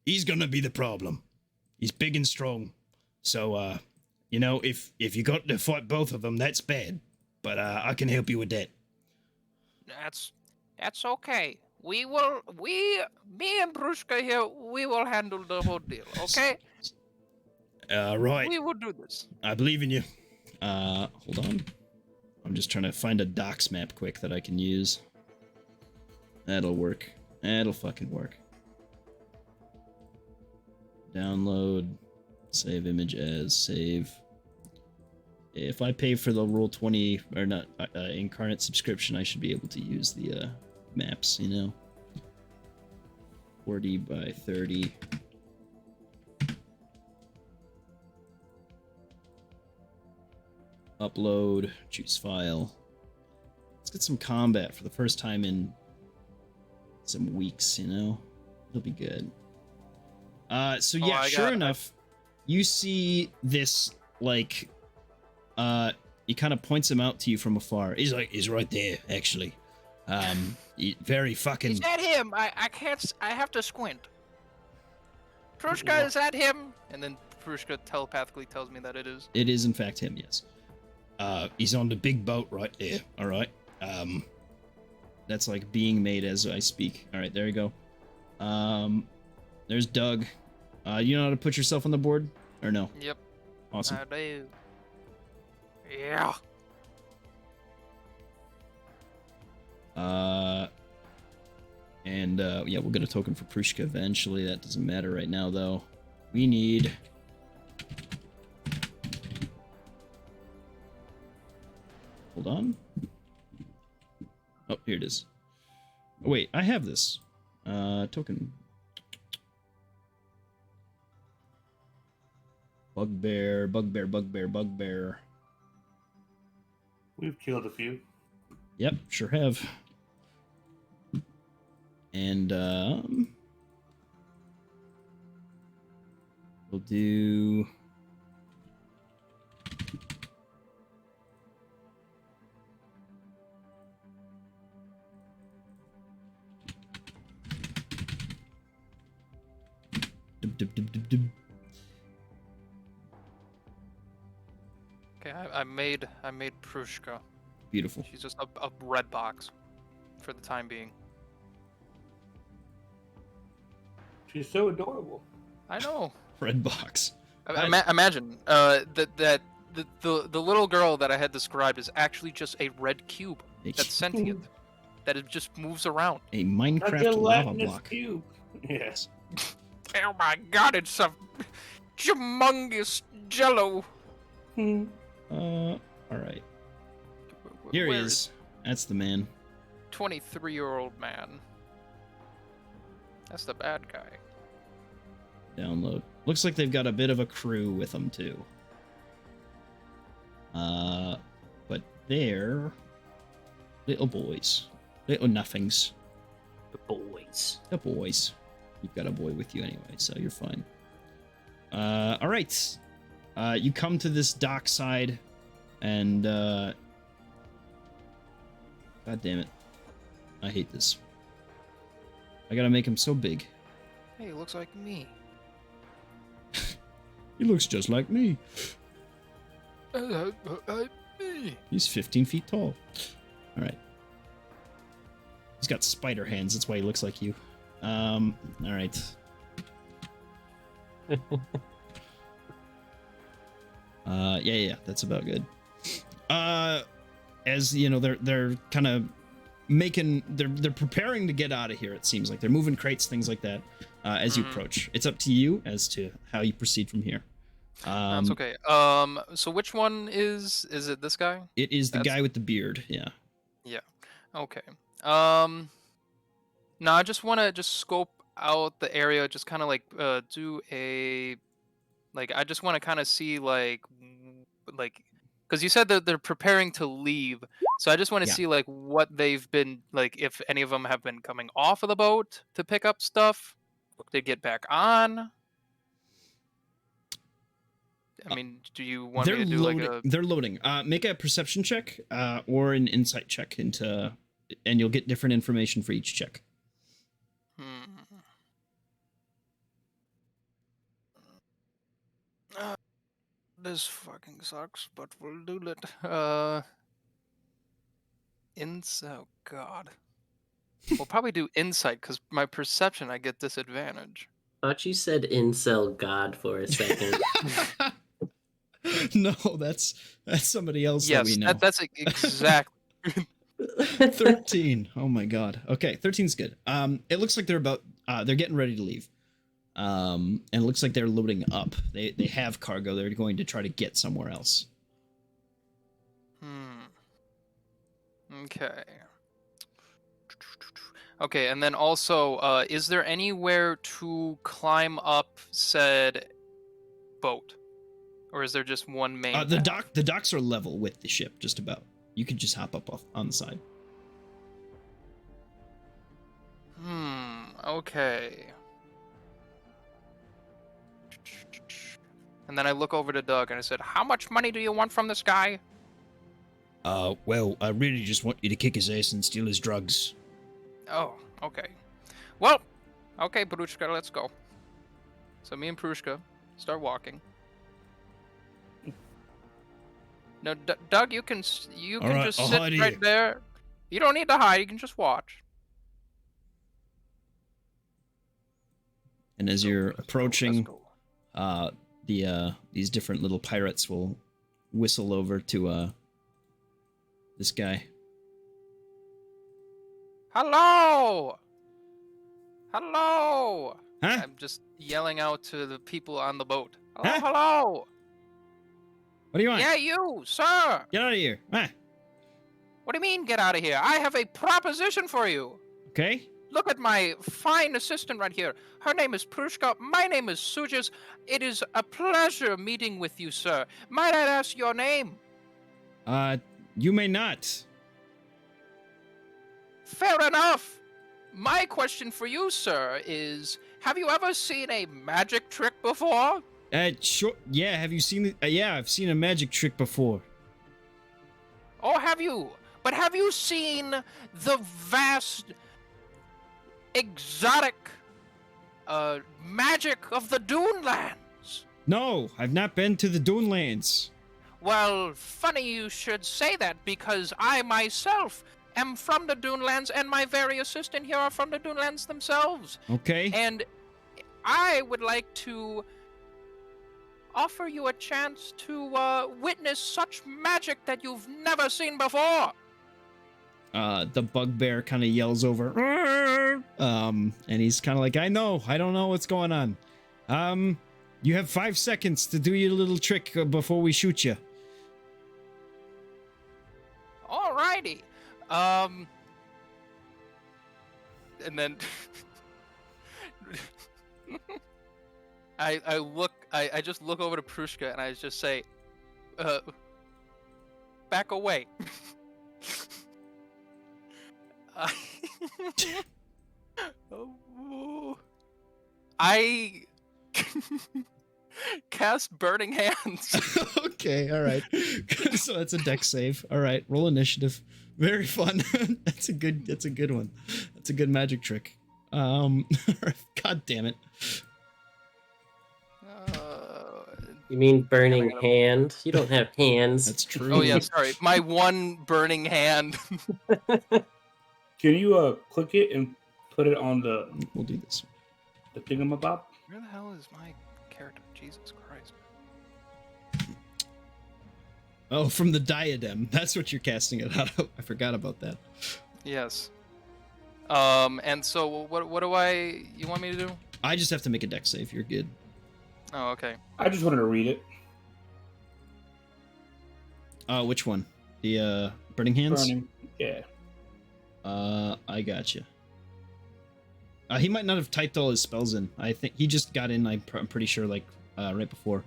He's gonna be the problem. He's big and strong. So, you know, if you got to fight both of them, that's bad. But I can help you with that. That's okay. Me and Bruska here, we will handle the whole deal, okay? Right. We will do this. I believe in you. Hold on. I'm just trying to find a docs map quick that I can use. That'll work. That'll fucking work. Download. Save image as. Save. If I pay for the Roll20 or not Incarnate subscription, I should be able to use the maps, you know. 40 by 30. Upload, choose file. Let's get some combat for the first time in some weeks, you know? It'll be good. So yeah, sure enough, you see this, like, he kind of points him out to you from afar. He's right there, actually. Very fucking... Is that him? I have to squint. Prushka, is that him? And then Prushka telepathically tells me that it is. It is, in fact, him, yes. He's on the big boat right there, alright? That's, like, being made as I speak. Alright, there you go. There's Doug. You know how to put yourself on the board? Or no? Yep. Awesome. I do. Yeah. Yeah, we'll get a token for Prushka eventually. That doesn't matter right now, though. We need... Hold on. Oh, here it is. Oh, wait, I have this. Token. Bugbear, bugbear, bugbear, bugbear. We've killed a few. Yep, sure have. And, we'll do... Okay, I made Prushka. Beautiful. She's just a red box for the time being. She's so adorable. I know. Red box. Imagine that the little girl that I had described is actually just a red cube that's sentient, that it just moves around. A Minecraft lava block. Cube. Yes. Oh my god, it's a humongous jello. Alright. Here he is. That's the man. 23-year-old man. That's the bad guy. Download. Looks like they've got a bit of a crew with them, too. But they're little boys. Little nothings. The boys. The boys. You've got a boy with you anyway, so you're fine. Alright. You come to this dock side, and, God damn it. I hate this. I gotta make him so big. Hey, he looks like me. He looks just like me. Me. He's 15 feet tall. Alright. He's got spider hands, that's why he looks like you. Alright. Yeah, that's about good. As you know, they're kind of they're preparing to get out of here. It seems like they're moving crates, things like that. As you approach, it's up to you as to how you proceed from here. That's okay. So which one is it? This guy? It is the guy with the beard. Yeah. Yeah. Okay. No, I just want to just scope out the area. Just kind of like do a I just want to kind of see like because you said that they're preparing to leave, so I just want to see like what they've been like, if any of them have been coming off of the boat to pick up stuff to get back on. I mean, do you want me to do like a... They're loading. Make a perception check or an insight check into and you'll get different information for each check. This fucking sucks, but we'll do it. Oh god. We'll probably do insight because my perception, I get disadvantage. Thought you said incel god for a second. No, that's somebody else that we know. Yes, that's exactly. 13. Oh my god. Okay, 13's good. It looks like they're getting ready to leave. And it looks like they're loading up. They have cargo. They're going to try to get somewhere else. Okay. Okay, and then also, is there anywhere to climb up said boat? Or is there just one main The docks are level with the ship, just about. You could just hop up on the side. Okay. And then I look over to Doug and I said, how much money do you want from this guy? Well, I really just want you to kick his ass and steal his drugs. Oh, okay. Well, okay, Prushka, let's go. So me and Prushka start walking. No, Doug, you can right, just I'll sit hide right here. there. You don't need to hide. You can just watch. And as you're approaching, Let's go. these different little pirates will whistle over to this guy. Hello! Hello! Huh? I'm just yelling out to the people on the boat. Hello, Huh? hello! What do you want? Yeah, you, sir! Get out of here. Ah, What do you mean, get out of here? I have a proposition for you. okay. Look at my fine assistant right here. Her name is Prushka. My name is Sujas. It is a pleasure meeting with you, sir. Might I ask your name? You may not. Fair enough. My question for you, sir, is have you ever seen a magic trick before? Sure. Yeah, have you seen it? Yeah, I've seen a magic trick before. Oh, have you? But have you seen the vast, exotic magic of the Dunelands? No, I've not been to the Dunelands. Well, funny you should say that because I myself am from the Dunelands and my very assistant here are from the Dunelands themselves. Okay. And I would like to offer you a chance to witness such magic that you've never seen before. The bugbear kind of yells over. "Arr!" And he's kind of like, I don't know what's going on. You have 5 seconds to do your little trick before we shoot you. Alrighty. And then I just look over to Prushka and I just say, back away. I cast Burning Hands. Okay, all right. So that's a dex save. All right, roll initiative. Very fun. That's a good one. That's a good magic trick. God damn it. You mean burning hand? You don't have hands. That's true. Oh yeah, sorry. My one burning hand. Can you click it and put it on the We'll do this. the thingamabob? Where the hell is my character? Jesus Christ. Oh, from the diadem. That's what you're casting it out of. I forgot about that. Yes. And so what do you want me to do? I just have to make a dex save. You're good. Oh, okay. I just wanted to read it. Which one? The burning hands? Burning. Yeah. I gotcha. He might not have typed all his spells in. I think he just got in. I'm pretty sure, like right before.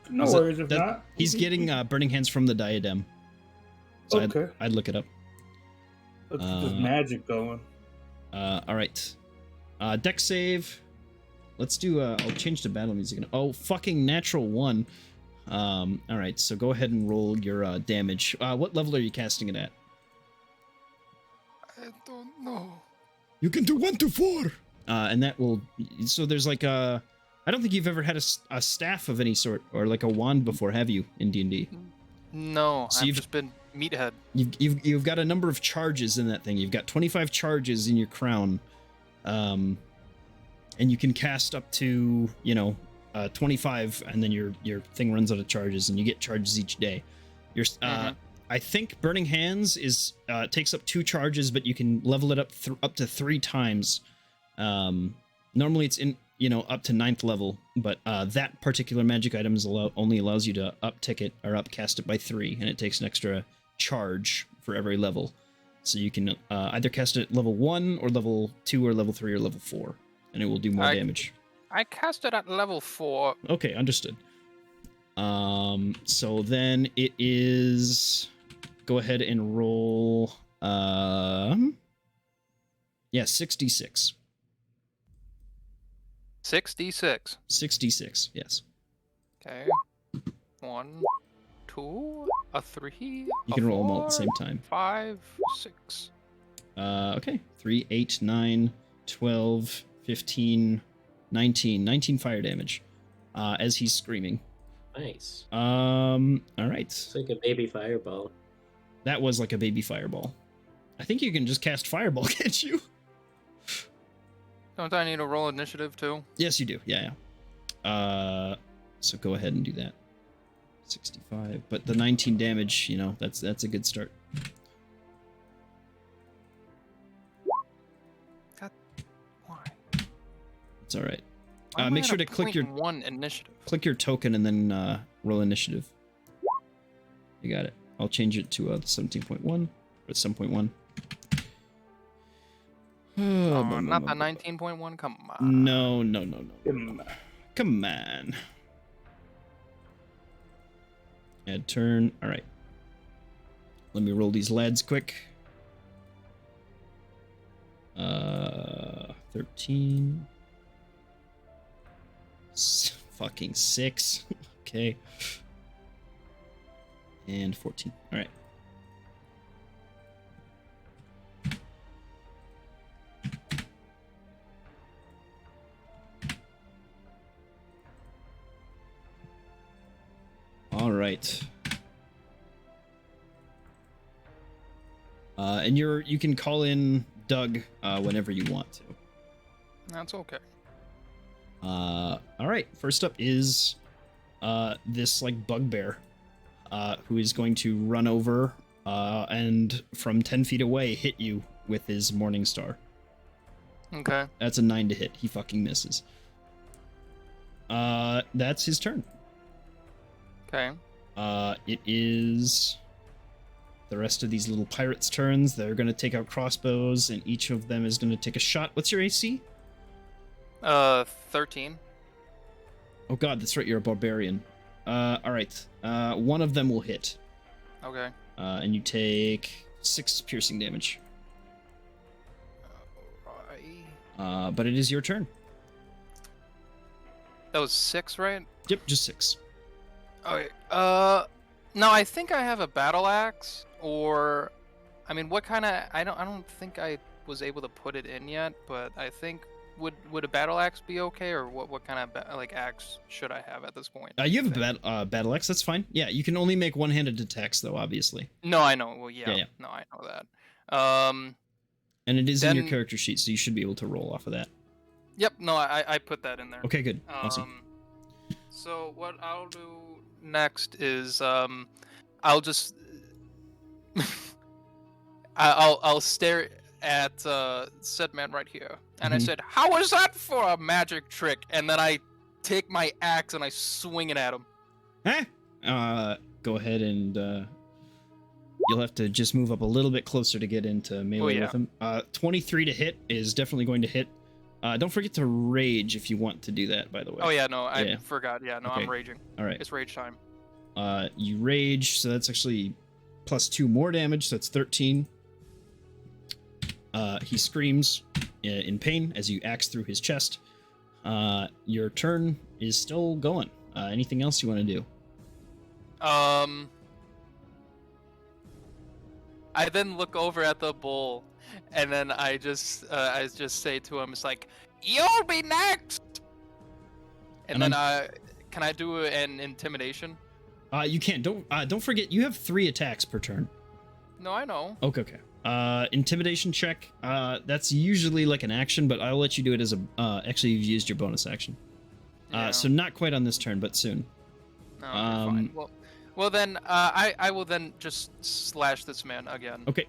No Is it- worries if not. He's getting burning hands from the diadem. So Okay. I'd look it up. Let's get this magic going. All right. Dex save. Let's do. I'll change the battle music. Oh, fucking natural 1. All right. So go ahead and roll your damage. What level are you casting it at? I don't know. You can do 1 to 4. And that will. So there's like a. I don't think you've ever had a staff of any sort or like a wand before, have you? In D&D. No, So I've you've- just been meathead. You've got a number of charges in that thing. You've got 25 charges in your crown, and you can cast up to 25, and then your thing runs out of charges, and you get charges each day. I think Burning Hands is takes up 2 charges, but you can level it up up to 3 times. Normally it's in up to 9th level, but that particular magic item only allows you to uptick it or upcast it by 3, and it takes an extra charge for every level. So you can either cast it at level 1 or level 2 or level 3 or level 4, and it will do more damage. I cast it at level 4. Okay, understood. So then it is. Go ahead and roll. 66. 6d6. 66. Yes. Okay. 1, 2, a 3. You can roll them all at the same time. 5, 6. Okay. 3, 8, 9, 12, 15, 19. 19 fire damage. As he's screaming. Nice. All right. It's like a baby fireball. That was like a baby fireball. I think you can just cast fireball, can't you? Don't I need to roll initiative too? Yes, you do. Yeah. So go ahead and do that. 65, but the 19 damage, that's a good start. God, why? It's all right. Why am I Make at sure a to click your 0.1 initiative. click your token and then roll initiative. You got it. I'll change it to 17.1 or 7.1. Not the 19.1. Come on. No. Come on. Add turn. All right. Let me roll these lads quick. 13. Fucking 6. Okay. And 14. All right. All right. And you can call in Doug whenever you want to. That's okay. All right. First up is this like bugbear, who is going to run over and from 10 feet away hit you with his Morning Star. Okay. That's a 9 to hit. He fucking misses. That's his turn. Okay. It is the rest of these little pirates' turns. They're going to take out crossbows, and each of them is going to take a shot. What's your AC? 13. Oh god, that's right, you're a barbarian. Alright. One of them will hit. Okay. And you take 6 piercing damage. Alright. But it is your turn. That was 6, right? Yep, just 6. Okay. No, I think I have a battle axe, or, I mean, what kind of? I don't think I was able to put it in yet, but I think would a battle axe be okay, or what kind of axe should I have at this point? You have a battle axe. That's fine. Yeah, you can only make one-handed attacks, though. Obviously. No, I know. Well, yeah. Yeah. No, I know that. And it is in your Then- character sheet, so you should be able to roll off of that. Yep. No, I put that in there. Okay, good. Awesome. So what I'll do next is I'll just I'll stare at said man right here, and I Mhm. said, "How was that for a magic trick?" And then I take my axe and I swing it at him. Huh? Go ahead and you'll have to just move up a little bit closer to get into melee yeah. with him. 23 to hit is definitely going to hit. Don't forget to rage if you want to do that, by the way. Oh yeah, no, I Yeah. forgot. Yeah, no, Okay. I'm raging. All right. It's rage time. You rage, so that's actually +2 more damage, so that's 13. He screams in pain as you axe through his chest. Your turn is still going. Anything else you want to do? I then look over at the bull And then I just say to him, it's like, you'll be next. And then can I do an intimidation? You can't. Don't forget you have 3 attacks per turn. No, I know. Okay. Intimidation check. That's usually like an action, but I'll let you do it as a. Actually, you've used your bonus action. Yeah. So not quite on this turn, but soon. No, you're fine. Well then, I will then just slash this man again. Okay.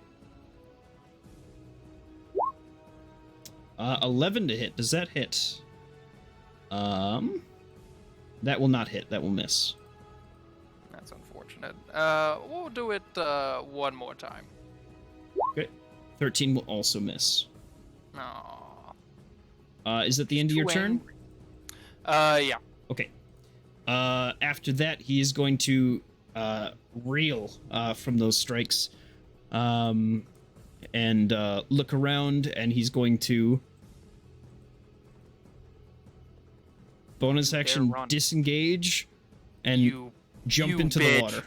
11 to hit. Does that hit? That will not hit. That will miss. That's unfortunate. We'll do it one more time. Okay. 13 will also miss. Aww. Is that the end of your turn? Yeah. Okay. After that, he is going to reel from those strikes, and look around, and he's going to bonus action disengage and jump into the water.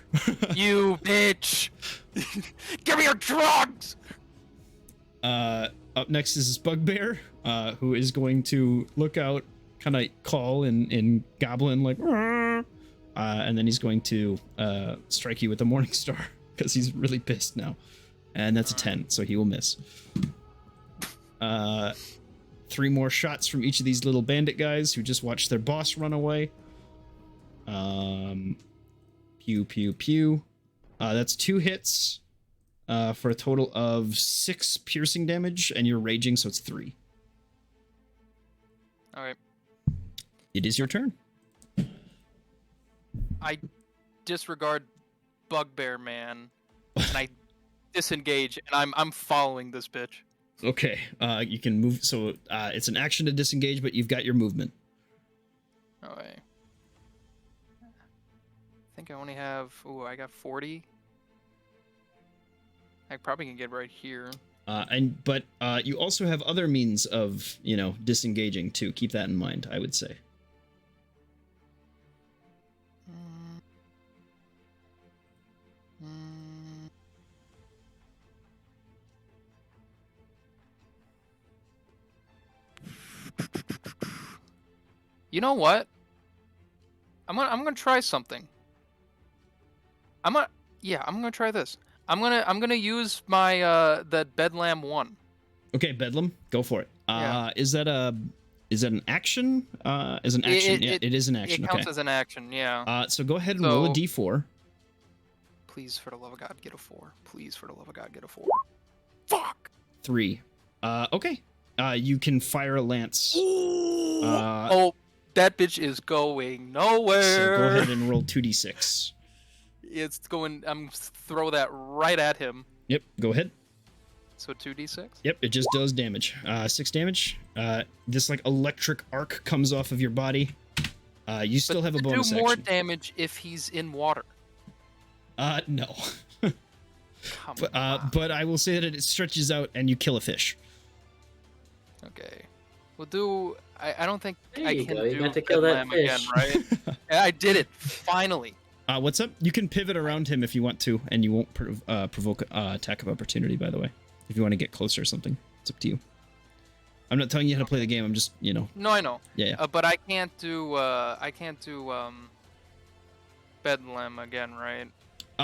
You bitch! Give me your drugs! Up next is this bugbear, who is going to look out, kind of call in goblin, like, and then he's going to strike you with the morning star because he's really pissed now, and that's a 10, so he will miss. 3 more shots from each of these little bandit guys who just watched their boss run away. Pew pew pew. That's 2 hits for a total of 6 piercing damage, and you're raging, so it's 3. All right. It is your turn. I disregard Bugbear Man, and I disengage, and I'm following this bitch. Okay, you can move. So it's an action to disengage, but you've got your movement. All right. I think I only have. Ooh, I got 40. I probably can get right here. But you also have other means of, disengaging too. Keep that in mind, I would say. You know what? I'm gonna try something. I'm gonna try this. I'm gonna use my that Bedlam 1. Okay, Bedlam, go for it. Yeah. Is that an action? Is an action? It is an action. It counts okay. as an action, yeah. So go ahead and roll a d4. Please, for the love of God, get a 4. Please, for the love of God, get a 4. Fuck. 3. Okay. You can fire a lance. Oh, that bitch is going nowhere. So go ahead and roll 2d6. It's going. I'm throw that right at him. Yep. Go ahead. So 2d6. Yep. It just does damage. 6 damage. This like electric arc comes off of your body. You still have a bonus action. Do more damage if he's in water. No. Come on. But I will say that it stretches out and you kill a fish. Okay. We'll do. I don't think There I you can go. You do got to kill that Bedlam again, fish. right? I did it finally. What's up? You can pivot around him if you want to, and you won't provoke attack of opportunity. By the way, if you want to get closer or something, it's up to you. I'm not telling you how to play the game. I'm just, No, I know. Yeah. But I can't do. Bedlam again, right?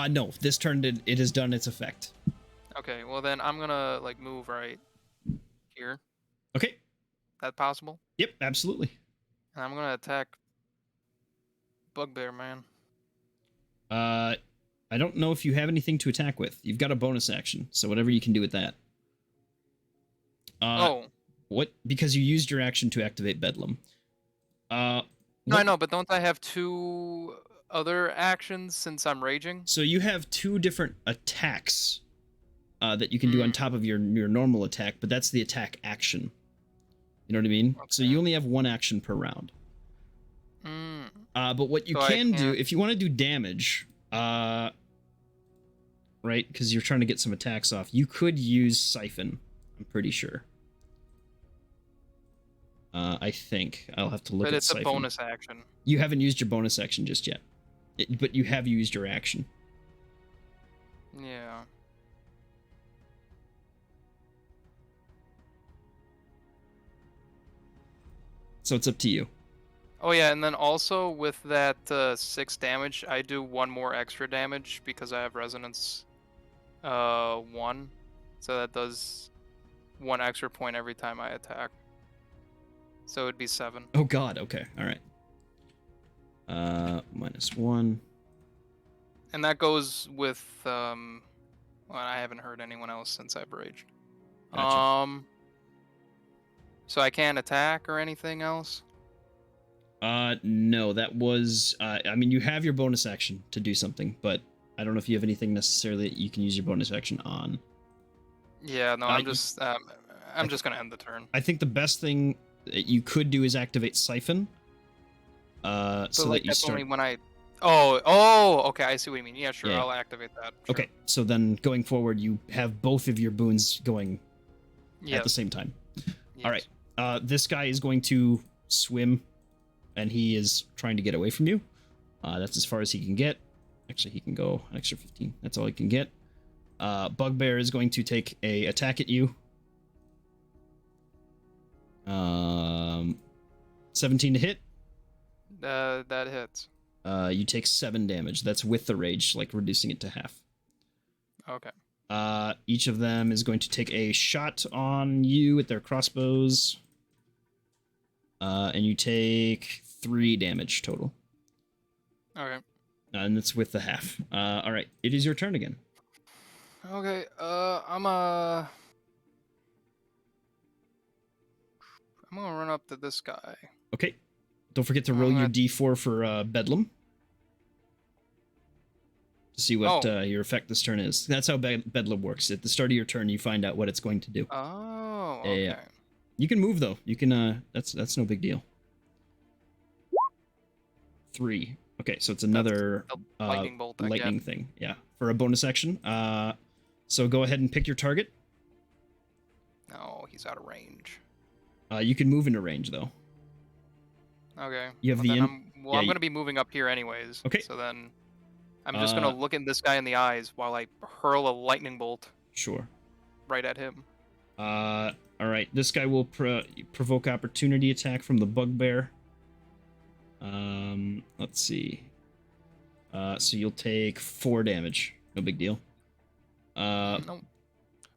No. This turn it has done its effect. Okay. Well then, I'm gonna move right here. Okay. That possible? Yep. Absolutely. And I'm gonna attack Bugbear Man. I don't know if you have anything to attack with. You've got a bonus action, so whatever you can do with that. What? Because you used your action to activate Bedlam. No, I know, but don't I have 2 other actions since I'm raging? So you have 2 different attacks that you can do on top of your normal attack, but that's the attack action. You know what I mean? Okay. So you only have 1 action per round. But what you can do, if you want to do damage, right, because you're trying to get some attacks off, you could use Siphon, I'm pretty sure. I think. I'll have to look at Siphon. But it's a bonus action. You haven't used your bonus action just yet. But you have used your action. Yeah. So it's up to you. Oh yeah, and then also with that 6 damage, I do 1 more extra damage because I have resonance 1, so that does 1 extra point every time I attack. So it'd be 7. Oh god, okay, alright. -1. And that goes with well, I haven't heard anyone else since I've raged. Gotcha. So I can't attack or anything else? No, that was, I mean, you have your bonus action to do something, but I don't know if you have anything necessarily that you can use your bonus action on. Yeah, no, I'm just gonna end the turn. I think the best thing that you could do is activate Siphon. So like, that you that's start. only when I. Oh, okay, I see what you mean. Yeah, sure, Yeah. I'll activate that. Sure. Okay, so then going forward, you have both of your boons going at the same time. Yes. All right. This guy is going to swim, and he is trying to get away from you. That's as far as he can get. Actually, he can go an extra 15. That's all he can get. Bugbear is going to take a attack at you. 17 to hit. That hits. You take 7 damage. That's with the rage, like reducing it to half. Okay. Each of them is going to take a shot on you with their crossbows. And you take 3 damage total. Okay. And that's with the half. All right, it is your turn again. Okay. I'm gonna run up to this guy. Okay. Don't forget to roll your Alright. d4 for Bedlam. To see what your effect this turn is. That's how Bedlam works. At the start of your turn, you find out what it's going to do. Oh. Okay. Yeah. You can move though. You can. That's no big deal. 3. Okay, so it's another The lightning bolt. I lightning get. thing. Yeah, for a bonus action. So go ahead and pick your target. No, he's out of range. You can move into range though. Okay. You have well, the then in- I'm yeah, gonna be moving up here anyways. Okay. So then I'm just gonna look at this guy in the eyes while I hurl a lightning bolt Sure. right at him. All right. This guy will provoke opportunity attack from the bugbear. Let's see. So you'll take 4 damage. No big deal. No.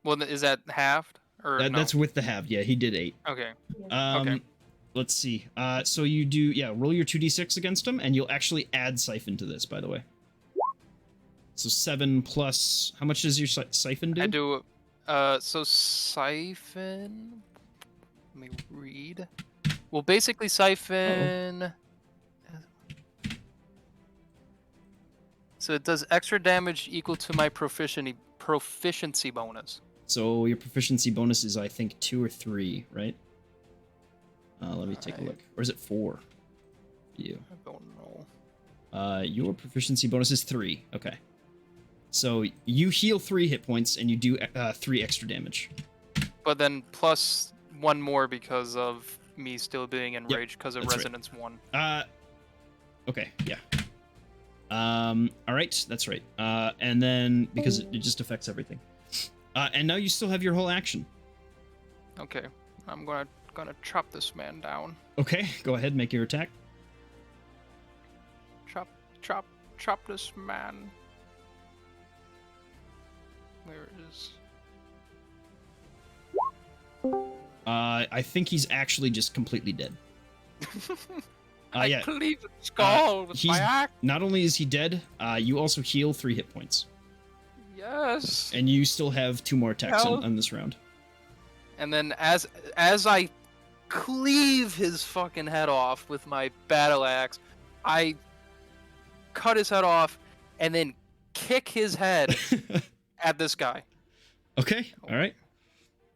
Well, is that halved or no? That's with the half. Yeah, he did 8. Okay. Okay. Let's see. So you do, roll your 2d6 against him, and you'll actually add Siphon to this, by the way. So 7 plus, how much does your Siphon do? I do. So Siphon. Let me read. Well, basically Siphon. So it does extra damage equal to my proficiency bonus. So your proficiency bonus is, I think, 2 or 3, right? Let me take a look. Or is it 4? You. I don't know. Your proficiency bonus is 3. Okay. So you heal 3 hit points and you do 3 extra damage. But then plus 1 more because of me still being enraged because of that's right. resonance 1. Okay, yeah. All right, that's right. And then because it just affects everything. And now you still have your whole action. Okay, I'm gonna chop this man down. Okay, go ahead, make your attack. Chop this man. Where is? I think he's actually just completely dead. Yeah. Cleave its skull with my axe. Not only is he dead, you also heal 3 hit points. Yes. And you still have 2 more attacks on this round. And then as I cleave his fucking head off with my battle axe, I cut his head off and then kick his head at this guy. Okay, all right.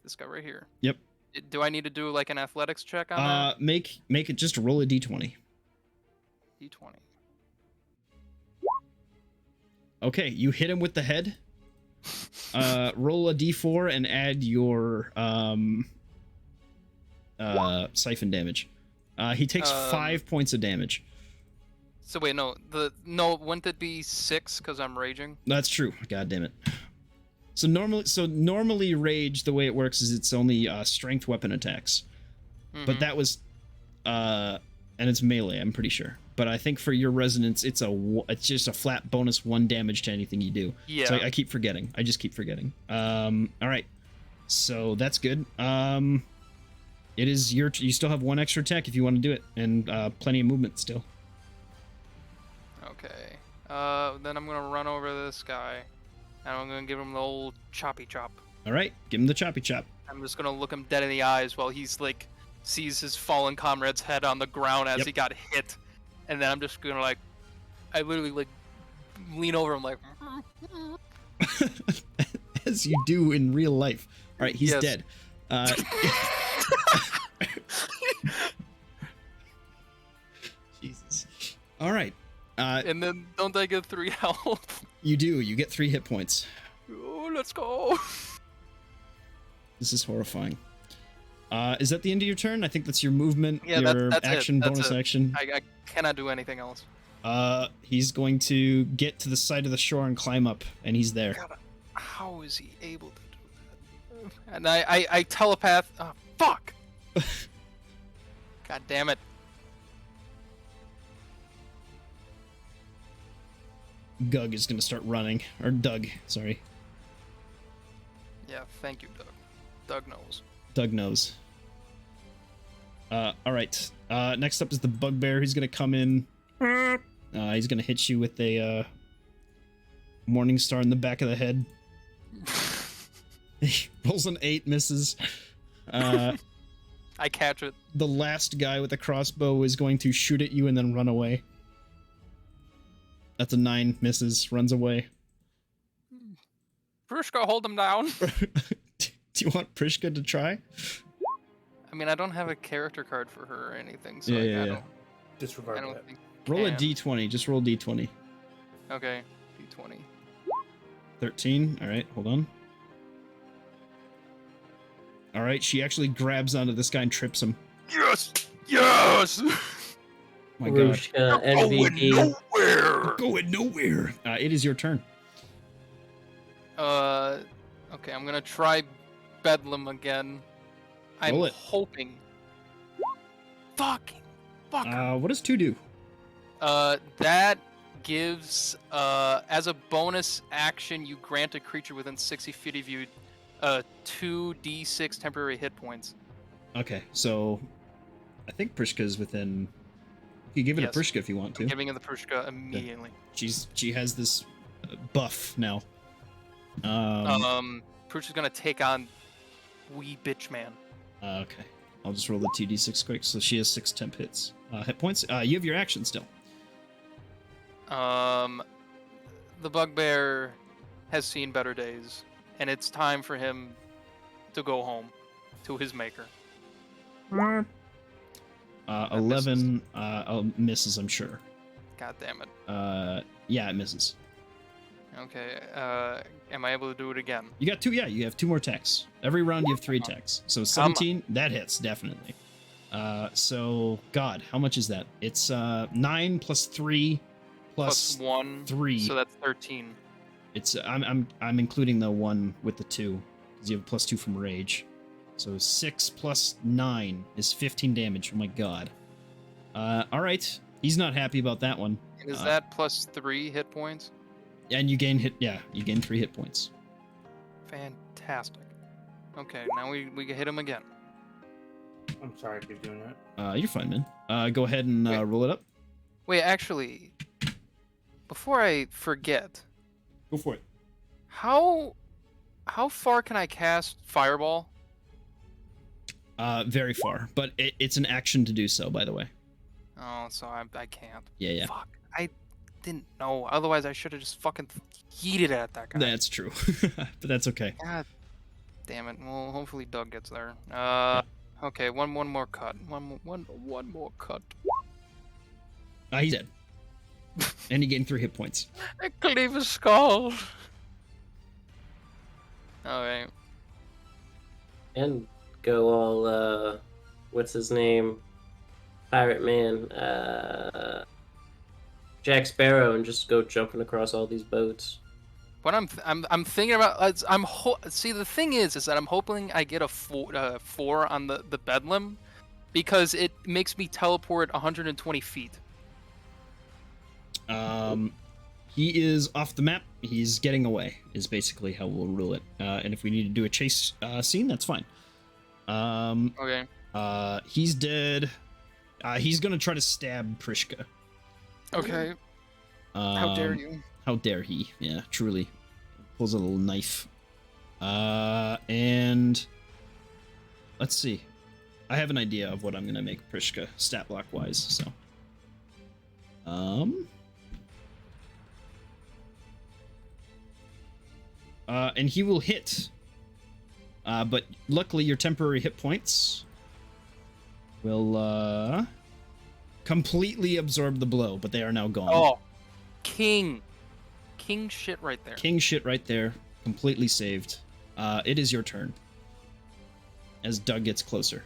This guy right here. Yep. Do I need to do like an athletics check on that? Make it, just roll a d20. D20. Okay, you hit him with the head. Roll a d4 and add your siphon damage. He takes 5 points of damage. So wait, no, wouldn't it be 6 because I'm raging? That's true. God damn it. So normally rage, the way it works is it's only strength weapon attacks. Mm-hmm. But that was and it's melee, I'm pretty sure. But I think for your resonance, it's just a flat bonus 1 damage to anything you do. Yeah. So I keep forgetting. I just keep forgetting. All right. So that's good. It is you still have 1 extra attack if you want to do it, and plenty of movement still. Okay. Then I'm gonna run over to this guy, and I'm gonna give him the old choppy chop. All right, give him the choppy chop. I'm just gonna look him dead in the eyes while he's like sees his fallen comrade's head on the ground as he got hit, and then I'm just gonna like, I literally like lean over him like. As you do in real life. All right, he's dead. Jesus. All right. And then don't I get 3 health? You do. You get 3 hit points. Oh, let's go. This is horrifying. Is that the end of your turn? I think that's your movement, Yeah, your that's action, it. That's bonus it. action. I cannot do anything else. He's going to get to the side of the shore and climb up, and he's there. God, how is he able to do that? And I telepath. Oh, fuck. God damn it. Gug is going to start running. Or Doug, sorry. Yeah, thank you, Doug. Doug knows. Doug knows. All right. Next up is the bugbear. He's going to come in. He's going to hit you with a morning star in the back of the head. He rolls an 8, misses. I catch it. The last guy with the crossbow is going to shoot at you and then run away. That's a 9, misses, runs away. Prishka, hold him down. Do you want Prishka to try? I mean, I don't have a character card for her or anything, so Yeah, I yeah. don't Disregard I don't that. think. Roll a can. d20. Just roll d20. Okay, D20. 13. All right, hold on. All right, she actually grabs onto this guy and trips him. Yes! Yes! My God. Rushka, MVP. nowhere! Going nowhere. It is your turn. Okay, I'm gonna try Bedlam again. I'm Roll it. hoping. Fucking. Fuck. What does 2 do? That gives, as a bonus action, you grant a creature within 60 feet of you, 2d6 temporary hit points. Okay, so I think Prishka's within. You can give it Yes. a Prishka if you want to. I'm giving it the Pershka immediately. She has this buff now. Pershka's gonna take on Wee Bitch Man. Okay. I'll just roll the 2d6 quick. So she has 6 temp hits. Hit points. You have your action still. The bugbear has seen better days, and it's time for him to go home to his maker. 11 misses, I'm sure. God damn it. Yeah, it misses. Okay, am I able to do it again? You got 2, yeah, you have 2 more attacks. Every round you have 3 attacks. So 17, that hits, definitely. So, God, how much is that? It's 9 plus 3 plus 1, 3. so that's 13. It's I'm including the 1 with the 2, because you have +2 from rage. So 6 plus 9 is 15 damage. Oh my God. All right, he's not happy about that one. And is that plus 3 hit points? And you gain you gain 3 hit points. Fantastic. Okay, now we can hit him again. I'm sorry I keep doing that. You're fine, man. Go ahead and Wait. roll it up. Wait, actually, before I forget, Go for it. how far can I cast Fireball? Very far, but it's an action to do so, by the way. Oh, so I can't. Yeah. Fuck, I didn't know. Otherwise, I should have just fucking yeeted it at that guy. That's true, but that's okay. God damn it. Well, hopefully Doug gets there. Okay, one more cut. One more cut. He's dead. And he gained 3 hit points. I cleave his skull. Alright. And go all, what's his name? Pirate Man, Jack Sparrow, and just go jumping across all these boats. What I'm thinking about, see, the thing is that I'm hoping I get a 4 on the Bedlam, because it makes me teleport 120 feet. He is off the map. He's getting away, is basically how we'll rule it. And if we need to do a chase scene, that's fine. Okay. He's dead. He's gonna try to stab Prishka. Okay. How dare you? How dare he? Yeah, truly. Pulls a little knife. And let's see. I have an idea of what I'm gonna make Prishka stat block wise. So, and he will hit. But luckily, your temporary hit points will completely absorb the blow, but they are now gone. Oh, king shit right there. King shit right there, completely saved. It is your turn. As Doug gets closer.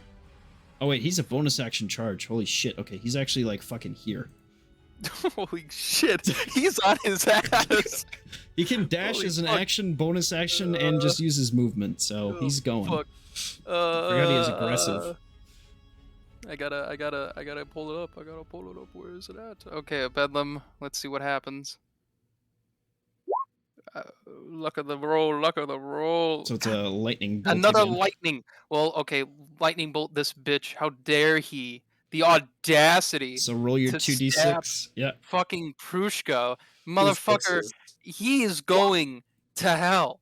Oh wait, he's a bonus action charge. Holy shit. Okay, he's actually like fucking here. Holy shit, he's on his ass. He can dash Holy as an fuck. action, bonus action, and just use his movement, so he's going. Fuck. Forgot he is aggressive. I gotta pull it up. Where is it at? Okay, Bedlam. Let's see what happens. Luck of the roll. So it's a lightning bolt Another again. lightning. Well, okay, lightning bolt this bitch. How dare he? The audacity. So roll your to 2d6. Yeah. Fucking Prushka. These Motherfucker, bitches. he is going to hell.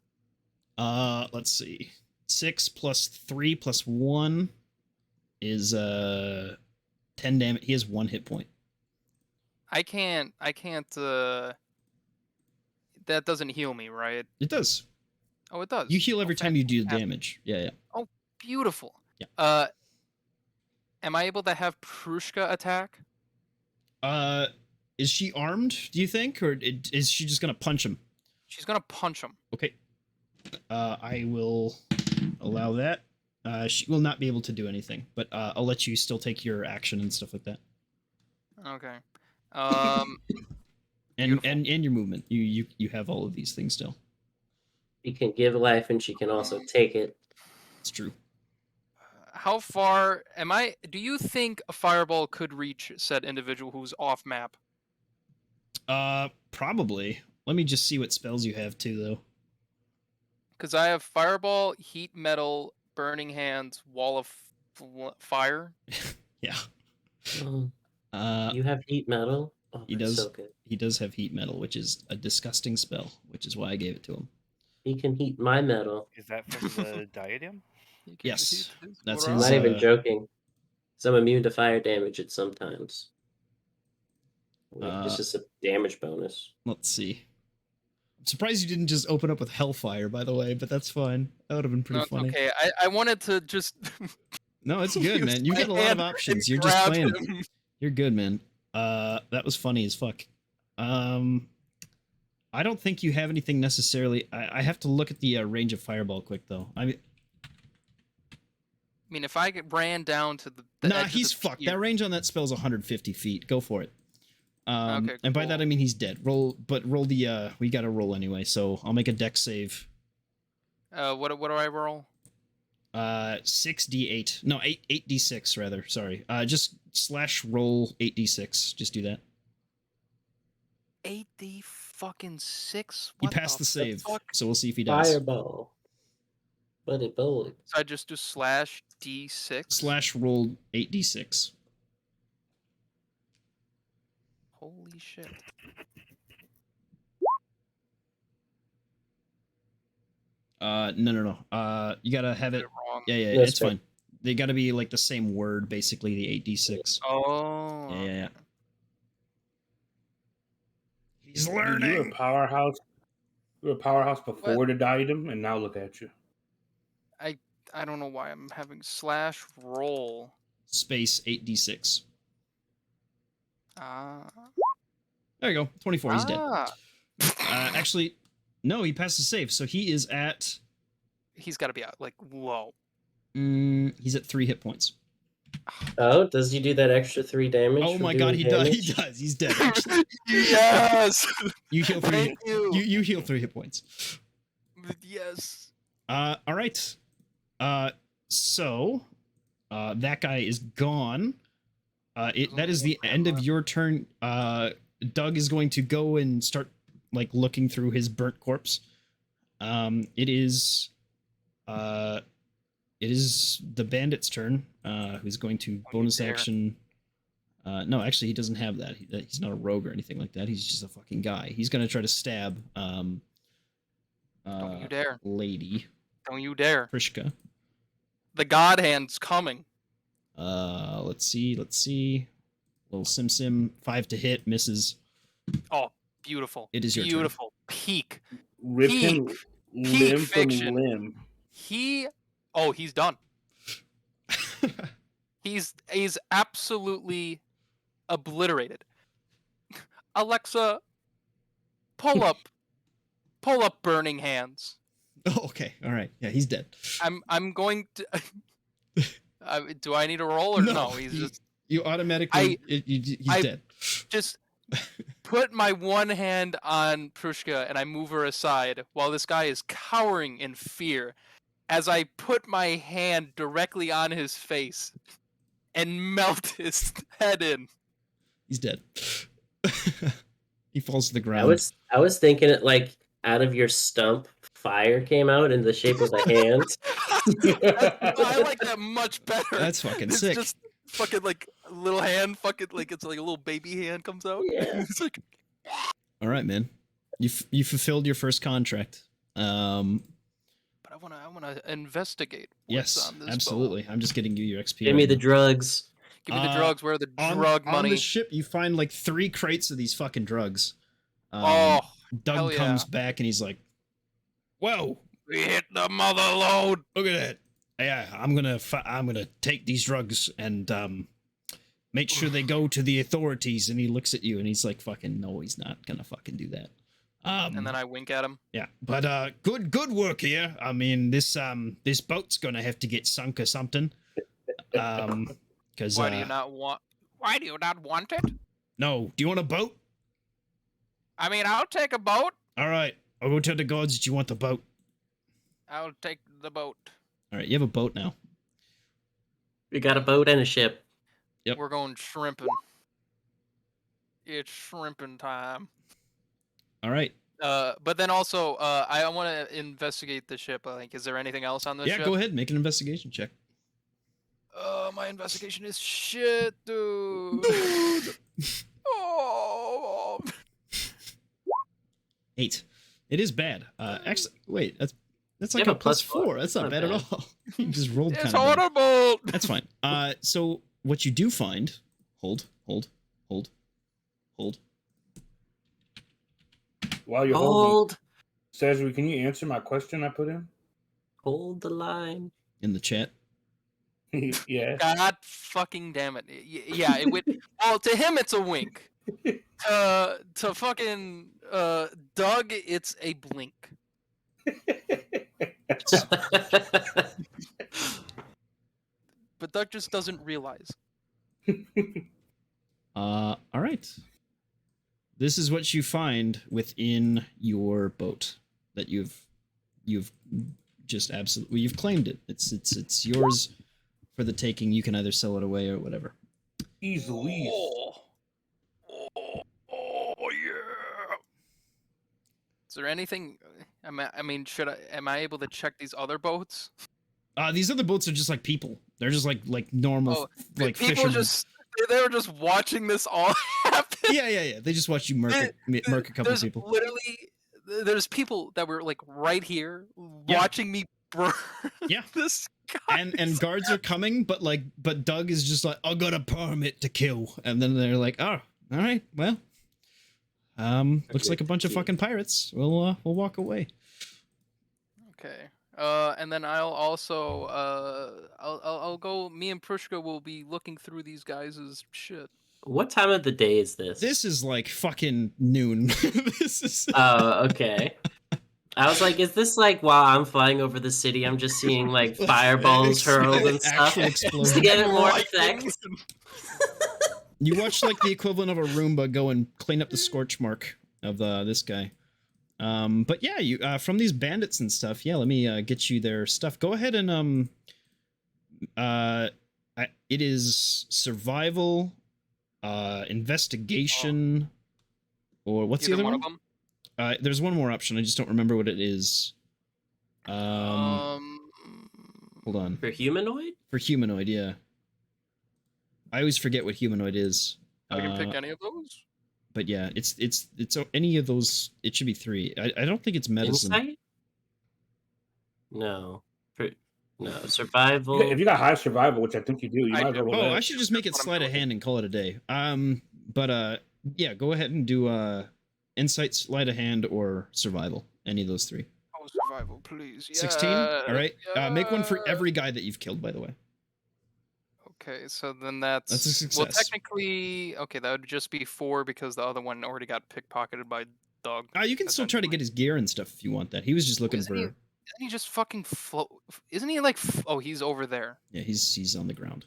Let's see. 6 plus 3 plus 1 is 10 damage. He has 1 hit point. I can't that doesn't heal me, right? It does. Oh, it does. You heal every Oh, time you do fantastic. damage. Yeah. Beautiful. Yeah. Am I able to have Prushka attack? Is she armed, do you think? Or is she just gonna punch him? She's gonna punch him. Okay. I will allow that. She will not be able to do anything, but I'll let you still take your action and stuff like that. Okay. And your movement. You have all of these things still. She can give life and she can also take it. It's true. How far am I? Do you think a fireball could reach said individual who's off map? Probably. Let me just see what spells you have too, though. Because I have fireball, heat metal, burning hands, wall of fire. Yeah. You have heat metal? Oh, He that's does. so good. He does have heat metal, which is a disgusting spell, which is why I gave it to him. He can heat my metal. Is that from the diadem? He can Yes, heat his that's I'm his, not even uh, joking. 'Cause I'm immune to fire damage at sometimes. It's just a damage bonus. Let's see. I'm surprised you didn't just open up with Hellfire, by the way, but that's fine. That would have been pretty No, it's funny. okay. I wanted to just. No, it's good, use man. You my get a lot of hand options. and You're just grab playing. him. You're good, man. That was funny as fuck. I don't think you have anything necessarily. I have to look at the range of Fireball quick, though. I mean, if I ran down to the nah, edge of he's the fucked. pier- That range on that spell is 150 feet. Go for it. Okay, And by cool. that I mean he's dead. Roll the we gotta roll anyway, so I'll make a dex save. What do I roll? 6d8. No, 8d6 rather. Sorry. Just slash roll 8d6. Just do that. 8d fucking 6. He What passed the save, fuck? so we'll see if he does. Fireball. Buddy boy. So I just do slash d6. Slash roll 8d6. Holy shit. No. You gotta have Did it. it wrong. Yeah, That's it's fair. fine. They gotta be like the same word, basically, the 8d6. Oh. Yeah. He's Dude, you're a learning. powerhouse. You're a powerhouse before the diadem, and now look at you. I don't know why I'm having slash roll. Space 8d6. Ah. There you go. 24. He's dead. Ah. Actually, no, he passed the save, so he is at. He's got to be out. Like, whoa. He's at 3 hit points. Oh, does he do that extra 3 damage? Oh for my god, doing he does. He damage? does. He's dead. Actually. Yes. You heal 3. Thank you. You heal 3 hit points. Yes. All right. So That guy is gone. That is the end of your turn. Doug is going to go and start like looking through his burnt corpse. It is the bandit's turn. Who's going to bonus action? No, actually, he doesn't have that. He's not a rogue or anything like that. He's just a fucking guy. He's gonna try to stab. Don't you dare, lady. Don't you dare. Prishka. The God Hand's coming. Let's see. Little Sim 5 to hit, misses. Oh, beautiful. It is your turn. Beautiful. Peak. Rip him limb from fiction. limb. He's done. He's absolutely obliterated. Alexa, pull up Burning Hands. Oh, okay. All right. Yeah, he's dead. I'm going to. Do I need a roll or no? He's just. You automatically. He's dead. Just put my one hand on Prushka and I move her aside while this guy is cowering in fear. As I put my hand directly on his face and melt his head in. He's dead. He falls to the ground. I was thinking it like out of your stump, fire came out in the shape of a hand. I like that much better. That's fucking it's sick. Just fucking like a little hand, fucking like it's like a little baby hand comes out. Yeah. It's like. All right, man. You fulfilled your first contract. But I wanna investigate. Yes, on this absolutely. boat. I'm just getting you your XP. Give me the drugs. Give me the drugs. Where are the drug money? On the ship, you find like 3 crates of these fucking drugs. Hell Doug yeah. comes back and he's like, "Whoa, We hit the mother load. look at that! Yeah, I'm gonna take these drugs and make sure they go to the authorities." And he looks at you and he's like, "Fucking no, he's not gonna fucking do that." And then I wink at him. Yeah, but good work here. I mean, this boat's gonna have to get sunk or something. Because Why do you not want? Why do you not want it? No, do you want a boat? I mean, I'll take a boat. All right, I'll go tell the guards that you want the boat. I'll take the boat. All right, you have a boat now. We got a boat and a ship. Yep. We're going shrimping. It's shrimping time. All right. But then also, I want to investigate the ship. Like, is there anything else on the ship? Yeah, go ahead, make an investigation check. My investigation is shit, dude. Oh. 8. It is bad. Actually, wait, that's like You a have a plus +4. four. That's not Not bad at bad. all. You just rolled It's kind of bad. horrible. That's fine. So what you do find, hold. While you're holding, Hold Cesar, can you answer my question I put in? the line. In the chat. Yeah. God fucking damn it. Yeah, it would. Well, to him, it's a wink. To fucking Doug, it's a blink. But Doug just doesn't realize. All right. This is what you find within your boat that you've just absolutely you've claimed it. It's yours for the taking. You can either sell it away or whatever. Easily. Oh yeah. Is there anything? I mean, am I able to check these other boats? These other boats are just like people. They're just like normal like people fishermen. they were just watching this all happen. Yeah. They just watch you murk a couple There's people. Literally, there's people that were like right here Yeah. watching me burn. Yeah. This guy. And guards are coming, but Doug is just like, I got a permit to kill, and then they're like, oh, all right, well, looks like a bunch of fucking pirates. We'll walk away. Okay. And then I'll also I'll go. Me and Prushka will be looking through these guys' shit. What time of the day is this? This is like fucking noon. This is. Oh, okay. I was like, is this like while I'm flying over the city, I'm just seeing like fireballs hurled and stuff Actual just to explosion. get it more effect? You watch like the equivalent of a Roomba go and clean up the scorch mark of this guy. But yeah, you from these bandits and stuff. Yeah, let me get you their stuff. Go ahead and It is survival, investigation, or what's the Either other one one? of them. There's one more option. I just don't remember what it is. Hold on. For humanoid? For humanoid, yeah. I always forget what humanoid is. I can pick any of those. But yeah, it's any of those. It should be 3. I don't think it's medicine. Insight? No. No. Survival. If you got high survival, which I think you do, you I might as well roll that. I should just make it That's what I'm sleight of doing. hand and call it a day. But yeah, go ahead and do insight, sleight of hand, or survival. Any of those 3. Oh, survival, please. 16. All right. Make one for Yeah. every guy that you've killed, by the way. Okay, so then that's a success. Well, technically, okay, that would just be 4 because the other one already got pickpocketed by Doug. You can still try to get his gear and stuff if you want that. He was just looking Isn't for. Isn't he just fucking float? Isn't he like? Oh, he's over there. Yeah, he's on the ground.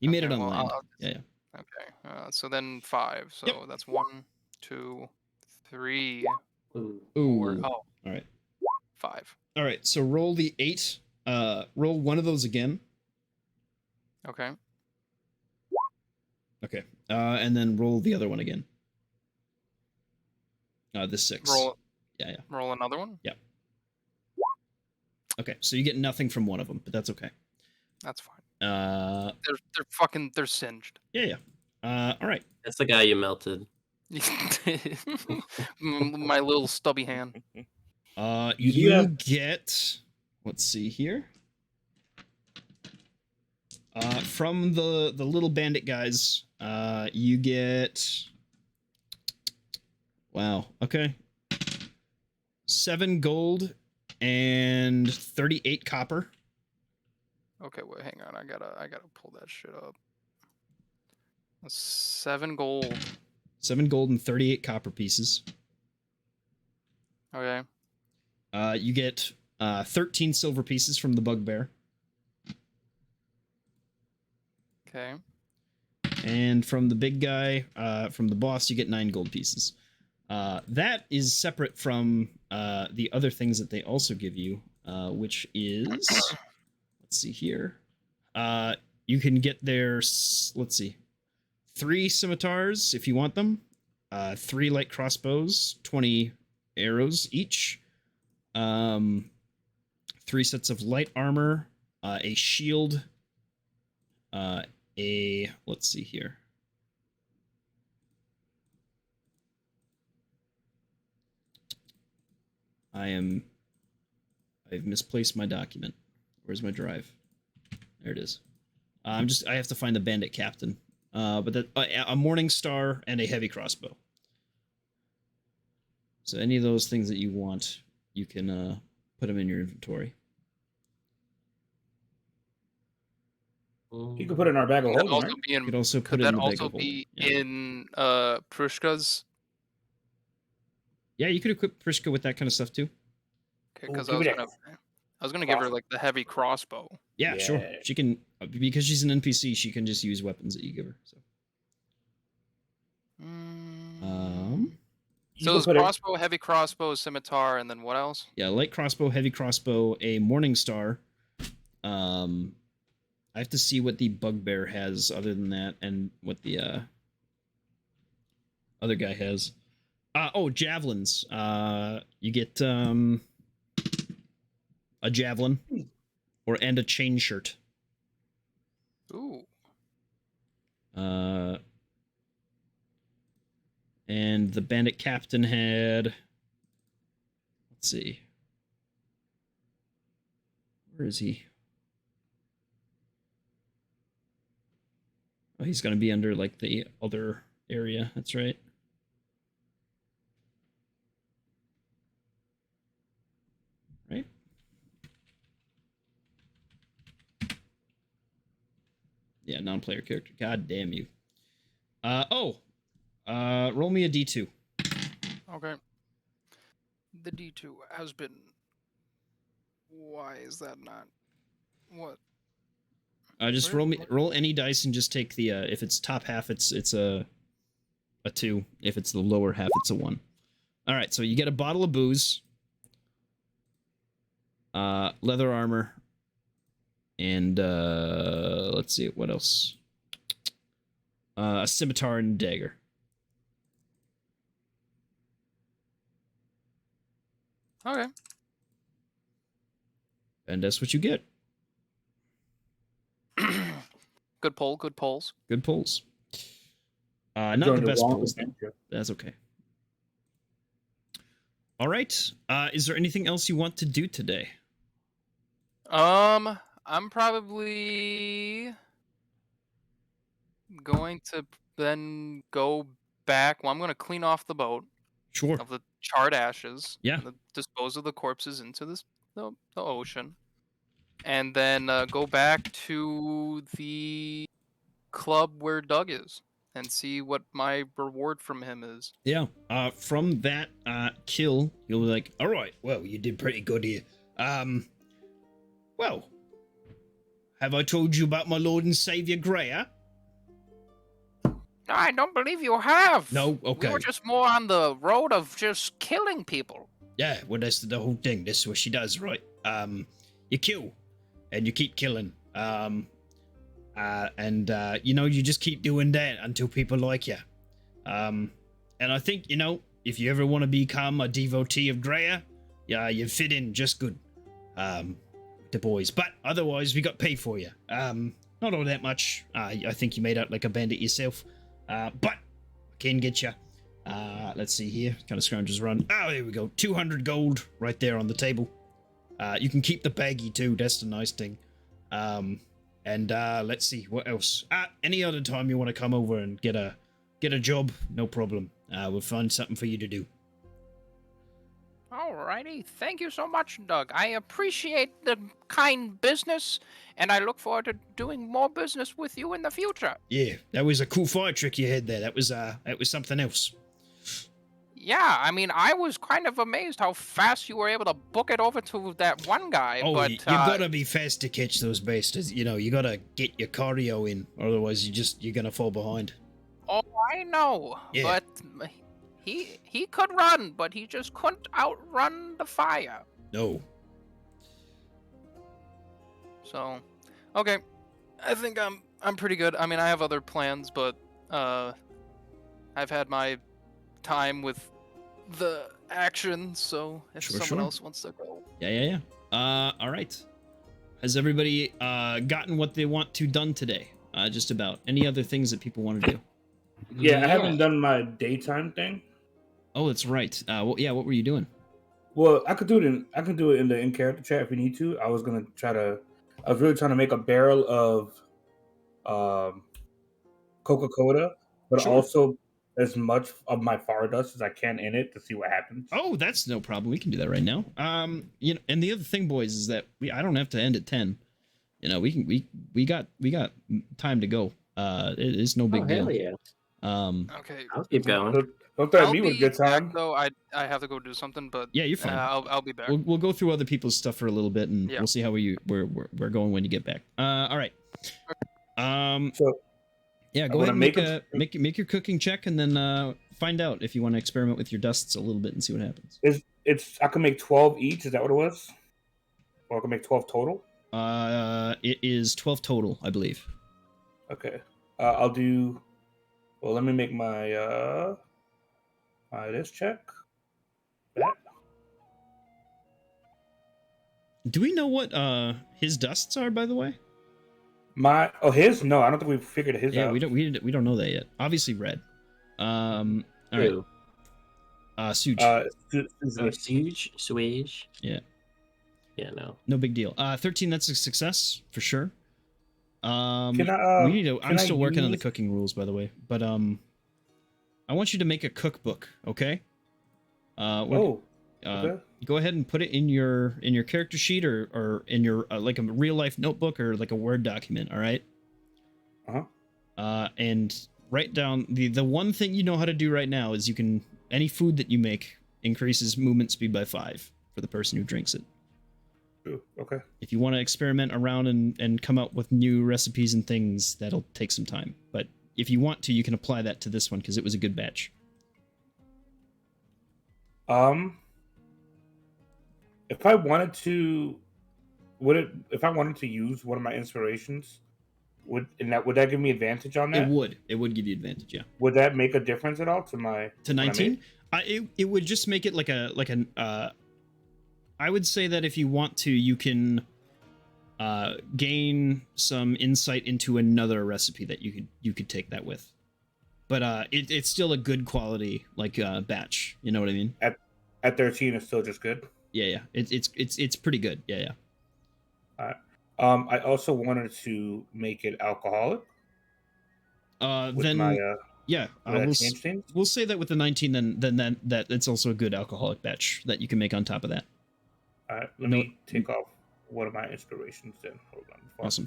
He made it Okay, well, online. I'll- Yeah. Okay, so then 5. So Yep. that's 1, 2, 3, Ooh. 4. Ooh. Oh, All right. 5. All right. So roll the 8. Roll one of those again. Okay. Okay. And then roll the other one again. The 6. Roll. Yeah. Roll another one. Okay. So you get nothing from one of them, but that's okay. That's fine. They're singed. Yeah. All right. That's the guy you melted. My little stubby hand. You get. Let's see here. From the little bandit guys, you get. Wow. Okay. 7 gold and 38 copper. Okay, wait, hang on. I gotta pull that shit up. 7 gold. 7 gold and 38 copper pieces. Okay. You get 13 silver pieces from the bugbear. Okay. And from the big guy, from the boss, you get 9 gold pieces. That is separate from the other things that they also give you, which is, let's see here. You can get their, let's see, 3 scimitars if you want them, 3 light crossbows, 20 arrows each, 3 sets of light armor, a shield, let's see here. I've misplaced my document. Where's my drive? There it is. I have to find the bandit captain. But that a morning star and a heavy crossbow. So any of those things that you want, you can put them in your inventory. You can put it in our bag of Could that holding, also right? be You in? could also put Could it in that the bag also of holding. be Yeah. in Prushka's? Yeah, you could equip Prishka with that kind of stuff too. Okay, because give me that I was gonna give her like the heavy crossbow. Yeah, sure. Yeah. She can, because she's an NPC, she can just use weapons that you give her. So, You So can it's put it- crossbow, heavy crossbow, scimitar, and then what else? yeah, light crossbow, heavy crossbow, a morning star. I have to see what the bugbear has other than that, and what the other guy has. Javelins. You get a javelin, and a chain shirt. Ooh. And the bandit captain had. Let's see. Where is he? Oh, he's going to be under like the other area. That's right. Right? Yeah, non-player character. God damn you. Roll me a D2. Okay. The D2 has been. Why is that not? What? Just Where- roll any dice and just take the if it's top half it's a 2. If it's the lower half it's a 1. All right, so you get a bottle of booze, leather armor, And let's see what else. A scimitar and a dagger. Okay. And that's what you get. Good poll. Good polls. Good pulls. I Not the joined best wrong pulls, though. adventure. That's okay. All right. Is there anything else you want to do today? I'm probably going to then go back. Well, I'm going to clean off the boat Sure. of the charred ashes. Yeah. And dispose of the corpses into the ocean, and then go back to the club where Doug is and see what my reward from him is. Yeah. From that kill, you'll be like, all right, well, you did pretty good here. Well, have I told you about my Lord and Savior Greya? I don't believe you have. No? Okay. We were just more on the road of just killing people. Yeah, well, that's the whole thing. That's what she does, right? You kill, and you keep killing. You just keep doing that until people like you. And I think, if you ever want to become a devotee of Greya, yeah, you fit in just good. The boys. But otherwise, we got pay for you. Not all that much. I think you made out like a bandit yourself. But can get you. Let's see here. Kind of scrounges run. Oh, there we go. 200 gold right there on the table. You can keep the baggie too. That's the nice thing. Let's see what else. Any other time you want to come over and get a job, no problem. We'll find something for you to do. Alrighty, thank you so much, Doug. I appreciate the kind business, and I look forward to doing more business with you in the future. Yeah, that was a cool fire trick you had there. That was something else. Yeah, I mean, I was kind of amazed how fast you were able to book it over to that one guy. Oh, but you gotta be fast to catch those bastards. You gotta get your cardio in, otherwise you're gonna fall behind. Oh, I know. Yeah. But he could run, but he just couldn't outrun the fire. No. So, okay, I think I'm pretty good. I mean, I have other plans, but I've had my time with the action, so if someone else wants to go. Yeah. All right. Has everybody gotten what they want to done today? Just about. Any other things that people want to do? Yeah, I haven't done my daytime thing. Oh, that's right. What were you doing? Well, I could do it in the in-character chat if we need to. I was really trying to make a barrel of Coca-Cola, but also as much of my fire dust as I can in it to see what happens. Oh, that's no problem. We can do that right now. And the other thing, boys, is that I don't have to end at 10. We got time to go. It's no big deal. Hell yeah. Okay. I'll keep going. Don't threaten me with good time. Though I have to go do something, but yeah, you're fine. I'll be back. We'll go through other people's stuff for a little bit, and we'll see how we're going when you get back. All right. So yeah, go ahead and make your cooking check, and then find out if you want to experiment with your dusts a little bit and see what happens. I can make 12 each. Is that what it was? Or I can make 12 total. It is 12 total, I believe. Okay. I'll do. Well, let me make my this check. That. Do we know what his dusts are, by the way? His? No, I don't think we've figured his out. Yeah, we don't know that yet. Obviously red. All right. Suge. Suge. Yeah. Yeah, no. No big deal. 13, that's a success for sure. I'm still working on the cooking rules, by the way, but I want you to make a cookbook, okay? Okay. Go ahead and put it in your character sheet or in your like a real life notebook or like a Word document, all right? And write down the one thing you know how to do right now is any food that you make increases movement speed by 5 for the person who drinks it. Okay. If you want to experiment around and come up with new recipes and things, that'll take some time. But if you want to, you can apply that to this one because it was a good batch. If I wanted to, would it if I wanted to use one of my inspirations? Would that give me advantage on that? It would give you advantage. Yeah. Would that make a difference at all to my To 19? It would just make it like an I would say that if you want to, you can gain some insight into another recipe that you could take that with. But it's still a good quality like batch. You know what I mean? At 13 it's still just good. Yeah. It's pretty good. Yeah. All right. I also wanted to make it alcoholic. Then my, yeah, we'll say that with the 19, then that it's also a good alcoholic batch that you can make on top of that. All right, let me take off one of my inspirations then. Hold on. Awesome.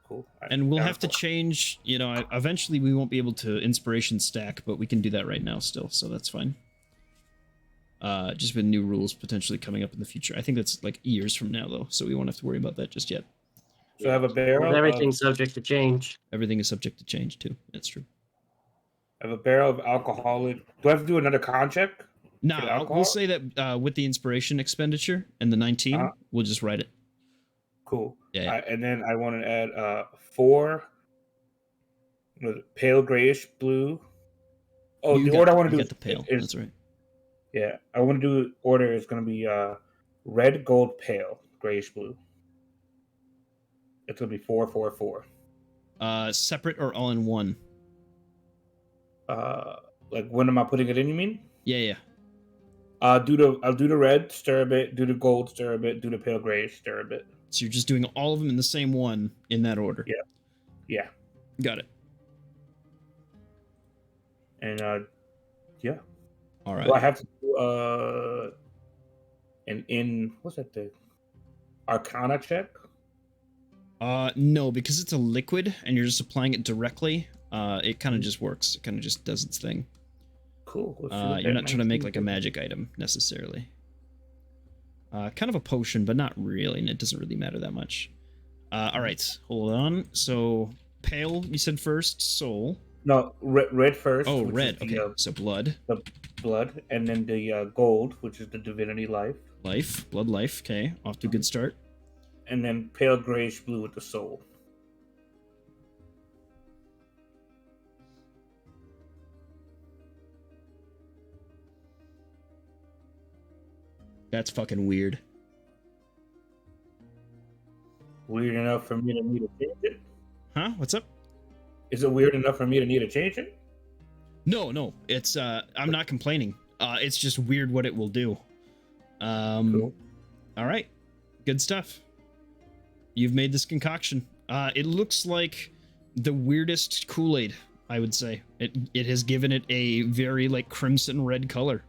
Cool. Right, and we'll have to change, eventually we won't be able to inspiration stack, but we can do that right now still, so that's fine. Just with new rules potentially coming up in the future. I think that's like years from now, though, so we won't have to worry about that just yet. So I have a barrel. Well, everything's subject to change. Everything is subject to change, too. That's true. I have a barrel of alcoholic. Do I have to do another con check? No, we'll say that with the inspiration expenditure and the 19, we'll just write it. Cool. Yeah. And then I want to add 4 pale grayish blue. Oh, the order I want to do is the pale. That's right. Yeah, I want to do order is going to be red, gold, pale, grayish blue. It's going to be 4, 4, 4. Separate or all in one? Like when am I putting it in? You mean? Yeah. I'll do the red, stir a bit. Do the gold, stir a bit. Do the pale grayish, stir a bit. So you're just doing all of them in the same one in that order. Yeah. Got it. And yeah. All right. Do I have to do what's that thing? Arcana check? No, because it's a liquid and you're just applying it directly. It kind of just works. It kind of just does its thing. Cool. You're not trying to make like a magic item necessarily. Kind of a potion, but not really, and it doesn't really matter that much. All right, hold on. So pale, you said first. Soul. No, red first. Oh, red. Okay, so blood. The blood, and then the gold, which is the divinity life. Blood life. Okay, off to a good start. And then pale grayish blue with the soul. That's fucking weird. Weird enough for me to need to change it? Huh? What's up? Is it weird enough for me to need to change it? No. It's I'm not complaining. It's just weird what it will do. Cool. All right. Good stuff. You've made this concoction. It looks like the weirdest Kool-Aid, I would say. It has given it a very like crimson red color.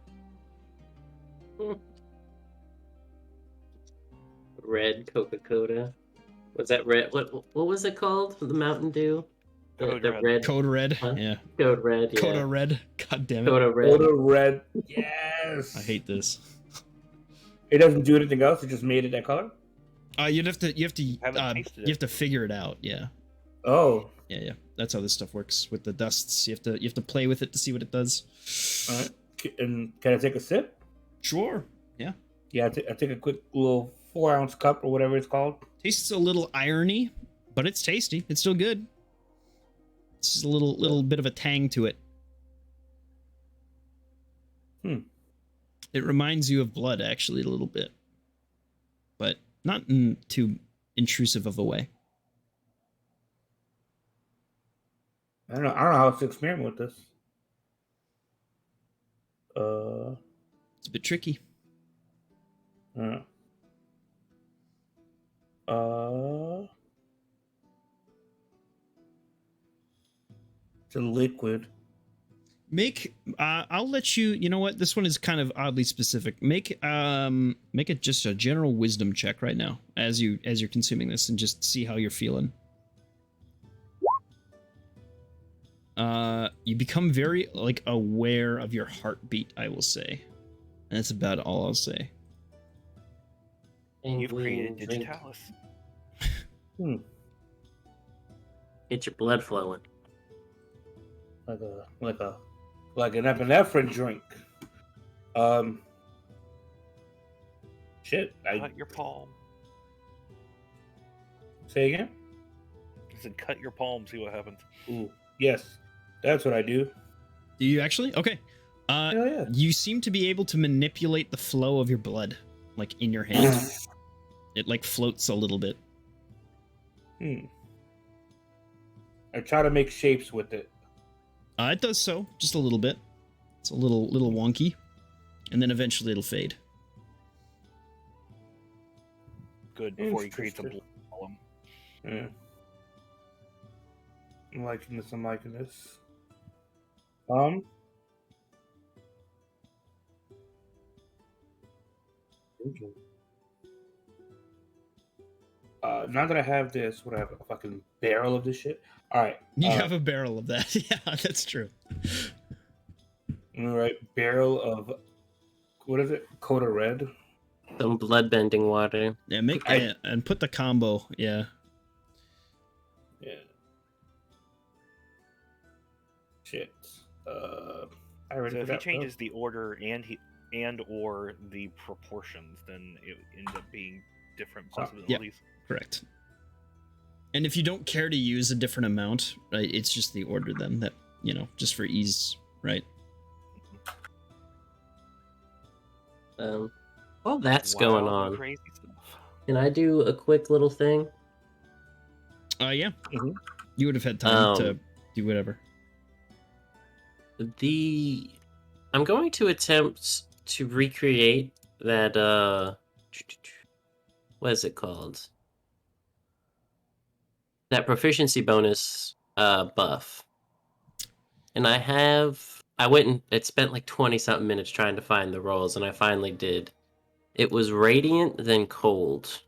Red Coca-Cola. Was that red? What was it called? The Mountain Dew? The red. Code Red. Huh? Yeah. Code Red. Yeah. Coda Red. God damn it. Coda Red. Coda Red. Yes. I hate this. It doesn't do anything else. It just made it that color. You have to figure it out. Yeah. Oh. Yeah. That's how this stuff works with the dusts. You have to play with it to see what it does. All right. And can I take a sip? Sure. Yeah. Yeah. I take a quick little 4-ounce cup or whatever it's called. Tastes a little irony, but it's tasty. It's still good. It's just a little bit of a tang to it. It reminds you of blood, actually, a little bit, but not in too intrusive of a way. I don't know how to experiment with this. It's a bit tricky. It's a liquid. I'll let you. You know what? This one is kind of oddly specific. Make it just a general wisdom check right now as you're consuming this, and just see how you're feeling. You become very like aware of your heartbeat, I will say. And that's about all I'll say. And you've created Digitalis. Get your blood flowing. Like an epinephrine drink. Cut your palm. Say again? I said, cut your palm, see what happens. Ooh, yes. That's what I do. Do you actually? Okay. Hell yeah. You seem to be able to manipulate the flow of your blood, like in your hand. It like floats a little bit. I try to make shapes with it. It does so, just a little bit. It's a little wonky, and then eventually it'll fade. Good, before he creates a blood column. Yeah. I'm liking this. I'm liking this. Okay. Now that I have this, what I have a fucking barrel of this shit. All right. You have a barrel of that. Yeah, that's true. All right, barrel of what is it? Coda Red. Some blood-bending water. Yeah, and put the combo. Yeah. Yeah. Shit. I already. So if he forgot, changes the order and or the proportions, then it ends up being different possibilities. Correct. And if you don't care to use a different amount, right, it's just the order then that, just for ease, right? While that's going on, Crazy stuff. can I do a quick little thing? Yeah. Mhm. You would have had time to do whatever. I'm going to attempt to recreate that what is it called? That proficiency bonus buff. And I went and it spent like 20 something minutes trying to find the rolls, and I finally did. It was radiant, then cold.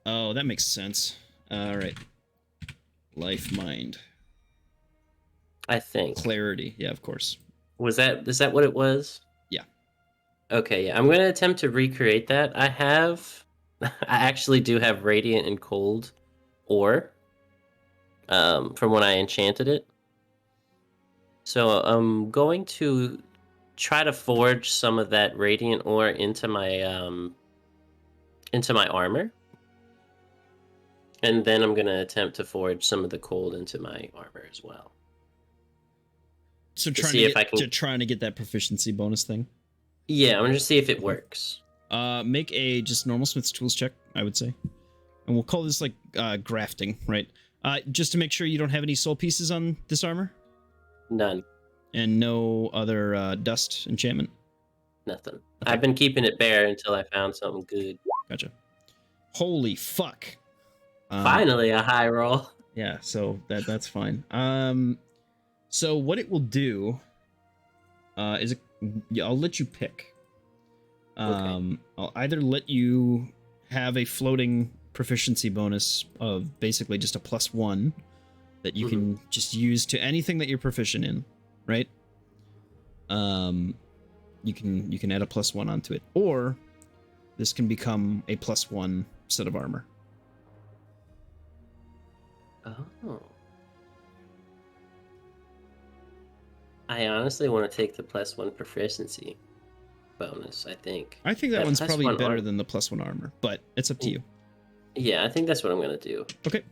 Oh, that makes sense. All right. Life, mind, I think. clarity. Yeah, of course. Is that what it was? Yeah. Okay, yeah. I'm going to attempt to recreate that. I actually do have radiant and cold ore from when I enchanted it. So I'm going to try to forge some of that radiant ore into my armor. And then I'm going to attempt to forge some of the cold into my armor as well. So trying to get that proficiency bonus thing. Yeah, I'm going to see if it works. Make a just normal Smith's tools check, I would say. And we'll call this like grafting, right? Just to make sure you don't have any soul pieces on this armor. None. And no other dust enchantment? Nothing. Okay. I've been keeping it bare until I found something good. Gotcha. Holy fuck. Finally, a high roll. Yeah, so that's fine. So what it will do is I'll let you pick. Okay. I'll either let you have a floating proficiency bonus of basically just a +1 that you can just use to anything that you're proficient in, right? You can add a +1 onto it, or this can become a +1 set of armor. Oh. I honestly want to take the +1 proficiency bonus, I think. I think that one's probably better armor. than the +1 armor, but it's up to you. Yeah, I think that's what I'm going to do. Okay.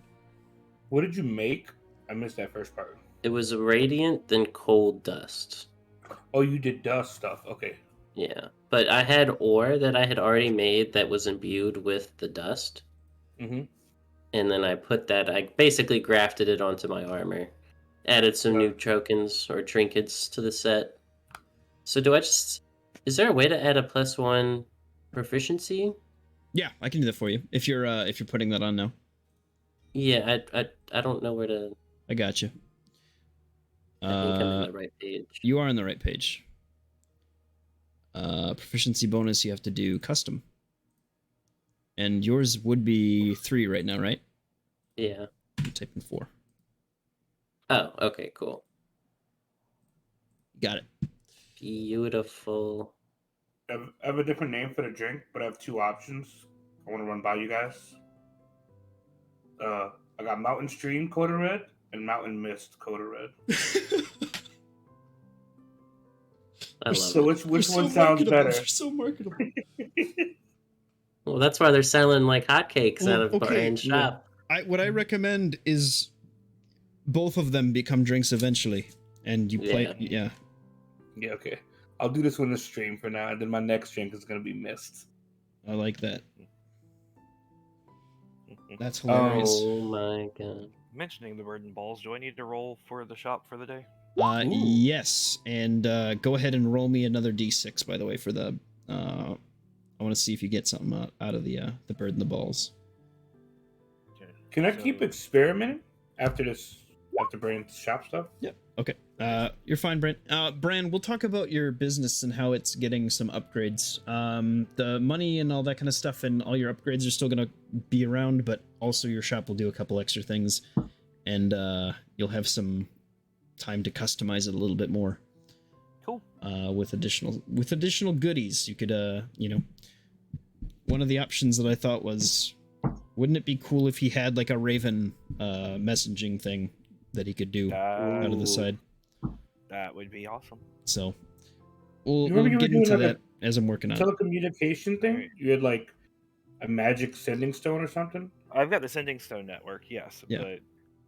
What did you make? I missed that first part. It was radiant, then cold dust. Oh, you did dust stuff. Okay. Yeah, but I had ore that I had already made that was imbued with the dust. Mm-hmm. And then I basically grafted it onto my armor. Added some new tokens or trinkets to the set. So is there a way to add a +1 proficiency? Yeah, I can do that for you if you're putting that on now. Yeah, I don't know where to. I got you. I think I'm on the right page. You are on the right page. Proficiency bonus, you have to do custom. And yours would be 3 right now, right? Yeah. I'm typing 4. Oh, okay, cool. Got it. Beautiful. I have a different name for the drink, but I have 2 options. I want to run by you guys. I got Mountain Stream Coda Red and Mountain Mist Coda Red. I love so it. which one sounds better? They're so marketable. Well, that's why they're selling like hotcakes out of Brian's shop. what I recommend is both of them become drinks eventually, and you play. Yeah. Yeah. Okay. I'll do this one in the stream for now, and then my next drink is gonna be mist. I like that. That's hilarious. Oh my god. Mentioning the bird and balls, do I need to roll for the shop for the day? Yes, and go ahead and roll me another d6. By the way, for the I want to see if you get something out of the bird and the balls. Okay. Can I keep experimenting after this? After Brand's shop stuff? Yep. Okay. You're fine, Brand. Brand, we'll talk about your business and how it's getting some upgrades. The money and all that kind of stuff and all your upgrades are still gonna be around, but also your shop will do a couple extra things, and you'll have some time to customize it a little bit more. Cool. With additional goodies, you could one of the options that I thought was, wouldn't it be cool if he had like a Raven messaging thing that he could do out of the side? That would be awesome. So we'll You were get doing into like that as I'm working on it. Telecommunication thing? You had like a magic sending stone or something? I've got the sending stone network, yes. Yeah. But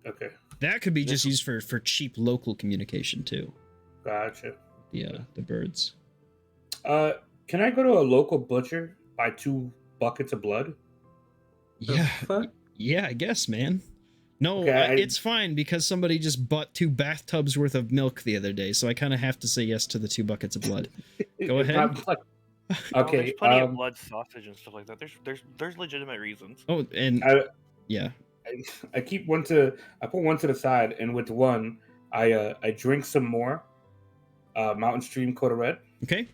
Okay. That could be just used for cheap local communication too. Gotcha. The birds. Can I go to a local butcher, buy 2 buckets of blood? Yeah. Fuck? Yeah, I guess, man. No, Okay, it's fine because somebody just bought 2 bathtubs worth of milk the other day, so I kind of have to say yes to the 2 buckets of blood. Go It's ahead. not like- well, okay. there's plenty of blood sausage and stuff like that. There's legitimate reasons. Oh, and yeah. I keep one to. I put one to the side, and with one, I drink some more Mountain Stream Coda Red, Okay.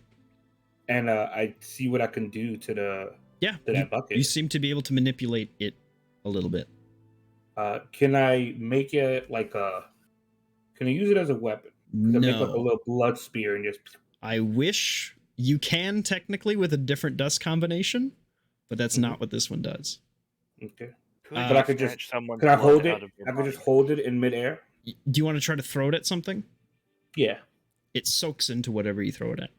and I see what I can do to the Yeah. to that bucket. You seem to be able to manipulate it a little bit. Can I make it like a? Can I use it as a weapon? Can I make like a No. little blood spear and just? I wish you can technically with a different dust combination, but that's not what this one does. Okay. But I could just- snatch someone's Can I blood hold it? out of their I could body? just hold it in midair. Do you want to try to throw it at something? Yeah. It soaks into whatever you throw it at.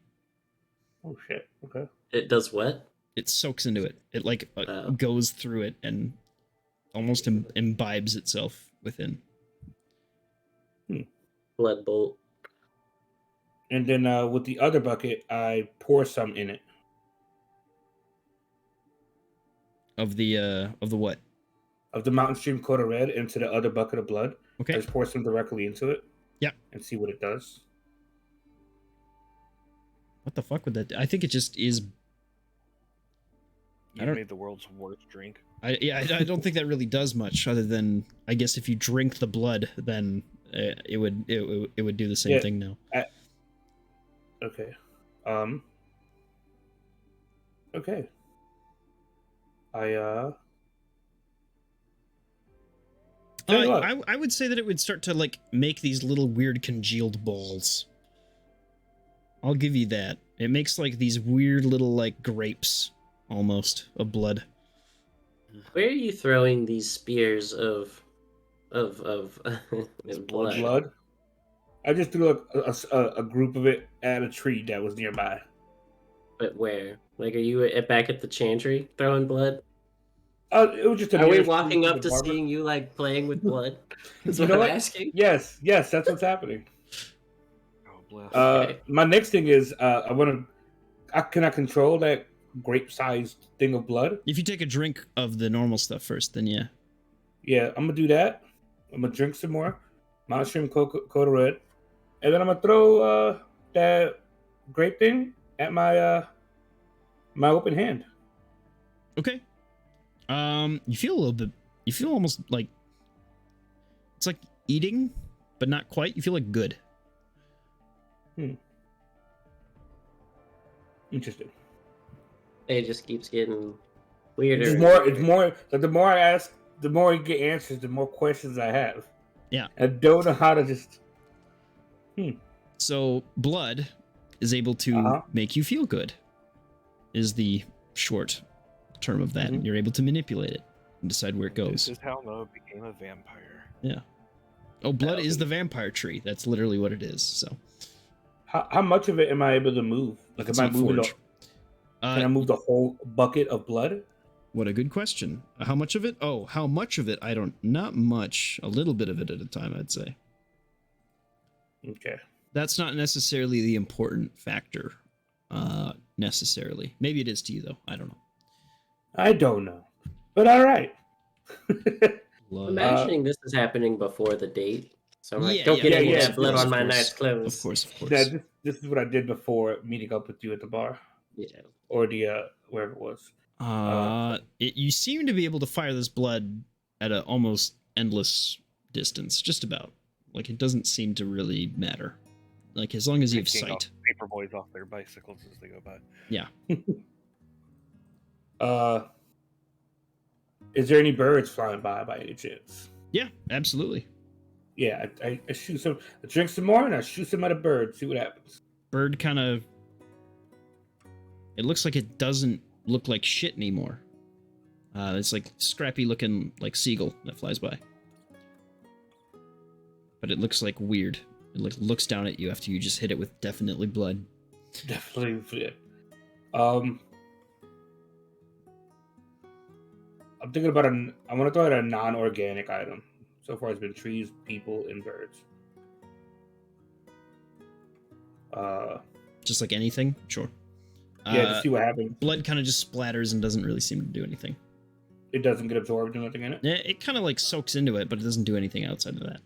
Oh shit. Okay. It does what? It soaks into it. It like Oh. goes through it and almost imbibes itself within. Blood bolt. And then with the other bucket, I pour some in it. Of the what? Of the Mountain Stream Coda Red into the other bucket of blood. Okay. I just pour some directly into it. Yeah. And see what it does. What the fuck would that do? I think it just is. You made the world's worst drink. I don't think that really does much other than, I guess, if you drink the blood, then it would do the same thing now. Okay. Okay. I would say that it would start to like make these little weird congealed balls. I'll give you that. It makes like these weird little like grapes almost of blood. Where are you throwing these spears of blood? blood. I just threw a group of it at a tree that was nearby. But where? Like, are you back at the chantry throwing blood? It was just. Are we walking up to seeing you like playing with blood? That's what I'm asking. Yes, that's what's happening. Oh bless. Okay. My next thing is I want to. Can I control that grape-sized thing of blood? If you take a drink of the normal stuff first, then yeah. Yeah, I'm gonna do that. I'm gonna drink some more Mountain Stream Coda Red, and then I'm gonna throw that grape thing at my my open hand. Okay. You feel a little bit. You feel almost like it's like eating, but not quite. You feel like good. Interesting. It just keeps getting weirder. It's more. Like the more I ask, the more I get answers. The more questions I have. Yeah. I don't know how to just. So blood is able to make you feel good. Is the short term of that. You're able to manipulate it and decide where it goes. This is how Noah became a vampire. Yeah. Oh, blood is the vampire tree. That's literally what it is. So. How much of it am I able to move? Like, am I moving? Can I move the whole bucket of blood? What a good question. How much of it? Oh, how much of it? I don't. Not much. A little bit of it at a time, I'd say. Okay. That's not necessarily the important factor. Necessarily. Maybe it is to you though. I don't know. I don't know, but all right. I'm imagining this is happening before the date. So I'm like, Yeah, don't yeah, get of any of course, that blood of on my course. nice clothes. Of course, of course. Yeah, this is what I did before meeting up with you at the bar Yeah. or the wherever it was. You seem to be able to fire this blood at an almost endless distance, just about. Like it doesn't seem to really matter. Like as long as you have Picking sight. paper boys off their bicycles as they go by. Yeah. Is there any birds flying by any chance? Yeah, absolutely. Yeah, I shoot some. I drink some more and I shoot some at a bird. See what happens. Bird kind of. It looks like it doesn't look like shit anymore. It's like scrappy looking like seagull that flies by. But it looks like weird. It looks down at you after you just hit it with definitely blood. Definitely. I'm thinking about I want to throw out a non-organic item. So far, it's been trees, people, and birds. Just like anything? Sure. Yeah, to see what happens. Blood kind of just splatters and doesn't really seem to do anything. It doesn't get absorbed or nothing in it? It kind of like soaks into it, but it doesn't do anything outside of that.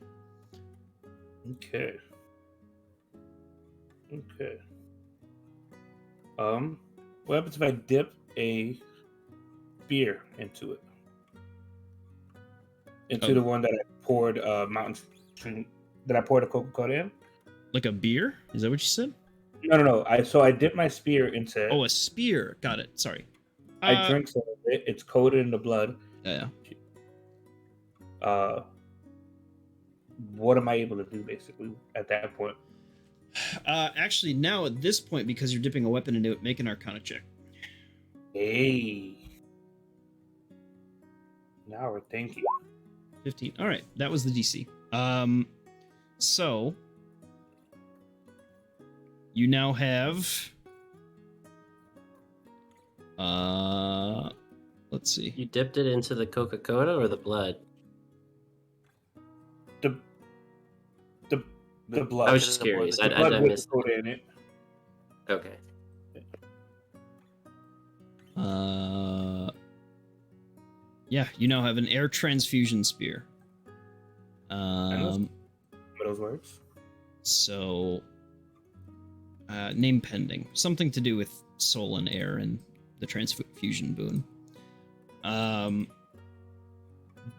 Okay. What happens if I dip a spear into it? Into the one that I poured that I poured a Coca-Cola in? Like a beer? Is that what you said? No. I dipped my spear into. Oh, a spear. Got it. Sorry. I drink some of it. It's coated in the blood. Yeah. What am I able to do basically at that point? Actually, now at this point, because you're dipping a weapon into it, make an Arcana check. Hey. Now we're thinking. 15. All right, that was the DC. So you now have. Let's see. You dipped it into the Coca-Cola or the blood? The blood. I was just curious. The I blood with missed the soda in it. Okay. Yeah, you now have an air transfusion spear. Those words. So, name pending. Something to do with soul and air and the transfusion boon.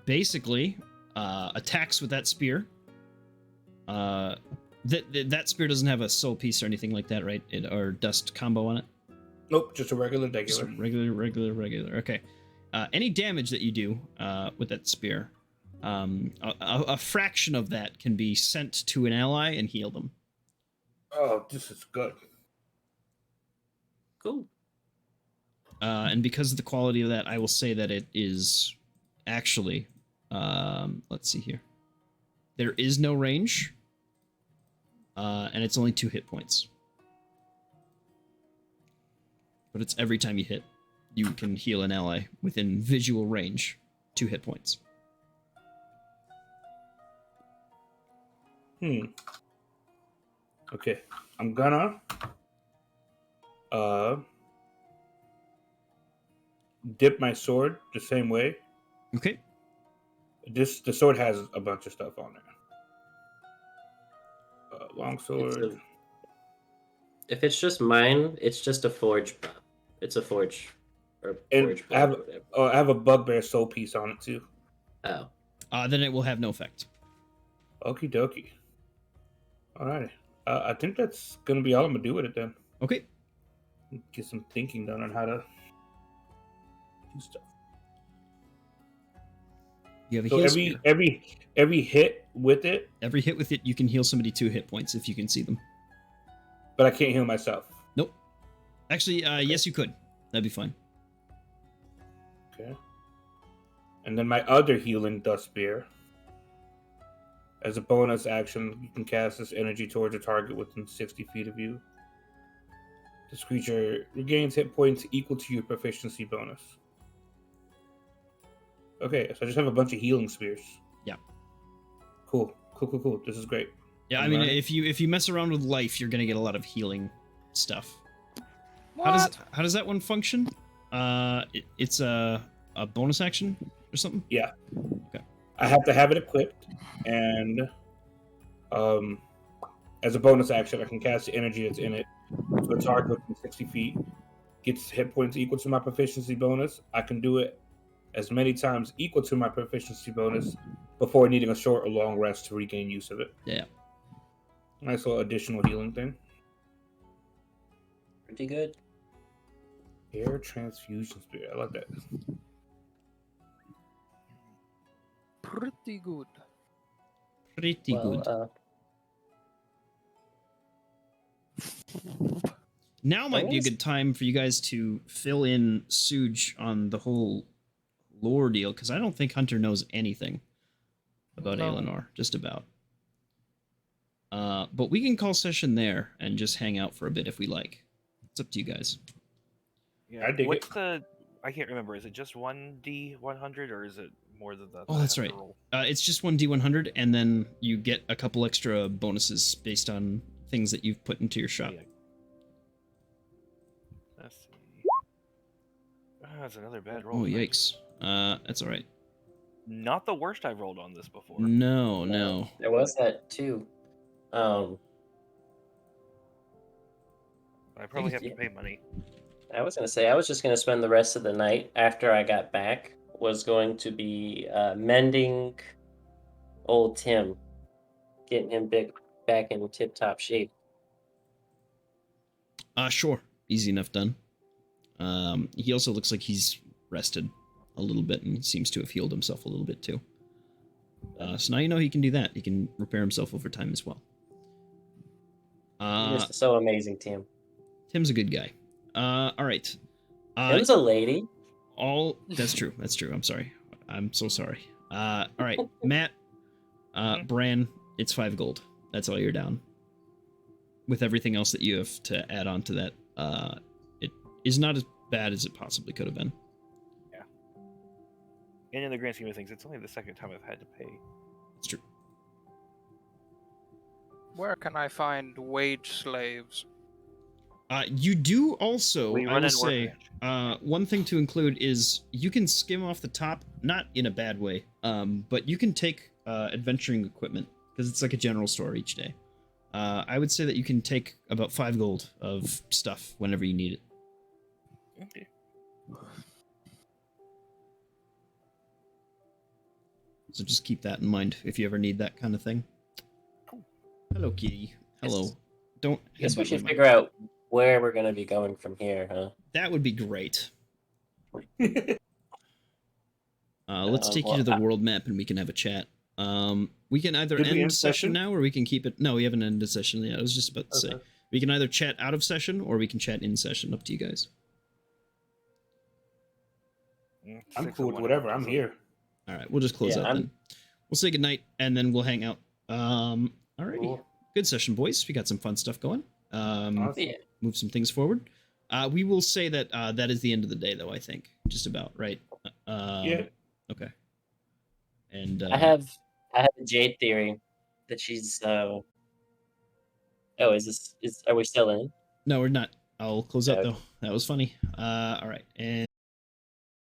Basically, attacks with that spear. That spear doesn't have a soul piece or anything like that, right? Or dust combo on it? Nope, just a regular. Just regular. Okay. Any damage that you do with that spear, a fraction of that can be sent to an ally and heal them. Oh, this is good. Cool. And because of the quality of that, I will say that it is actually, let's see here. There is no range, and it's only 2 hit points. But it's every time you hit, you can heal an ally within visual range, 2 hit points. Okay, I'm gonna dip my sword the same way. Okay. The sword has a bunch of stuff on it. Long sword. If it's just mine, it's just a forge. It's a forge. Or And forge I have a bugbear soul piece on it too. Oh. Then it will have no effect. Okie dokie. Alrighty. I think that's gonna be all I'm gonna do with it then. Okay. Get some thinking done on how to do stuff. You have a So heal spear. every hit with it, Every hit with it, you can heal somebody 2 hit points if you can see them. but I can't heal myself. Nope. Actually, yes, you could. That'd be fine. Okay. And then my other healing dust spear. As a bonus action, you can cast this energy towards a target within 60 feet of you. This creature regains hit points equal to your proficiency bonus. Okay, so I just have a bunch of healing spears. Yeah. Cool. This is great. Yeah, I'm I mean, learning. if you mess around with life, you're gonna get a lot of healing stuff. What? How does that one function? It's a bonus action or something. Yeah. Okay. I have to have it equipped, and as a bonus action, I can cast the energy that's in it to a target within 60 feet. Gets hit points equal to my proficiency bonus. I can do it as many times equal to my proficiency bonus before needing a short or long rest to regain use of it. Yeah. Nice little additional healing thing. Pretty good. Air transfusion spear. I like that. Pretty good. Pretty good. Now might be a good time for you guys to fill in Suge on the whole lore deal, because I don't think Hunter knows anything about Aelinor, just about. But we can call session there and just hang out for a bit if we like. It's up to you guys. Yeah. I dig What's it. the? I can't remember. Is it just 1d100 or is it more than that? Oh, that's right. It's just 1d100, and then you get a couple extra bonuses based on things that you've put into your shop. Yeah. Let's see. Oh, that's another bad roll. Oh, yikes. That's all right. Not the worst I've rolled on this before. No. There was that too. I probably have to pay money. I was gonna say I was just gonna spend the rest of the night after I got back. Was going to be mending old Tim, getting him back in tip-top shape. Sure. Easy enough done. He also looks like he's rested a little bit and seems to have healed himself a little bit too. So now you know he can do that. He can repair himself over time as well. You're so amazing, Tim. Tim's a good guy. All right. It was a lady. That's true. That's true. I'm sorry. I'm so sorry. All right, Matt, Bran, it's 5 gold. That's all you're down. With everything else that you have to add on to that, it is not as bad as it possibly could have been. Yeah. And in the grand scheme of things, it's only the second time I've had to pay. It's true. Where can I find wage slaves? You do also, We I run will an say, orphanage. one thing to include is you can skim off the top, not in a bad way, but you can take adventuring equipment, because it's like a general store each day. I would say that you can take about 5 gold of stuff whenever you need it. Okay. So just keep that in mind if you ever need that kind of thing. Cool. Hello, kitty. Hello. Don't. I guess we headbutt should my figure out where we're gonna be going from here, huh? That would be great. Let's take you to the well, world map and we can have a chat. We can either Did we end end session session? now or we can keep it. No, we haven't ended session yet. I was just about to say. Okay. We can either chat out of session or we can chat in session. Up to you guys. I'm 6 cool of with 1 whatever. of I'm them. here. All right, we'll just close Yeah, out then. We'll say goodnight and then we'll hang out. Alrighty. Cool. Good session, boys. We got some fun stuff going. Awesome. Yeah. Move some things forward. We will say that that is the end of the day, though. I think just about right. Yeah. Okay. And I have a Jade theory that she's Oh, are we still in? no, we're not. I'll close out Okay. though. That was funny. All right, and